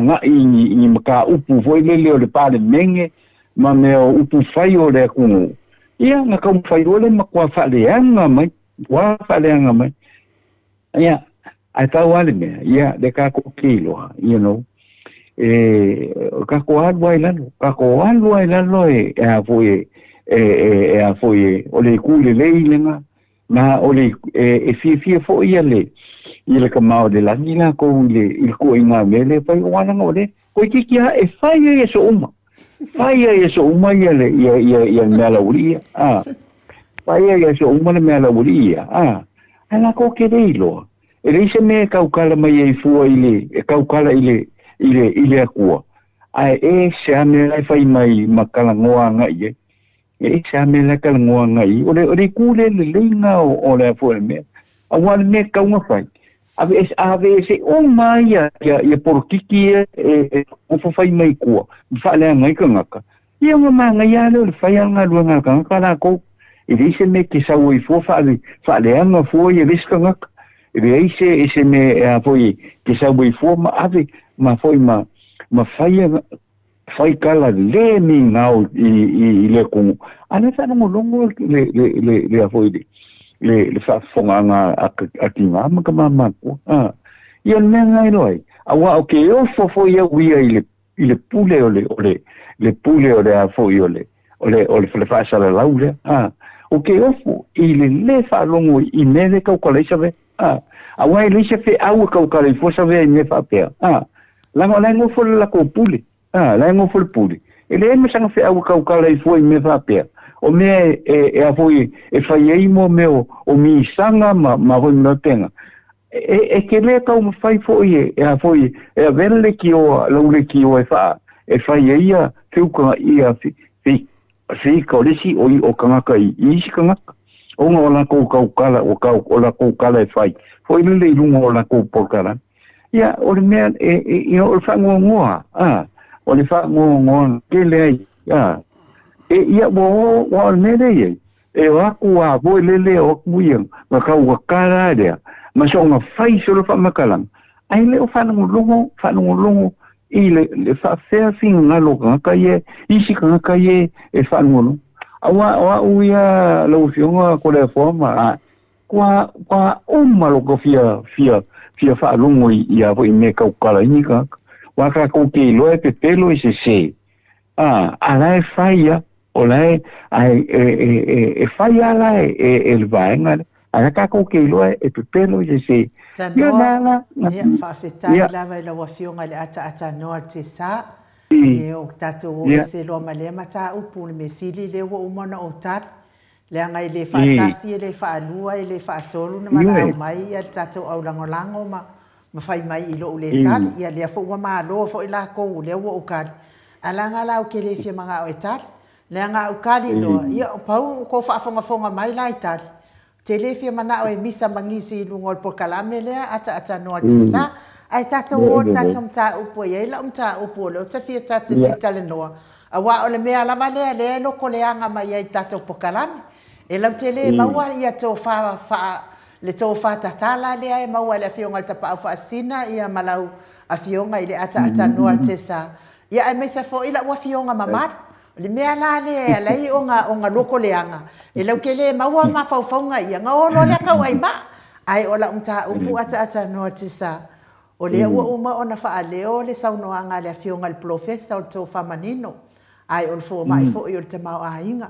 nga I maka upu fo le o le pale menge ma me o upu fai o le ku ia nga ka fai o le makwa fale nga mai yeah, I thought wale me, yeah, de kako kilo, you know. Kako alwa ilalo a foi o le kule leilenga, na ole fia fo ia le ka mau de la ni la ko le ko inga mele pa wana ngole ko kia e fai e so uma fai e so uma ia le ia mela uri fai e so uma le mela uri ana ko ke reilo ele se me kaukala mai e fua ile e kaukala ile akua ai e se ame lai fai mai makala ngoa ngai e se me la kala ngoa ngai ore kule le lenga o le fo me awan me ka unha fai ave se o mai ya porkiki o fo fai mai ko fa le ngai ka ngaka ia ma ngai ya le fai nga lu nga ka kala ko e dise me ke sa oi fo fa le nga fo ye riska ngaka e se me foi ke sa oi fo ma ave ma foi ma fai kala le mi ngau i le ku ana sa no longo le afoi le fa fonga nga atinga ma ka mama ku ia me ngai loi awa o fo ia wi ile pule le pule ole afoi ole le fa sa la laule o fo ile le fa longo i me le ka le sa ve awa ile se fe au ka le fo sa ve me fa pe la ngo fo la ko pule la ngo fo pule ele me sanga fe au ka le fo me fa pe o me a foi e fai ei mo meu o mi sanga ma ho no tenga ke le ka mo fai foi a foi e vele ki o lo le ki o e fai ei a tu ka ia fi ko le si o kanga kai I si kanga o ngo la ko kala o la ko kala e fai foi le lungo la ko por kala ia o me o fa ngoa o le fa ngoa ke le ia bo me le wa ku a bo le o kuiang ma ka wa kala dia ma so nga fai so fa makalang ai le o fa no le fa fe fin nga lo ka ye isi ka ye e fa no awa uia lo fionga ko le forma kwa lo ko fia fa lungo ia bo me ka kala ni ka wa ka ko ke lo e pelo e se ala e faia olai e faia la el vaenga ala ka ko ke lo e pelo e se ia nala ia fa fetai lava la wa fionga le ata no te sa e o tato o se lo male mata upu me sili le wo umona o tat le ngai le fa tasi le fa lua le fa tolu na mana mai ia tato au langolango ma fai mai I lo le tat ia le fo wa ma lo fo ila ko le wo o kad ala ngala o ke le fia manga o tat le nga o kali lo ia pau ko fa fonga mai lai tat te le fia mana o e misa mangisi lungol por kalame le ata no tisa ai tato o tato mta upo ye la mta upo le ta fia tato vitale no awa o le mea la male le no ko le anga mai ai tato por kalame e la tele maua ia to fa le to fa tatala le ai maua le fionga ta pa fa sina ia malau a fionga ile ata no tisa ia ai me se fo ila wa fionga mamat le mea la le lai onga loko le anga e lau ke le maua ma faufaunga ia nga o lo le ka wai ma ai ola umta upu ata no tisa o le uma ona fa leo le sauno anga le fionga le professor to fa manino ai on fo mai fo yo te mau ainga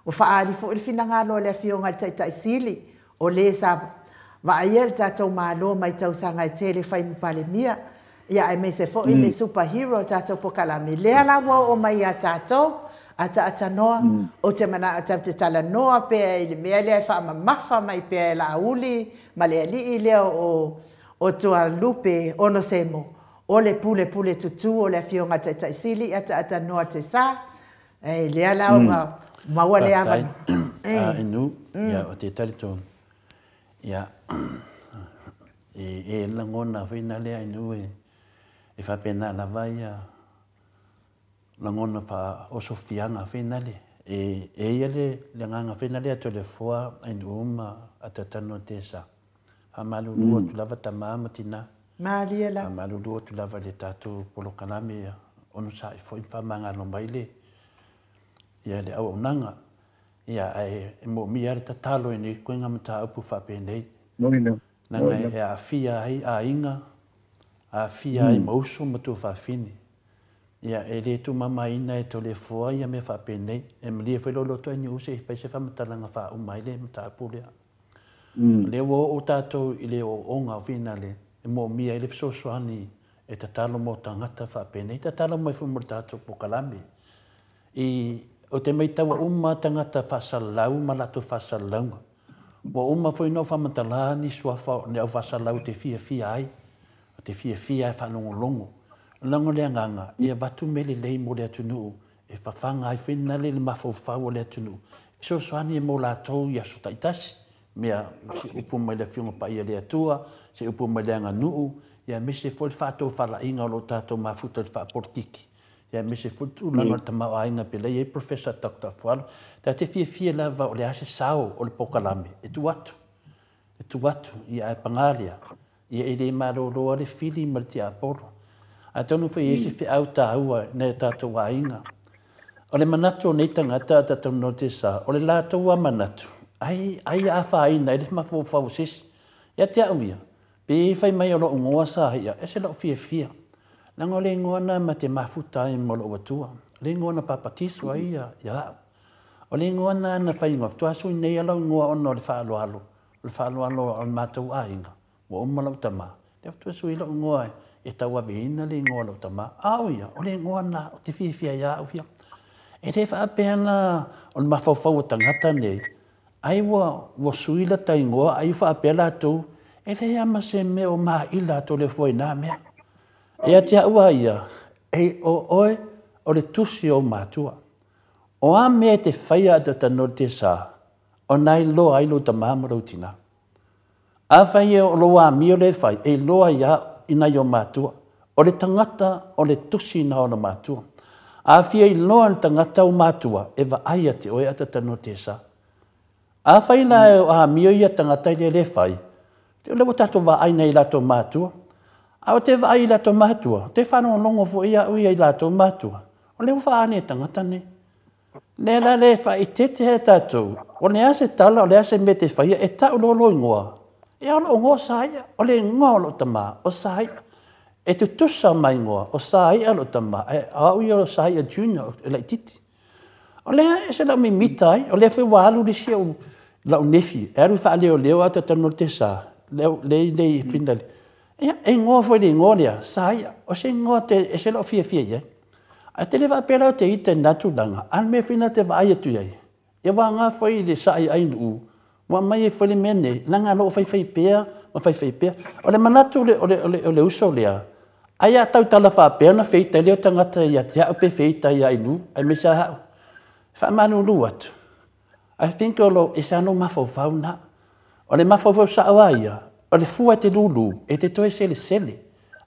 o fa ali fo il finanga lo le fionga tai sili o le sa va yel tato malo mai tau sanga tele fai pale mia ia ai me se fo ile superhero tato pokala me le ala o mai tato ata noa o te mana ata te tala noa pe ile me le fa mafa mai pe la uli ma le ali ile o toa lupe ono semo o le pule tutu o le fionga tai sili ata noa te sa le ala ma wale ama inu ya o te talito ya e langona fina le inu e fa pena la vaia langona fa o sofianga fina le e ele le nganga fina le to le foa inu ma atatano tesa amalu lu tu lava tamama tina maliela amalu lu tu lava le tatu polo kaname onu sa fo fa manga no baile ia le au nanga ia ai mo mi ar tatalo ni kuinga mata upu fa pendei no nanga e a fia ai a inga a fia ai mauso matu fa fini ia e le tu mama ina e to le foa ia me fa pendei e me le foi lo to ni use fa se fa mata langa fa o mai le mata pule Le o tātou i le o onga whina le, e mō mia i le fisosoani e ta talo mō tangata whapene, i ta talo mai fu mō tātou pokalame. I o te mei tawa tangata whasalau, malato whasalaunga. Mo foi no whamatala ni suafa ne au whasalau te fia ai, te fia e whanongolongo. Lango le anganga, ia watu mele lei mo le atunu, e whawhanga ai whina le mawhau le atunu. Fisosoani e mō lātou i aso taitasi, mea si upu mai le whiunga pa ia le atua, si upu mai le anga nuu, ia mese foi whātou whala inga o lo tātou mafuta le whaportiki. Ia mese foi tūlanga le tamau ainga pele, e Professor Dr. Fualo, ta te fia lava o le ase sao o le pokalame, e tu atu, ia e pangalia, ia e le maroroa le fili ma le tia aporo. A tonu whai ese whi au tāua ne tātou ainga. O le manatu o nei tangata tātou no te sa, o le lātou a manatu. Ai a whaina, e le mawhau sisi. Ia te auia. Pe whai mai o lo ungoa sa ia, e se lo fia. Lango le ngoana ma te mafuta e mo lo watua. Le ngoana papatiswa ia, ia. O le ngoana na whai ngoa, tu asu nei alo ngoa ono le whaaloalo. Le whaaloalo o mātou ainga. Mo umalau tama. Le tu asu i lo ngoa e taua veina le ngoa lo tama. Auia, o le ngoana o te fia ia au fia. E te whaapena o le mawhauwhau o tangata nei. Ai wa suila tai ngoa, ai whaapela tu, e le ama se me o maa ila to le foi nā mea. E a te aua ia, e o oe o le tusi o mātua. O a mea te whaia ata tano te sā, o nai loa ai lo ta māmarau tina. A whaia o loa mi o le whai, e loa ia ina i o mātua. O le tangata o le tusi na o na mātua. A whia i loa ni tangata o mātua, e wa aia te oe ata tano te sā. A whaila e o a mio ia tangata i le whai, te lewa tato wa aina i lato mātua. A o te wa ai i lato mātua, te whanau longo fo ia ui i lato mātua. O lewa wha ane tangata ne. Ne la le wha i tete he tatou, o le ase tala, o le ase me te whaia, e tau lolo ingoa. E o lo ngoa saia, o le ngoa lo tama, o saia. E tu tusa mai ngoa, o saia lo tama, e au i o saia junior, e lai titi. O le e se lau mi mitai, o le whi walu li sia o lau nefi, e aru wha leo leo ata tano te sa, leo lei findali. E ngoa foi le ngoa lea, saia, o se ngoa te, e se lau fia ia. A te lewa pera o te ite natu langa, an me whina te waia tu iai. E wā ngā whai le sai ainu u, wā mai e whai mene, langa lo whai pēr, ma whai pēr. O le manatu o le uso lea, ai a tau tala wha pēr na wheita, leo tangata ia te hau pe wheita ia ainu, ai me sa hau. Wha manu lu atu. I think o lo e sa no mawhau na. O le mawhau sa awaia, o le fua te lulu, e te toe sele.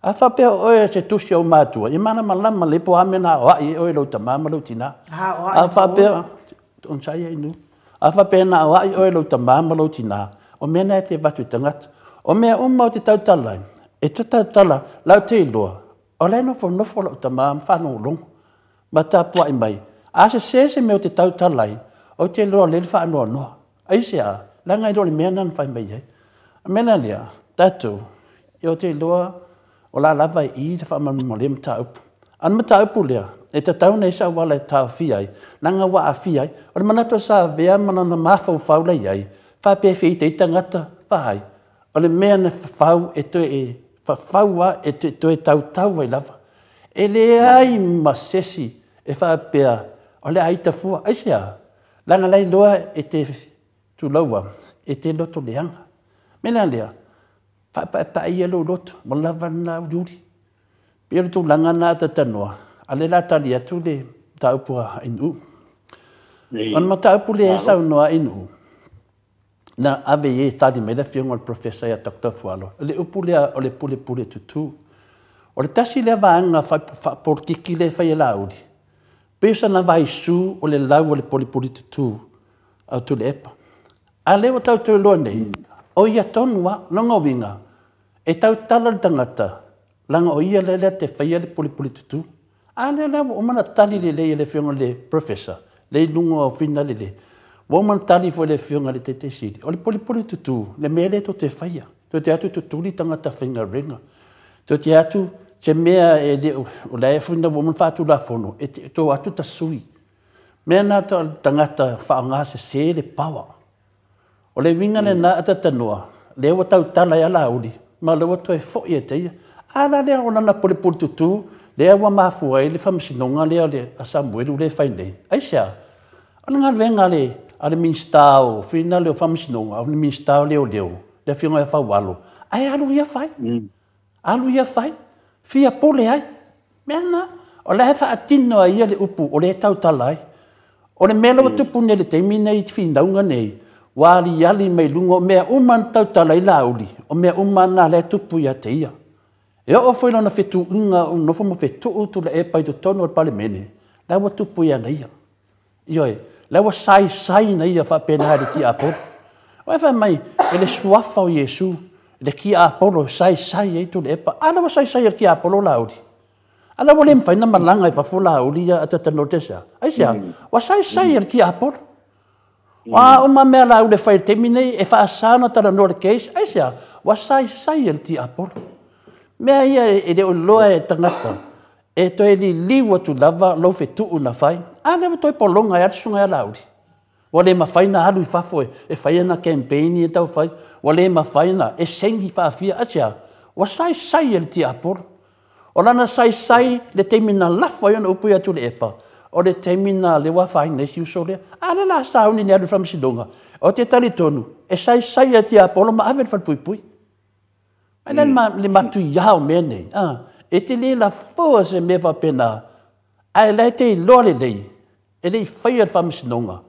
A whapea oe se tusi au mātua. I mana malama le po amena o ai oe lau tamama lau tina. A whapea, on saia inu. A whapea na o ai oe lau tamama lau tina. O mena e te watu tangata. O mea umau te tautala. E te tautala lau te iloa. O le nofo lau tamama whanau longo. Ma tāpua i mai. A se meo te tautalai. O te loa le whanau noa. Aise a, langa i lo le mea nan whai mai ai. A mena lea, tatu. I o te loa. O la lava i te whamanu mo le mta upu. An mta upu lea, e te tauna i sa wala e tau fiai, nanga wa a fiai, o le manato sa vea mana na mawhau whaula iai, whapefi i te itangata, wahai. O le mea na whau e toe e, whaua e toe tau ai lava. E le ai masesi e whapea, o le aita fua, aisea, langa lai loa e te tulaua, e te loto leanga. Mena lea, pa ia lo loto, mo lava na uri. Pere tu langa na ta tanoa. Ale la tali atu le taupua inu. On ma taupu le sa noa inu. Na ave ye tali me le fiong professor ya Dr. Fualo. Le upule o le pule tutu. O le tasi le vanga fa portiki le fa la uri. Pesa na vai su o le lau o le pule tutu. Au tu le epa. Ale o tau tu lo nei. O ia tonua longa winga. E tau tala le tangata, langa o ia lele te whaia le puli tutu. A le o mana tali le whionga le professor, le lunga o whina le. O mana tali fo le whionga le te siri. O le puli tutu, le mele to te whaia. To te atu tutuli tangata whinga ringa. To te atu, te mea e le o le whina o mana whatu la fono, e to atu ta sui. Mea nā tangata whaanga se le pawa. O le winga le na atatanua. Le wa tau tala ya laudi. Ma le wa toi fo ye te. Ala le ona na pole pole tutu. Le wa mafu ai le famisinonga le Samuel le fai nei. Ai sia. Ona nga venga le ale minstao fina le famisinonga o le minstao le o leo. Le finga ya fa walo. Ai alu ia fai. Alu ia fai. Fia pole ai. Mena o le fa atino ai le upu o le tau talai. O le melo tupu ne le teimi nei findaunga nei. Wali yali mai lungo mea uman tau talai lauli. O mea umana le tupu ia te ia. E o foi lona fetu unga no fomo fetu tu le e pai to tono pale mene. La wa tupu ia nei. Ioi, la wa sai nei fa pena de ki apo. O fa mai ele suafa o Yesu. Le ki apolo sai e tu le pa. Ana wa sai ki apolo lauli. Ala wa le mfaina malanga fa fola uli ya atata notesa. Ai sia, wa sai ki apolo. Wa o ma me la le fai temine e fa sana tara no case. Ai sia, wa sai ki apolo. Mea ia e o loa e tangata. E toi li liwa tu lava lo fe tu una fai. Ana wa toi polonga e atsunga e laudi. Wa le mawhaina alu I fafo e whaiana campaign e tau fai. Wa le mawhaina e sengi whaafia atia. Wa sai el ti apor. O lana sai le teimina lafa iona upu atu le epa. O le teimina le wa whaina e siu sole. Ana la sauni ne alu whamisidonga. O te tali tonu. E sai el ti apor ma avel whalpui pui. Ai le matu iau mene. E te le la fua se me va pena. Ai le te lore lei. E le whaia whamisidonga.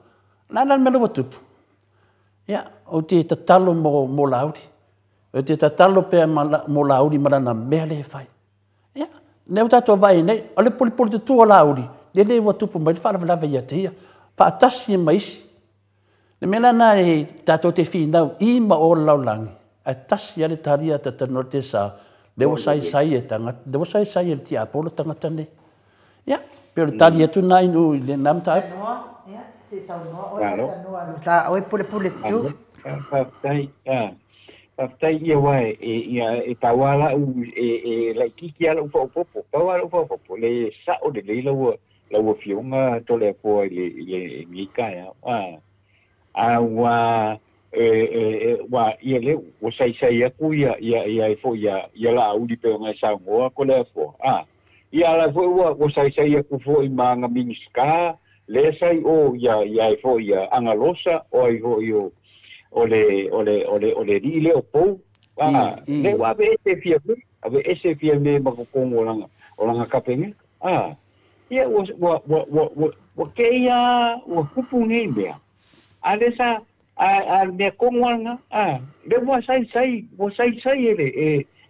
Nana me lo tupu. Ya, o te tatalo mo lauri. O te tatalo pe mo lauri marana mea le whai. Ya, neu tato vai nei, o le poli te tua lauri. Le wa tupu mai, wha lawa ia te ia. Wha atasi e maisi. Le mena na e tato te whinau, I ma o laulangi. A tasi ale taria tatano te sa. Le wa sai e tangata, le wa sai e ti apolo tangata nei. Ya, pero taria tu na inu le nam tai. Se sa no o ta o pole tu Papai ia wai e tawala e la kiki ala upo tawala upo le sa o de le la fiunga to le po le mika ya wa wa ia le o sai aku ia fo ia la udi pe nga sa ngo ko le fo ia la fo o sai aku fo I manga minska le sai o ia fo ia angalosa o io o le rile o pou le wa be ese fia me ma ko kongo langa kapenge ia o ke ia o kupu nei bea ale sa a me kongo langa le wa sai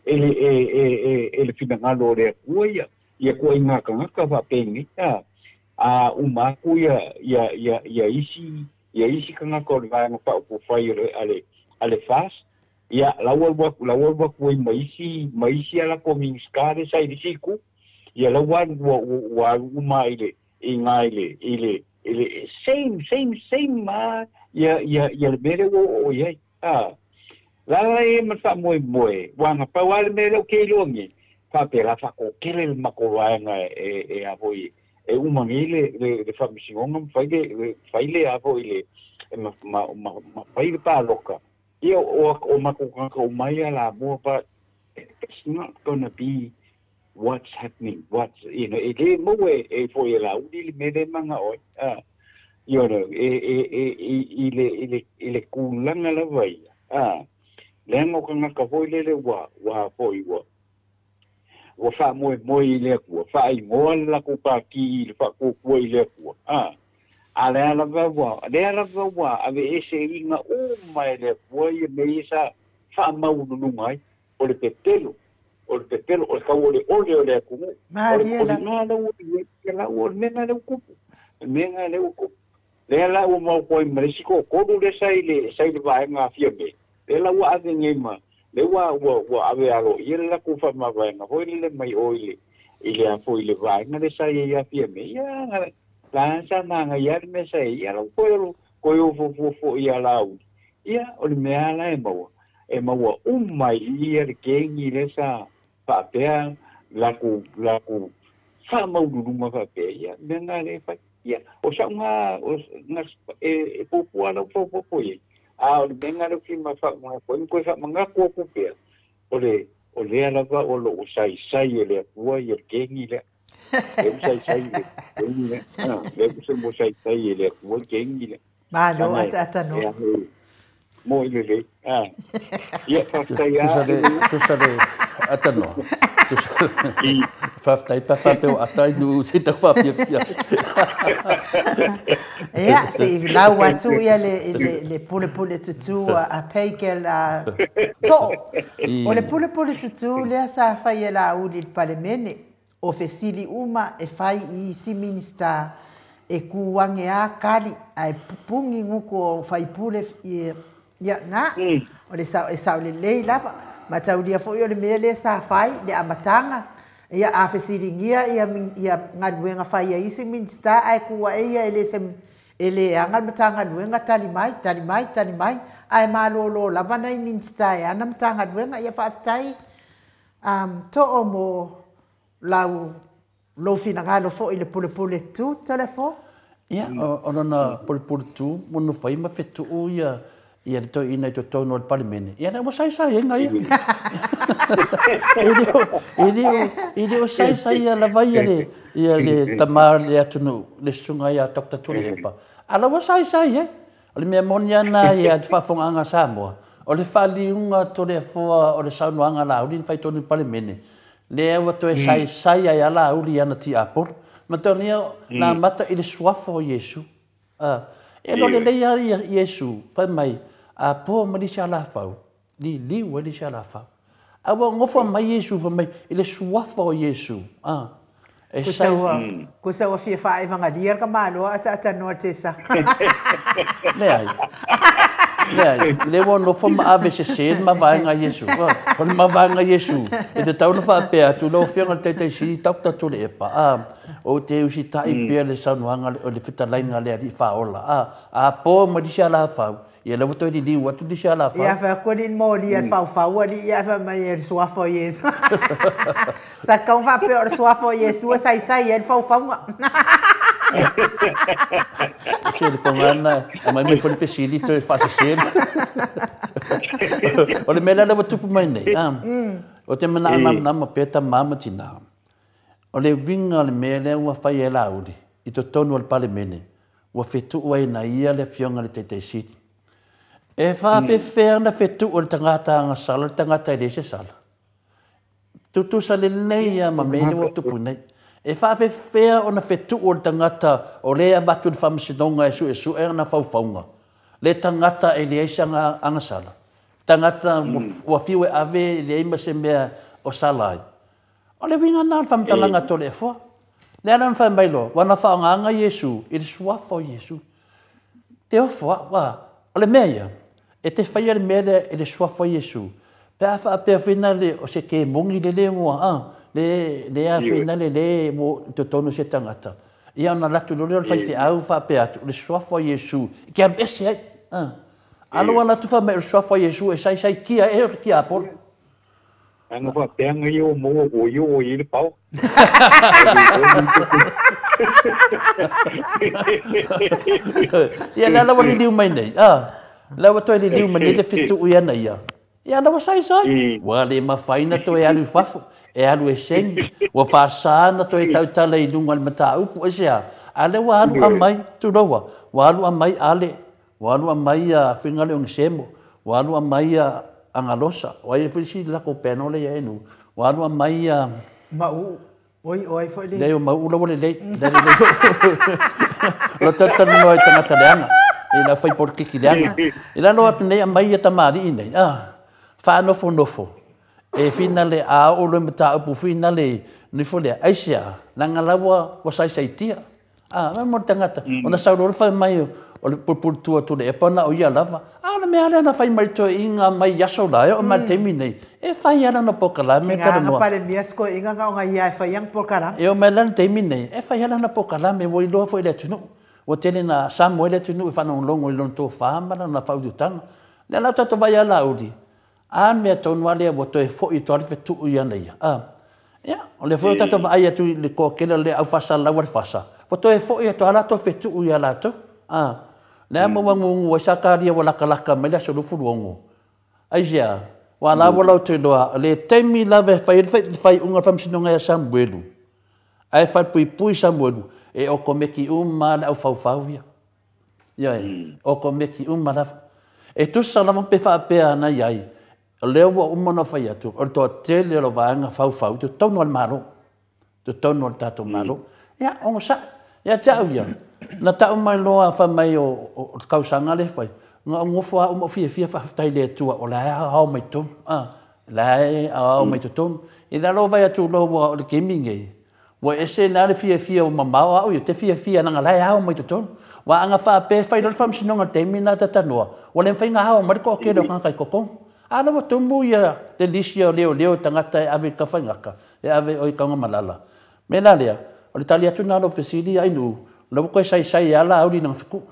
ele finangalo le kuia ia ko inga ka va pengi umaku ia isi kanga ko vai no pa ko fai ale fas ia lawa ko maisi ala ko minskare sai disiku ia lawa uma ile same ma ia bere o ia la e ma fa moi wana pa wale mero ke longi fa pela fa ko kele makoanga e avoi e umangile le famisingonga fai le avo ile ma fai pa loka io o makuka o mai ala mo but it's not gonna be what's happening it mo e foi la udi me de manga o io no ile kulanga la vai le mo ka foi le wa foi o fa mo ile ku fa I mo la ku pa ki fa ku ile ku ale ala va ave ese inga mai le ku I me isa fa ma unu mai o le pepelo o ka ole ku Mariela la o mena le ku le la o mo ko Mexico ko le sai va nga fiebe le la wa ngema le wa ave alo yela ku fa ma va nga hoile mai oile ile a foi le va nga le sai ia fiebe ia la sa ma nga ia me sai ia lo ko yo fo ia la ia o le mea la e mo mai ia ke ngi le sa pa pe la ku fa ma ma fa pe ia menga le fa ia o sa nga e po po ala po o le menga le ki ma fa mo ko fa manga ko pe o le ala va o lo sai le kua i kengi le e sai le kengi le le se mo sai le kua kengi le ma lo ata no mo le ia fa sai tu sale ata no fa tai pa fa te ata no se te fa pia ia se la watu ia le pule tutu a peikel a to o le pule tutu le sa fa ia la uli palemene o fesili uma e fai i si minista e kuange a kali ai pupungi nguko fai pule ia na o le sa le lava ma taulia fo yo le mele sa fai le amatanga ia a fesilingia ia ngaluenga fai ia isi minsta ai kua ia ele anga matanga luenga tali mai ai malolo lava nei minsta ia na matanga luenga ia faaftai to mo lau lo fina galo fo ile pule tu telefo ia ona na pule tu mo fai ma fetu ia to ina to tono al parlemene ia na mo sai nga ia ele o sai la vai ia le tamar le atunu le sunga ia dokta tule pa ala mo sai o le me monia na ia fa fonga nga samo o le fali unga to le fo o le sauanga la ulin fai tono parlemene le o to sai ia la uli ana ti apor ma to na mata ile swafo yesu e lo le ia yesu fa mai a po mali shala fau li wali shala fau awa ngofo mai yesu fa mai ile suafa o yesu e ko sa wa fi fa ivanga dier ka malo ata no tesa le wo no fo ma ave se ma va nga yesu ko ma va nga yesu e de tau no fa pe tu lo fi nga te si tak ta tu le pa o te usi ta i pe le sa no nga le fita lai nga le di fa ola a po mali shala fau ia la voto di watu di shala fa ia fa ko din mo di fa wali ia fa mai sua fo yesu sa kan fa pe sua fo yesu sai ia fa nga se le pongana mai me fo le facilito fa se o le mela la voto pu mai nei o te mana na ma peta mama tina o le vinga le mele wa fa ia la uli i to tonu al parlemene wa fetu wa ina ia le fionga le tete sit e fa fe na fetu o tangata nga sala tangata de se sala tu sale nei ma me o tu punai e fa fe o na fetu o tangata o le abatu de famsidonga esu e na faufaunga le tangata e le sanga anga sala tangata wa fiwe ave le ima se me o sala o le vinga na fam talanga to le fo le ana fa mailo wana fa nga yesu il sua fo yesu te o fo wa o le meia e te whaia le mele e le sua fo Yesu. Pea wha pea whina le o se ke mongi le mua le a whina le mo te tono se tangata. Ia ona latu lore o le whai au wha pea atu le sua fo Yesu. Ki a bese ai. Alo ala tu wha me le sua fo Yesu e sai kia e o kia apol. Ano wha pea ngai o mo o i le pau. Ia la wali liu mai nei. Lawa to le liu mane le fitu ia na ia. Ia lawa sai. Wa le mafaina to e alu fafu, e alu e sengi. Wa fasana to e tau tala i lunga le mata upu e sea. Ale wa alu amai tu roa. Wa alu amai ale. Wa alu amai a fingale on semo. Wa alu amai a angalosa. Wa e fisi la ko penole ia enu. Wa alu amai a mau. Oi foi le. Dei mau lo le. Lo tata no e tanga taleanga. Ina fai por kikidanga. Ina no apne mai ta mari nei. Fa nofo. E finale a o le mata pu finale ni fole Asia. Nanga lawa wa sai tia. Ma mo tangata. Ona sa ro fa mai o le pulpul tu le pana o ia lava. Na me ala na fai mai to inga mai yaso la o ma temi nei. E fai ana no pokala me ka no. Nga pare miasko inga nga ia fai yang pokala. E o me lan temi nei. E fai ana na pokala me wo lo foi le tunu. O tele na Samuel tunu e fana un longo lon to fama na faudutanga le la tata vai ala udi an me to nwale o to e fo i to fe tu ia nei ya o le fo tata vai tu le ko ke le au fasa la war fasa o to e fo i to ala to fe tu ia la to Na mo wangu wa sakaria wala kalaka mele so fu longo. Aisia wala wala te doa le temi lave fai unga fam sinonga ya Samuelu. Ai fai pui Samuelu e o komeki uma na fau via. Ya o komeki uma na e tu sala mo pe fa pe ana yai. Leo wa uma no fai atu o to tele lo vanga fau tu tonu al maro. Tu tonu al tato maro. Ya o sa ya tau ya. Na tau mai loa fa mai o kausanga le fai. Nga ngofua mo fia fa tai le tu o la ha mai tu. La ha mai tu. Ina lo vai atu lo o le gaming e. Wa ese na le fia o mamau au te fia na la ha mai tu. Wa anga fa pe fai lo fam sinonga te mina ta tanoa. Wa le fai nga ha mai ko ke do kan kai kokong. Ana mo tumbu ya le lisio leo tangata ave ka fai ngaka. E ave o ka malala. Mena lea o le tali atu na lo pesili ai nu. Lo ko sai ala au ni nang fiku.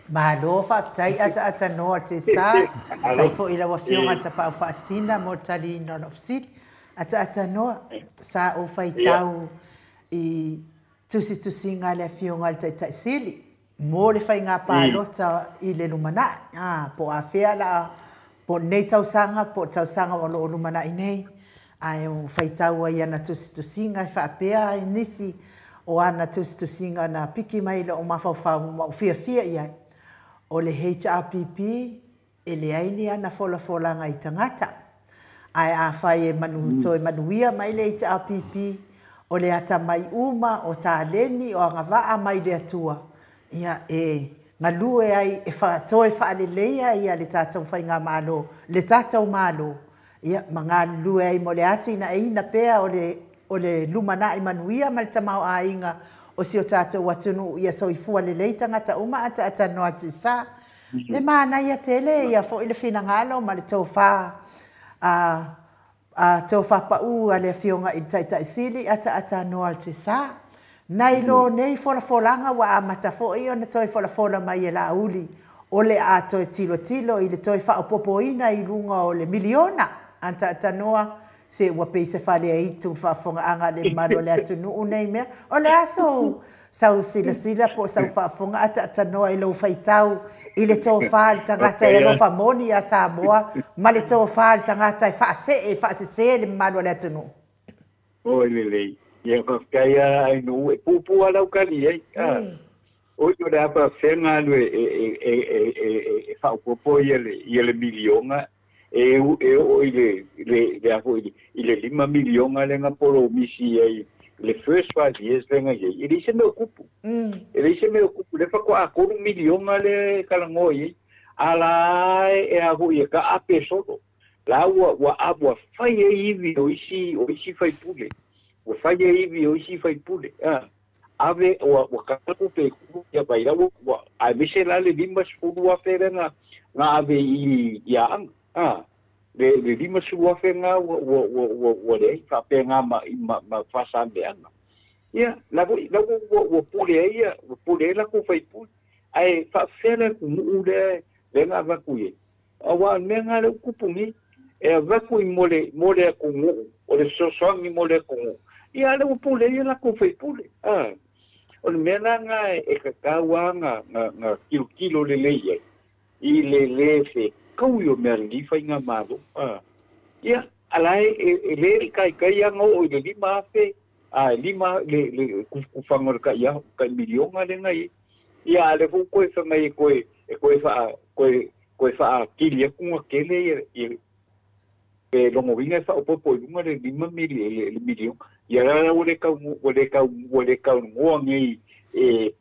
Malo fa tai ata no te sa tai fo ila wa fionga ta pa fa sina mo tali no of sit ata no sa o fai tau I tu singa le fionga tai sili mo le fai nga pa lota I le lumana po a fea la po nei tau sanga o lo lumana nei ai o fai tau ai ana tu singa fa pea nisi o ana tu singa na piki mai lo mafau ma fia ia o le HRPP e le aini ana fola ngai tangata ai a fai e manu toi manuia mai le HRPP o le ata mai uma o taleni o ngava mai le atua ia ngalue ai e fa toi fa le leia ia le tatau fai nga malo le tatau malo ia manga lue ai mo le ati na ina pea o le lumana I manuia mal tamau ainga o si o tātou watunu ia soifua le leitanga ta uma ata no ati sa. Le mana ia tele ia fo ile fina ngalo ma le tofa tofa pa u ale fionga I tai sili ata no ati sa. Nai lo nei folanga wa amata fo I ona toi fola mai la uli o le ato tilo I le toi fa opopoina I lunga o le miliona ata noa se wa pe se fale ai tu fa fonga anga le malo le atu no nei me o le aso sau sila po sau fa fonga ata no I lo faitau I le to fa tangata e lo fa moni a Samoa ma le to fa tangata fa se le malo le atu no o le ia ka kaya ai no e pupu ala ukali ai o yo da pa fenga no e fa popo ia le miliona o ile le 5 miliona le ngapolo misi ai le first 5 years lenga ye ile se me ocupo le fa ko a 1 miliona le kalango ye ala e a hu ye ka a peso la wa abwa fai hivi o isi fai pule o fai hivi o isi fai pule ave o ka ko pe ku ya baira wa a mise la le bimas fu wa ferena na ave I ya le lima sua fenga wo le fa penga ma fa sambe anga ia la wo pule ia wo pule la ko fai pu ai fa fele ku mu le nga va ku ye awa menga le ku pumi e va ku mole ku mu o le so mi mole ku ia le wo pule ia la ko fai pule o le mena nga e ka wanga nga kilo le le I le fe kau me ali fai nga malo ia alai le kai anga o le lima fe lima le ku fangor ka ia ka miliona le ngai ia le fu ko fa mai ko fa kilia ku akele pe lo movinga fa o popo lunga le 5 miliona ia la o le ka mo ngai e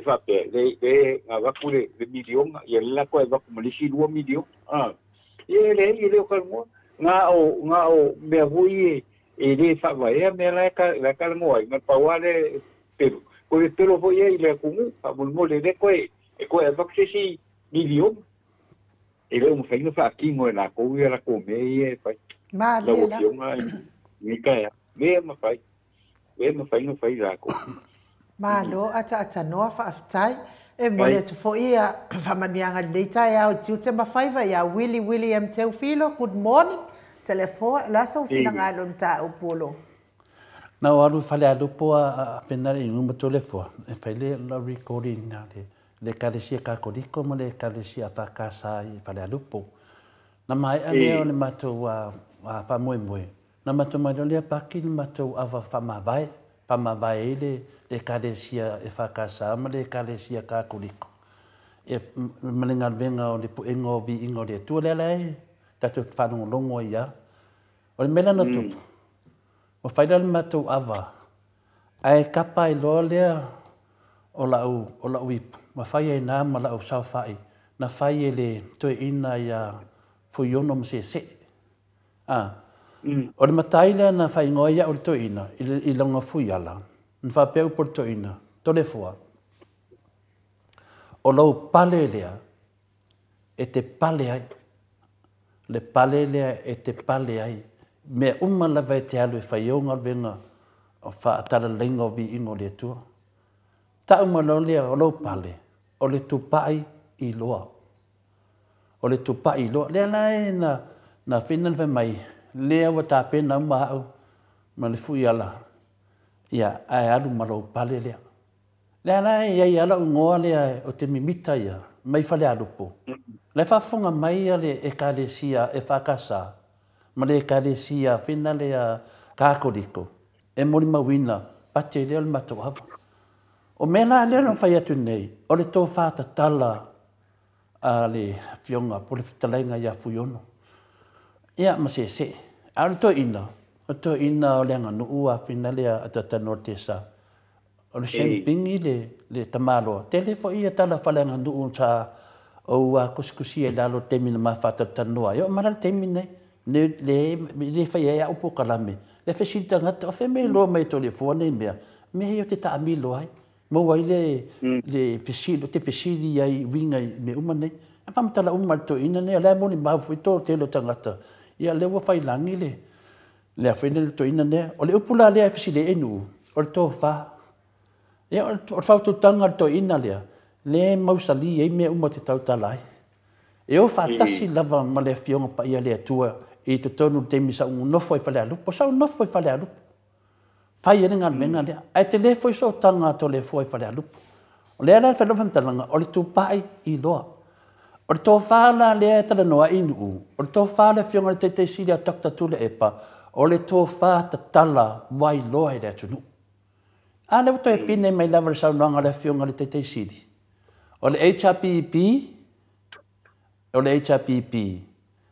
fa pe le va pure le miliona ia la ko va ku malisi 2 miliona ile ko nga o me hui le fa va me la ka ngo ai ma pa wale pero foi ile ku pa mo le ko va ku si miliona ile mo fai no fa ki mo na ko ia la ko me fa ma le la ni ka me ma fai no fai la ko malo ata no fa aftai e mole tu fo ia fa manianga leita ya o tiu te mafaiva ya William Teofilo good morning telefone la so fina ngalo nta o polo na waru fale adu po a penale no telefone e fale la recording na le le kalesia kakoliko mo le kalesia whakasa i whale alupo. Na mai ane o le matou whamoemoe. Na matou mai lea paki le matou awa whamawai le kalesia e whakasa ma le kalesia kakoliko. E malinga venga o le puengo vi ingo le tua lelei, tatu whanongolongo ia. O le mela na tupu. O whaida le matou awa. Ai kapa i loa lea o lau ipu. Ma whai e nā ma lau sau whai. Na whai e le toi ina ia fuiono ma se. O le matai lea na whai ngoa ia o le toi ina. I longa fui ala. Na whapeu por toi ina. Tole fua. O lau pale lea. E te pale ai. Le pale lea e te pale ai. Me umala vai te alu e whai o ngalwenga. O whaatara lengo vi ingo le tua. Ta umalo lea o lau pale. O le tupai i loa. O le tupai i loa. Lea lai na whinan whai mai. Lea wa tā pena umahau. Ma le fui ala. Ia ai alu ma lau pale lea. Lea lai iai ala ungoa lea o te mimita ia. Mai whale alupo. Le whafunga mai ale e kāresia e whakasa. Ma le kāresia whina lea kākoriko. E mori mawina, pate leo le matou hawa. O mena leo no whai atu nei, o le tō whāta tala a le whionga, po le whitalenga ia fuiono. Ia ma se. A le tō ina o leanga nuua whina lea atatano te sa. O le sempingi le tamaloa. Te le fo ia tala whalenga nuu sa o ua kusikusi e lalo temina ma whāta tanoa. Ia o mara le temine, le whai ea upo kalame. Le fesita ngata o feme lo mai to le fone mea me he o te taamilo ai mo wai le fesilo te fesili ai winga me umane a pamtala to ina ne la mo ni ma fu to te lo tangata ia le wo fai langi le afene to ina ne o le upula le fesile enu o to fa ia o fa to tanga to ina le mausali ai me umate tau talai e o fa tasi lava ma le fionga pa ia le tua e te tonu te misa nofo i whale alupo, sau nofo i whale alupo. Whai ere ngā menga lea, ai te le foi so tanga to le fo i whale alupo. O lea rai whanau whantalanga, o le tūpai i loa. O le tō whala lea e tala noa inu u. O le tō whala whionga le te siri a takta tule epa, o le tō whata tala wai loa i rea tunu. A le wato e pine mai lava le sau noanga le whionga le te siri. O le HRPP,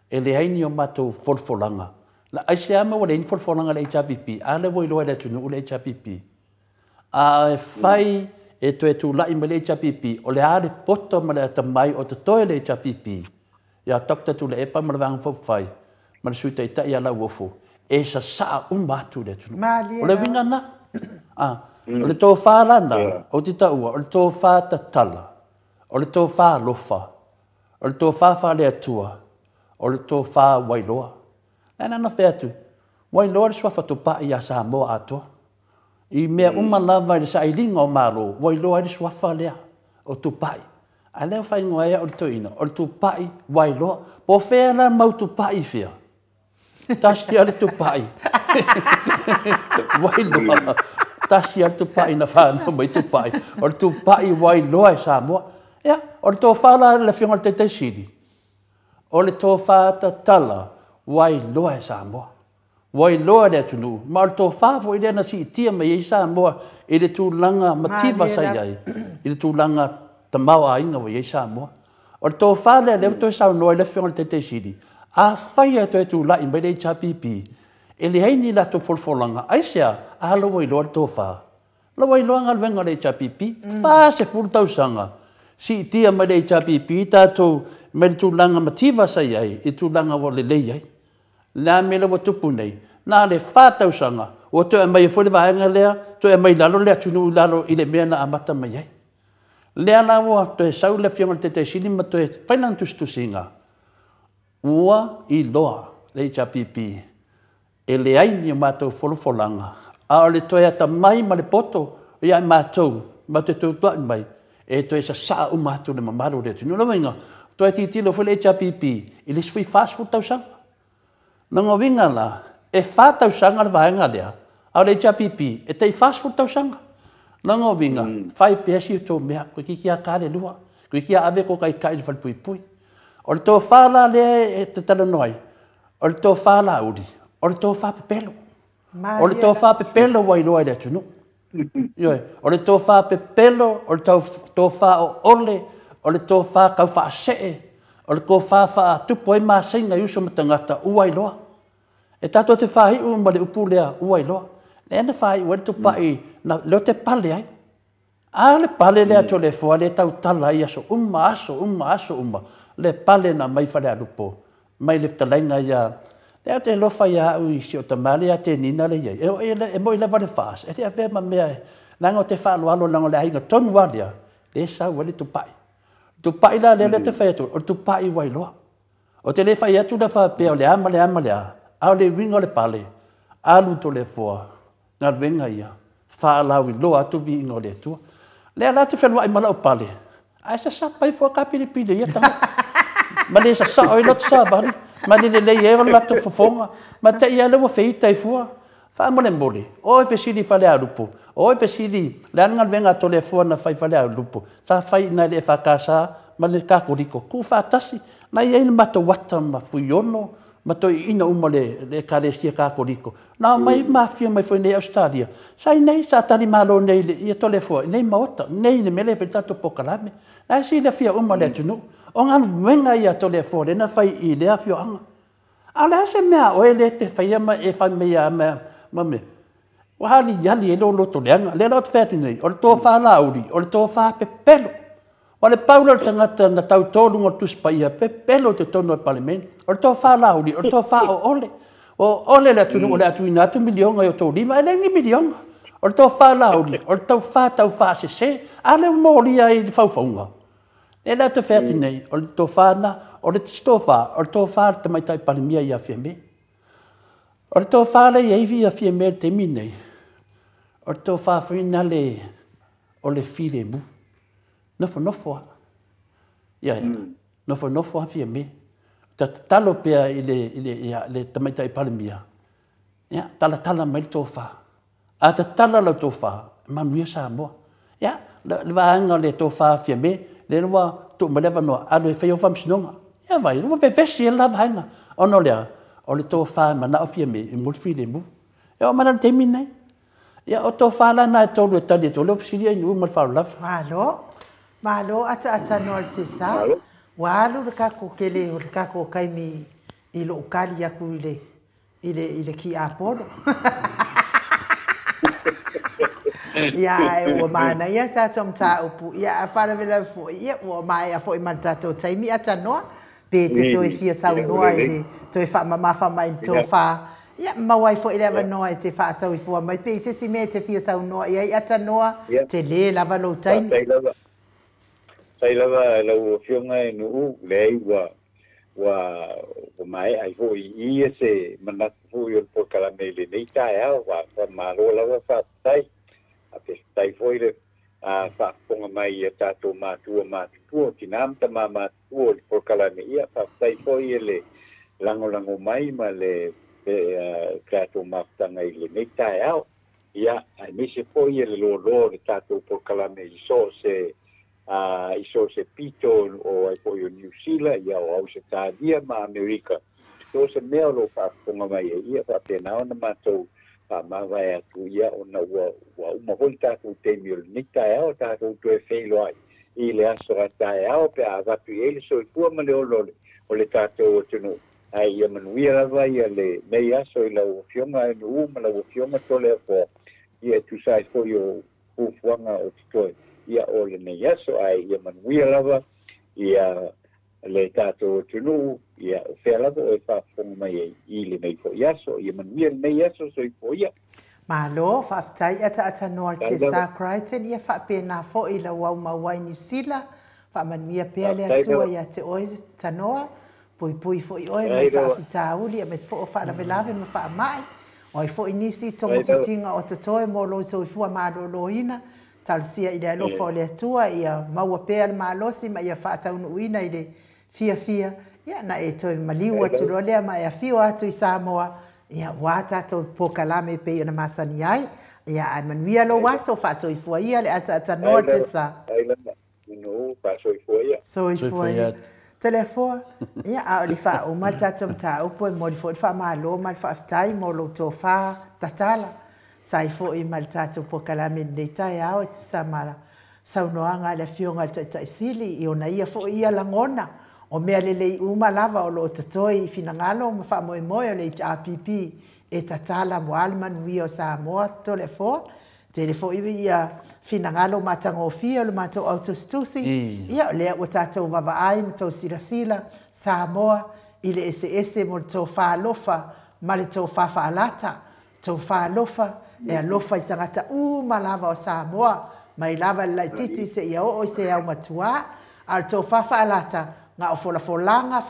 e le haini o matou folfolanga. La aise ama o le haini folfolanga le HRPP. A le voi loa le tunu o le HRPP. A e whai e to e tu lai ma le HRPP. O le haere poto ma le atamai o te toe le HRPP. Ia tokta tu le epa ma le vanga whai. Ma le suita i tai ala uofo. E sa saa umatu le tunu. O le vinga na. O le tō whārana. O te taua. O le tō whātatala. O le tō whālofa. O le tō whāwhale atua. O le tō whā wailoa. Nana na whea tu. Wailoa le swafa tō pa i a Samoa atoa. I mea umalawa i le sa ilinga o maro. Wailoa le swafa lea o tō pai. A leo whai ngoa ea o le tō ina. O le tō pai wailoa. Po whea la mau tō pai whea. Tasi ale tō pai. Wailoa. Tasi ale tō pai na whāna mai tō pai. O le tō pai wailoa i Samoa. Ia, o le tō whāla le whionga te te siri. O le tō whāta tala, wai loa e Samoa. Wai loa rea tunu. Ma o le tō whāfo i rena si itia mai e Samoa, i le tūlanga mativa sai ai. I le tūlanga tamau a inga wai e Samoa. O le tō whālea leo tō e sau noa i le whionga le te siri. A whai a tō e tūlai mai le HRPP. E le heini la tō folfolanga. Aisea, a halo wai loa le tō whā. La wai loa ngalwenga le HRPP. Whā se furu tausanga. Si itia mai le HRPP, tātou me le tūlanga mativa sai ai, i tūlanga wa le lei ai. Nā me le wa tupu nei, nā le whātausanga, o tō e mai e whore vaenga lea, tō e mai lalo lea tunu lalo i le mea na amata mai ai. Lea nā ua, tō e sau le whionga te sinima, tō e whainantustusinga. Ua i loa, le HRPP, e le aini o mātou wholofolanga. A o le tō e ata mai ma le poto, i ai mātou, ma te tūtua mai, e tō e sa saa umatu le mamaru le tunu. Nā winga, to e titilo foi le HRPP, i le sui fast food tausanga. Nanga winga la, e wha tausanga le vaenga lea, au le HRPP, e tei fast food tausanga. Nanga vinga, fai pesi to mea, ko kia kare lua, ko kia ave ko kai kai fal pui pui. O le tō whāla le te tala noi, o le tō whāla uri, o le tō whāpepelo. O le tō whāpepelo wai loa le tunu. O le tō whāpepelo, o le tō whā o ole, o le tō whā kau wha see, o le kō whā tupo e maa seinga iuso matangata uai loa. E tato te whahi ma le upu lea uai loa. Le ena whahi ua le tupai na leo te pale ai. A le pale lea to le fua le tau tala i aso uma. Le pale na mai whare alupo. Mai le talainga ia. Lea te lofa ia au i si o tamale a te nina le iei. E mo i le vare whaas. E rea vema mea e. Nanga o te whaaloalo nanga le ainga tonu alia. Le sa ua le tupai. Tupai la le te whai atu. O tupai wai loa. O te le whai atu na whapea o le ama le a. Au le winga le pale. Alu to le fua. Ngā wenga ia. Whaalau i loa atu vi ingo le atua. Lea la te whenua i mala o pale. Ai sa pai fua ka piripide ia tanga. Ma le sa oi lot sa bari. Ma le le ia la to fofonga. Ma te ia le wa feita i fua. Fa mo le mole. O e fesili fale a lupo. O e fesili le anga wenga to le fua na fai fale a lupo. Sa fai na le whakasa ma le kakoriko. Ku whatasi. Na ia ina mata wata ma fuiono. Ma toi ina uma le karesia kakoriko. Nā mai mafia mai foi nei Australia. Sai nei sa tali malo nei ia tole fo nei maota nei ne mele pe tato pokalame. Na si le fia uma le tunu. O ngan wenga ia tole fo le na fai i le afio anga. Ala se mea o ele te fai ma e fai mea me. Wa hali yali e lo to le anga. Le lo te fatu nei. O to fa lauri, o to fa pepelo. O le paulo tangata na tau tolu ngo tuspa ia pepelo te tono e parliament. O to fa lauri, o to fa o ole. O ole le tunu o le atu ina atu milionga o tō lima, ele ngi milionga. O le tō wha lauri, o le tau wha se, ale mōria i whauwhaunga. E la te whēti nei, o le tō wha na, o le tō wha, o le tō wha te maitai palimia i a whia me. O le tō wha le eivi a whia me te minei. O le tō wha whina le, o le while mu. Nofo. Ia, nofo a whia me. Talo pea i le tamaitai palimia. Ia, tala mai le tōwha. A tala lau tōwha, manuia sa moa. Ia, le waanga le tōwha whia me, le rua tō malewa noa, alo e whaio whamsinonga. Ia vai, rua vevesi e la waanga. Ono lea, o le tōwha mana o whia me, i mulwhi le mu. Ia, o mana le temi nei. Ia, o tōwha la na e tōru e tali e tō leo fisiria i nu malwhau lawa. Malo, ata noa le te sa. Walu le kako kele o le kako kaimi i lo ukali aku i le ki apolo. Ia e ua mana ia tato mta upu. Ia a whara vela fo. Ia ua mai a fo i man tato taimi ata noa. Pe te toi fia sau noa i le toi wha mamafa mai tō wha. Ia mawai fo i lewa noa i te wha sau i fua mai. Pe se si me te fia sau noa i ata noa te le lava lo taimi. Sai lava lau fionga e nuu lei wa mai ai hoi i se manat fui o por caramele nei tai au wa malo lava fa tai a pe tai foi le a fa ponga mai e tato matua tinam tama matua por caramele ia fa tai foi ele lango mai ma le tato mafta ngai le nei tai au ia ai me se foi ele lo tato por caramele so se iso se pito o ai po New Zealand ia o Australia ma America. So se mea lo fa ponga mai ia fa pena ona matou pa ma vai atu ia ona wa uma volta ku te mil nika o ta ku tu e feilo ai. I le aso ata o pe a vatu ele so fu ma le o le tato tunu. Ai ia manuia vai le nei aso i la o fionga no ma la o fionga tole po ia tu sai fo yo u fuanga o toi. Ia o le nei aso ai ia manuia lava ia le tato tunu ia o whea lava o e whaafonga mai i le nei fo iaso ia manuia le nei aso so i fo ia. Malo, whaafitai ata noa te sa Crichton ia whaapena fo i la wau mawai New Zealand whaamanuia pea le atua ia te oe tanoa pui fo i oe mai whaafita uli a mes fo o whaalavelave ma whaamai oi fo i nisi tongo fitinga o totoe mo lo so i fua malo ina talsia i le alofa o le atua ia maua pea le malosi ma ia whaataunuina i le fia ia na e toi maliu atu lolea ma ia fio atu i Samoa ia wā tātou pokalame pe i na masani ai ia ai manuia lo waso fa'asoifua ia le ata noa te sa ai lana no fa'asoifua ia soifua ia telefona ia a le fa'auma tatou mataupu e mo le fo'i fa'amālō ma le fa'afetai mo lou tofā tatala sai fo'i ma le tatou pokalame lenei taeao e tusa ma saunoaga le afioga le taʻitaʻisili i ona ia fo'i ia lagona o mea lelei uma lava o loo totoi i finagalo ma fa'amoemoe o le HRPP e tatala mo ale manuia o Samoa tole foa te le fo'i ia finagalo matagofia o le matou autostusi ia o lea ua tatou vavaai ma tou silasila Samoa i le ese mo le tofālofa ma le tofā fa'alata tofālofa e alofa i tagata uma lava o Samoa mai lava le laititi se ia o'o i se au matuā a le tofā fa'alata nga o folafolaga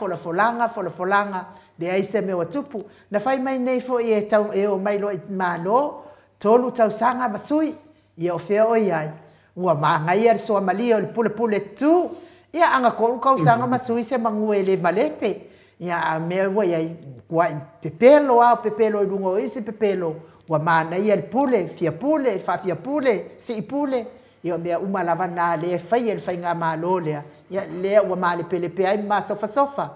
le ai se mea tupu na fai mai nei fo'i e tau e o mai lo i mālō tolu tausaga masui ia o fea o iai ua magaia le soamalia o le pulepule tu ia agako'u kausaga masui se mague le malepe ia a mea ua iai kua'i pepelo ao pepelo i luga o isi pepelo ua manaia le pule fiapule fa'afiapule si'ipule ia mea uma lava na le faia le faigā mālō lea ia lea ua malepelepe ai ma sofasofa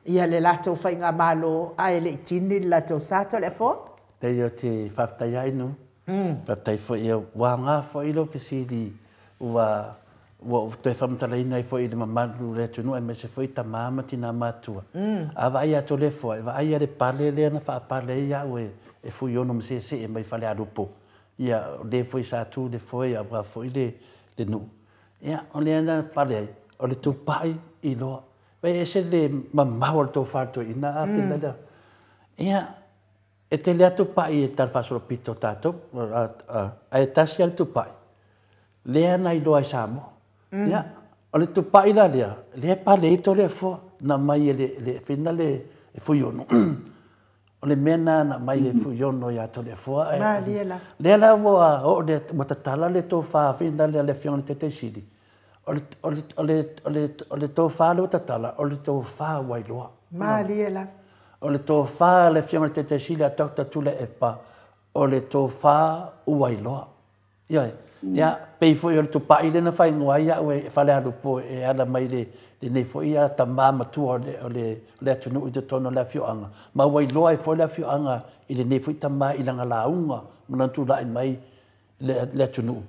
ia le latou faigā mālō ae le itini le latou sato le afoa Tei o te whaftai ainu. Whaftai fo'i e wāngā fo'i lo fesili ua te whamtalaina i fo'i le mamanu le tunu e me se fo'i ta māma tina mātua. A vai ato le fo'i, vai a le pale le ana whaapale ia ue e fui ono mse se e mai whale arupo. Ia le fo'i sa tu le fo'i a wā fo'i le nu. Ia o le ana whale ai, o le tupai i loa. Vai e se le mamau al tō whātua ina a whina lea. Ia e te lea tupai e tal whasoro pito tātou, a e tasi al tupai. Lea na i loa i Samoa. Ia, o le tupai la lea, lea pa le ito lea fua, na mai e le whina le e fui ono. O le mena na mai e fui ono i ato le fua. Lea la ua, o le matatala le tō wha whina lea le fiona te te siri. O le tō wha le matatala, o le tō wha wailoa. Māliela. O le tō wha le fiona te te siri a tauta tule e pa, o le tō wha uailoa. Ioi. Ia, pei foi o le tupai le na whai ngua ia ue whale arupo e ala mai le nei foi ia ta māma tua o le atunu i te tono le awhioanga. Ma wai loa e foi le awhioanga i le nei foi ta mā i langa launga muna tu lai mai le atunu.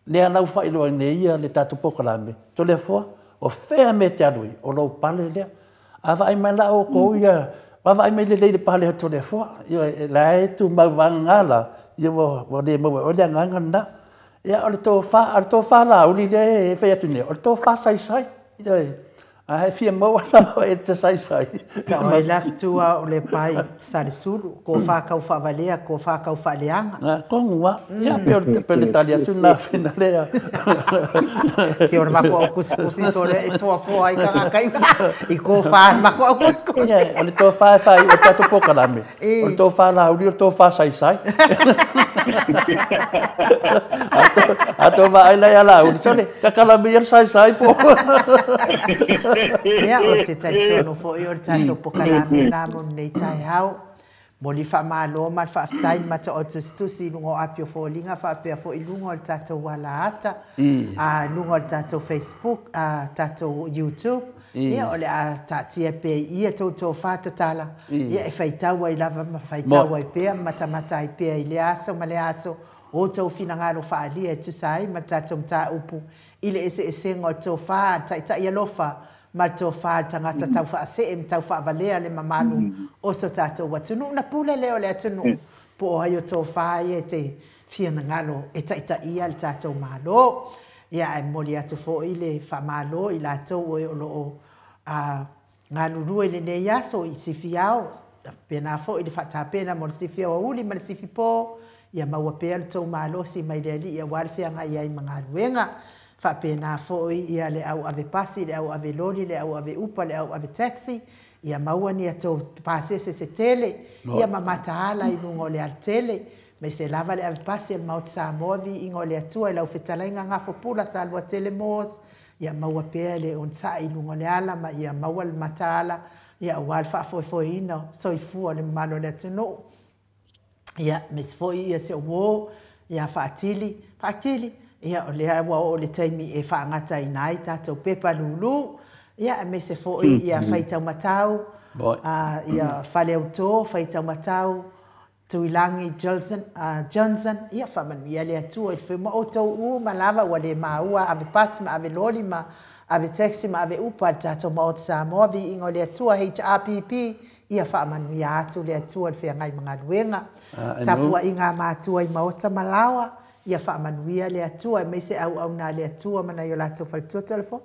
Lea lau whai loa nei ia le tātu pokalame. To le fua, o whea me te arui, o lau pale lea. A vai mai la o kou ia, vai mai le leile pale to le fua. Ia, la e tu mawanga ngala, ia wa le mawa o le nganga na. Ia o le tō wha la uli le e whai atu ne, o le tō wha sai. Ia a he fia maua la e te sai. Sa o e laftua o le pai sari suru, ko whakau whavalea, ko whakau whaleanga. Nga kongua, ia pe o le pele tali atu nā whina lea. Si o le mako au kuskusi so le e fua i kangakai, i ko wha mako au kuskusi. Ia, o le tō wha e whai o tātu pokalame, o le tō wha la uli o le tō wha sai. Ato va ai la la uli sole kakala me sai po. Ia o te taitono fo i o tato pokalame nā mo nei tai hau. Mo li wha mālo ma wha aftai mata o tustusi lungo apio fo linga wha apia fo i lungo o tato wala ata. Lungo o tato Facebook, tato YouTube. Ia o le a tatia pe ia tō whātatala. Ia e whaitaua i lava ma whaitaua i pēa mata i pēa i le aso ma le aso. O tau finangaro whaalia e tusai ma tato mta upu. I le ese ngō tō wha tai alofa. Ma tō wha tangata tau wha se em tau wha valea le mamalu. O so tato watunu na pule leo le atunu. Po o hai o tō wha e te finangaro e tai ia le tato malo. Ia e moli atu fo i le wha malo i la tau o loo. Ngā nurua i le nei aso i sifi au. Pena fo i le wha pena mo le sifi au uli ma le sifi pō. Ia maua pēr tau malo si mai le li ia walfea ngai ai mga ruenga. Wha pēnā fōi ia le au ave pasi, le au ave lori, le au ave upa, le au ave taxi. Ia maua ni ato pasese se tele. Ia mamata ala i lungo le al tele. Me se lava le ave pasi e maut Samoa vi ingo le atua i lau whetalainga ngafo pula sa alua tele mōs. Ia maua pēr le onsa i lungo le ala, ma ia maua le mata ala. Ia walfa foi ino, soi fua le malo le atino. Ia, me se foi ia se uo, ia whaatili, ia o lea ua o le taimi e whaangata i nai tātou pepa lulu, ia me se foi ia whaitau matau, ia whale au tō, whaitau matau, Tuilangi Johnson, ia whamanu ia lea tua i whima o tau malawa ua le maua, ave pasi ma ave loli ma ave taxi ma ave upa tātou ma o te Samoa, vi ingo lea tua HRPP, ia whamanu ia atu lea tua i whiangai mga luenga, tapua i ngā mātua i maota malawa, ia whamanu ia lea tua, me se au nā lea tua mana i o lātou whalitua telefon?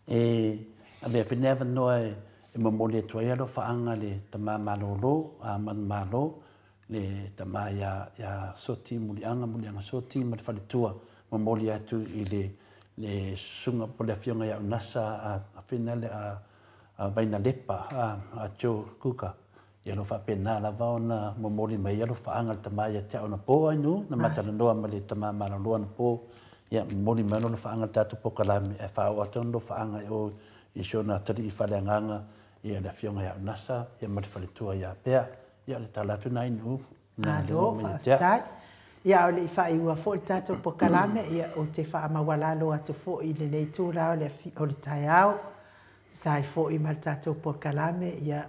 A lea whinewa noa e mamole tua ia lo whaanga le tamā malolo, a man malo, le tama ya soti mulianga soti ma whalitua ma moli atu i le sunga po le fionga ya unasa a finale a vaina lepa a Joe Kuka ia lo whapena la vaona ma moli mai ia lo whaanga le tama ya te ona po ainu na matala noa ma le tama malaloa na po ia moli mai lo whaanga tatu po kalame e whao atan lo whaanga o i shona tari i whale anganga ia le fionga ya unasa ia ma whalitua ya pea ia le talatu nai nu Alo, whaatai. Ia o le i whai ua fo i tātou po kalame, ia o te wha mawalalo atu fo i le nei tūrao o le tai au. Sai fo i mar tātou po kalame, ia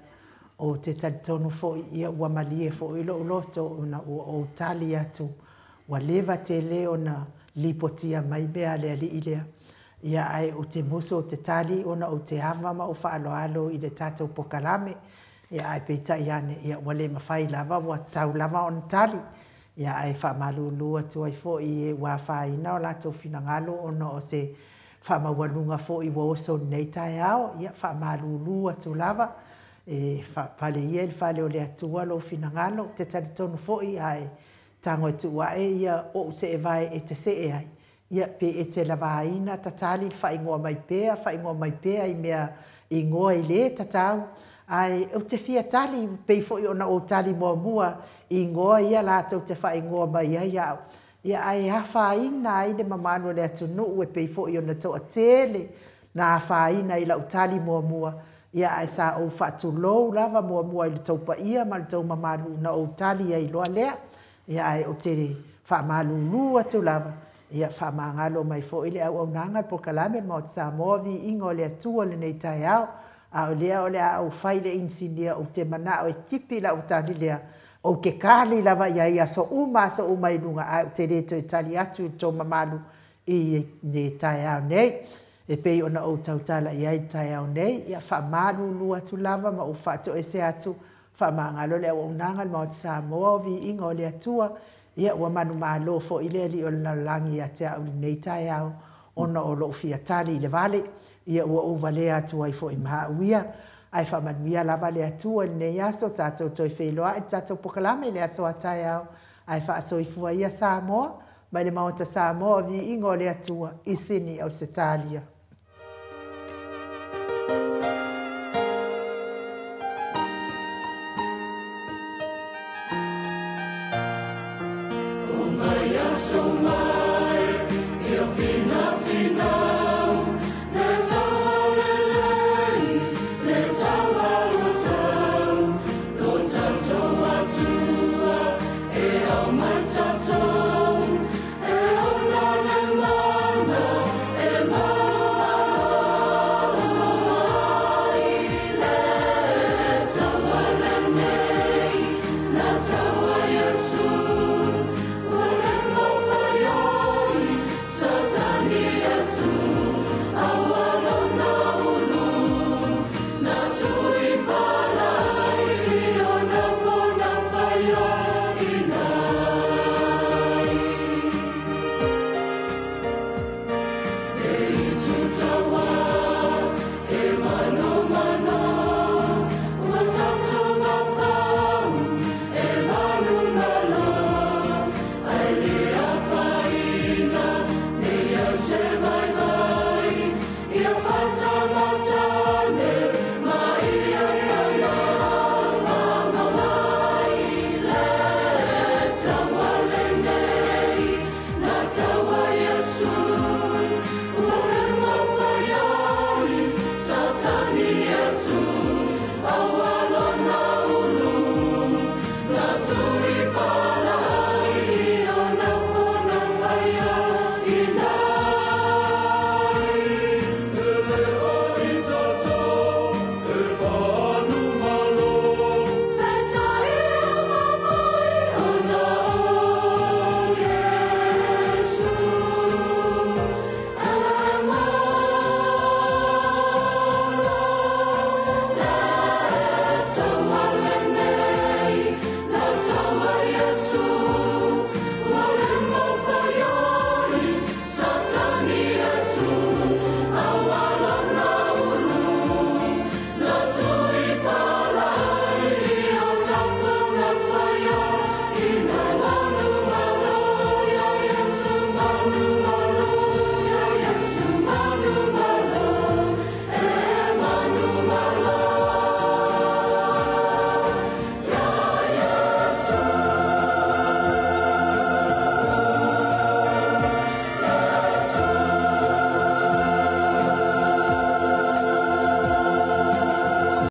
o te talitonu fo i ia ua malie fo i lo loto o tali atu. Ua lewa te leo na lipotia mai bea lea li ilea. Ia ai o te muso o te tali, ona o te hawama o whaaloalo i le tātou po kalame. Ia ai peita iane, ia wale mawhai lava, wa tau lava on tali. Ia ai whamalulu atu ai fo i e wawhaina o lato finangalo ono o se whamawalunga fo i waoso nei tai ao. Ia whamalulu atu lava, whale ia il whale o le atua lo finangalo. Te talitonu fo i ai tango tu wae ia o se e vai e te se e ai. Ia pe e te lavaina tatali whaingoa mai pea i mea i ngoa i le tatau. Ai o te fia tali pei fo i ona o tali mua i ngoa ia lātou te whai ngoa mai ai au. Ia ai hawhaina ai le mamano le atu nuu e pei fo i ona toa tele na hawhaina i lau tali mua. Ia ai sa o whatu lou lava mua i le taupa ia ma le tau mamano na o tali ai loa lea. Ia ai o te whamalu lua tu lava. Ia whamangalo mai fo i le au nanga po kalame ma o te Samoa vi ingo le atua le nei tai au. A o lea au whaile insinia o te mana o e tipi la o tali lea o ke kāli lava ia so uma i lunga a o te reto i tali atu i tō mamalu i ne tai au nei. E pei ona o tautala i ai tai au nei. Ia whamalu lua tu lava ma o whato e se atu whamangalo lea o nanga ma o te Samoa vi inga o lea tua. Ia ua manu malo fo i lea li o langi a te au nei tai au ona o lo fia tali i le vale. Ia ua uwa lea atu ai fo i maha uia. Ai whamanuia lava lea tua nei aso tātou toi wheloa. I tātou pokalame lea so atai au. Ai whaaso i fua ia Samoa. Mai le maota Samoa vi ingo lea tua i sini au se talia. So much.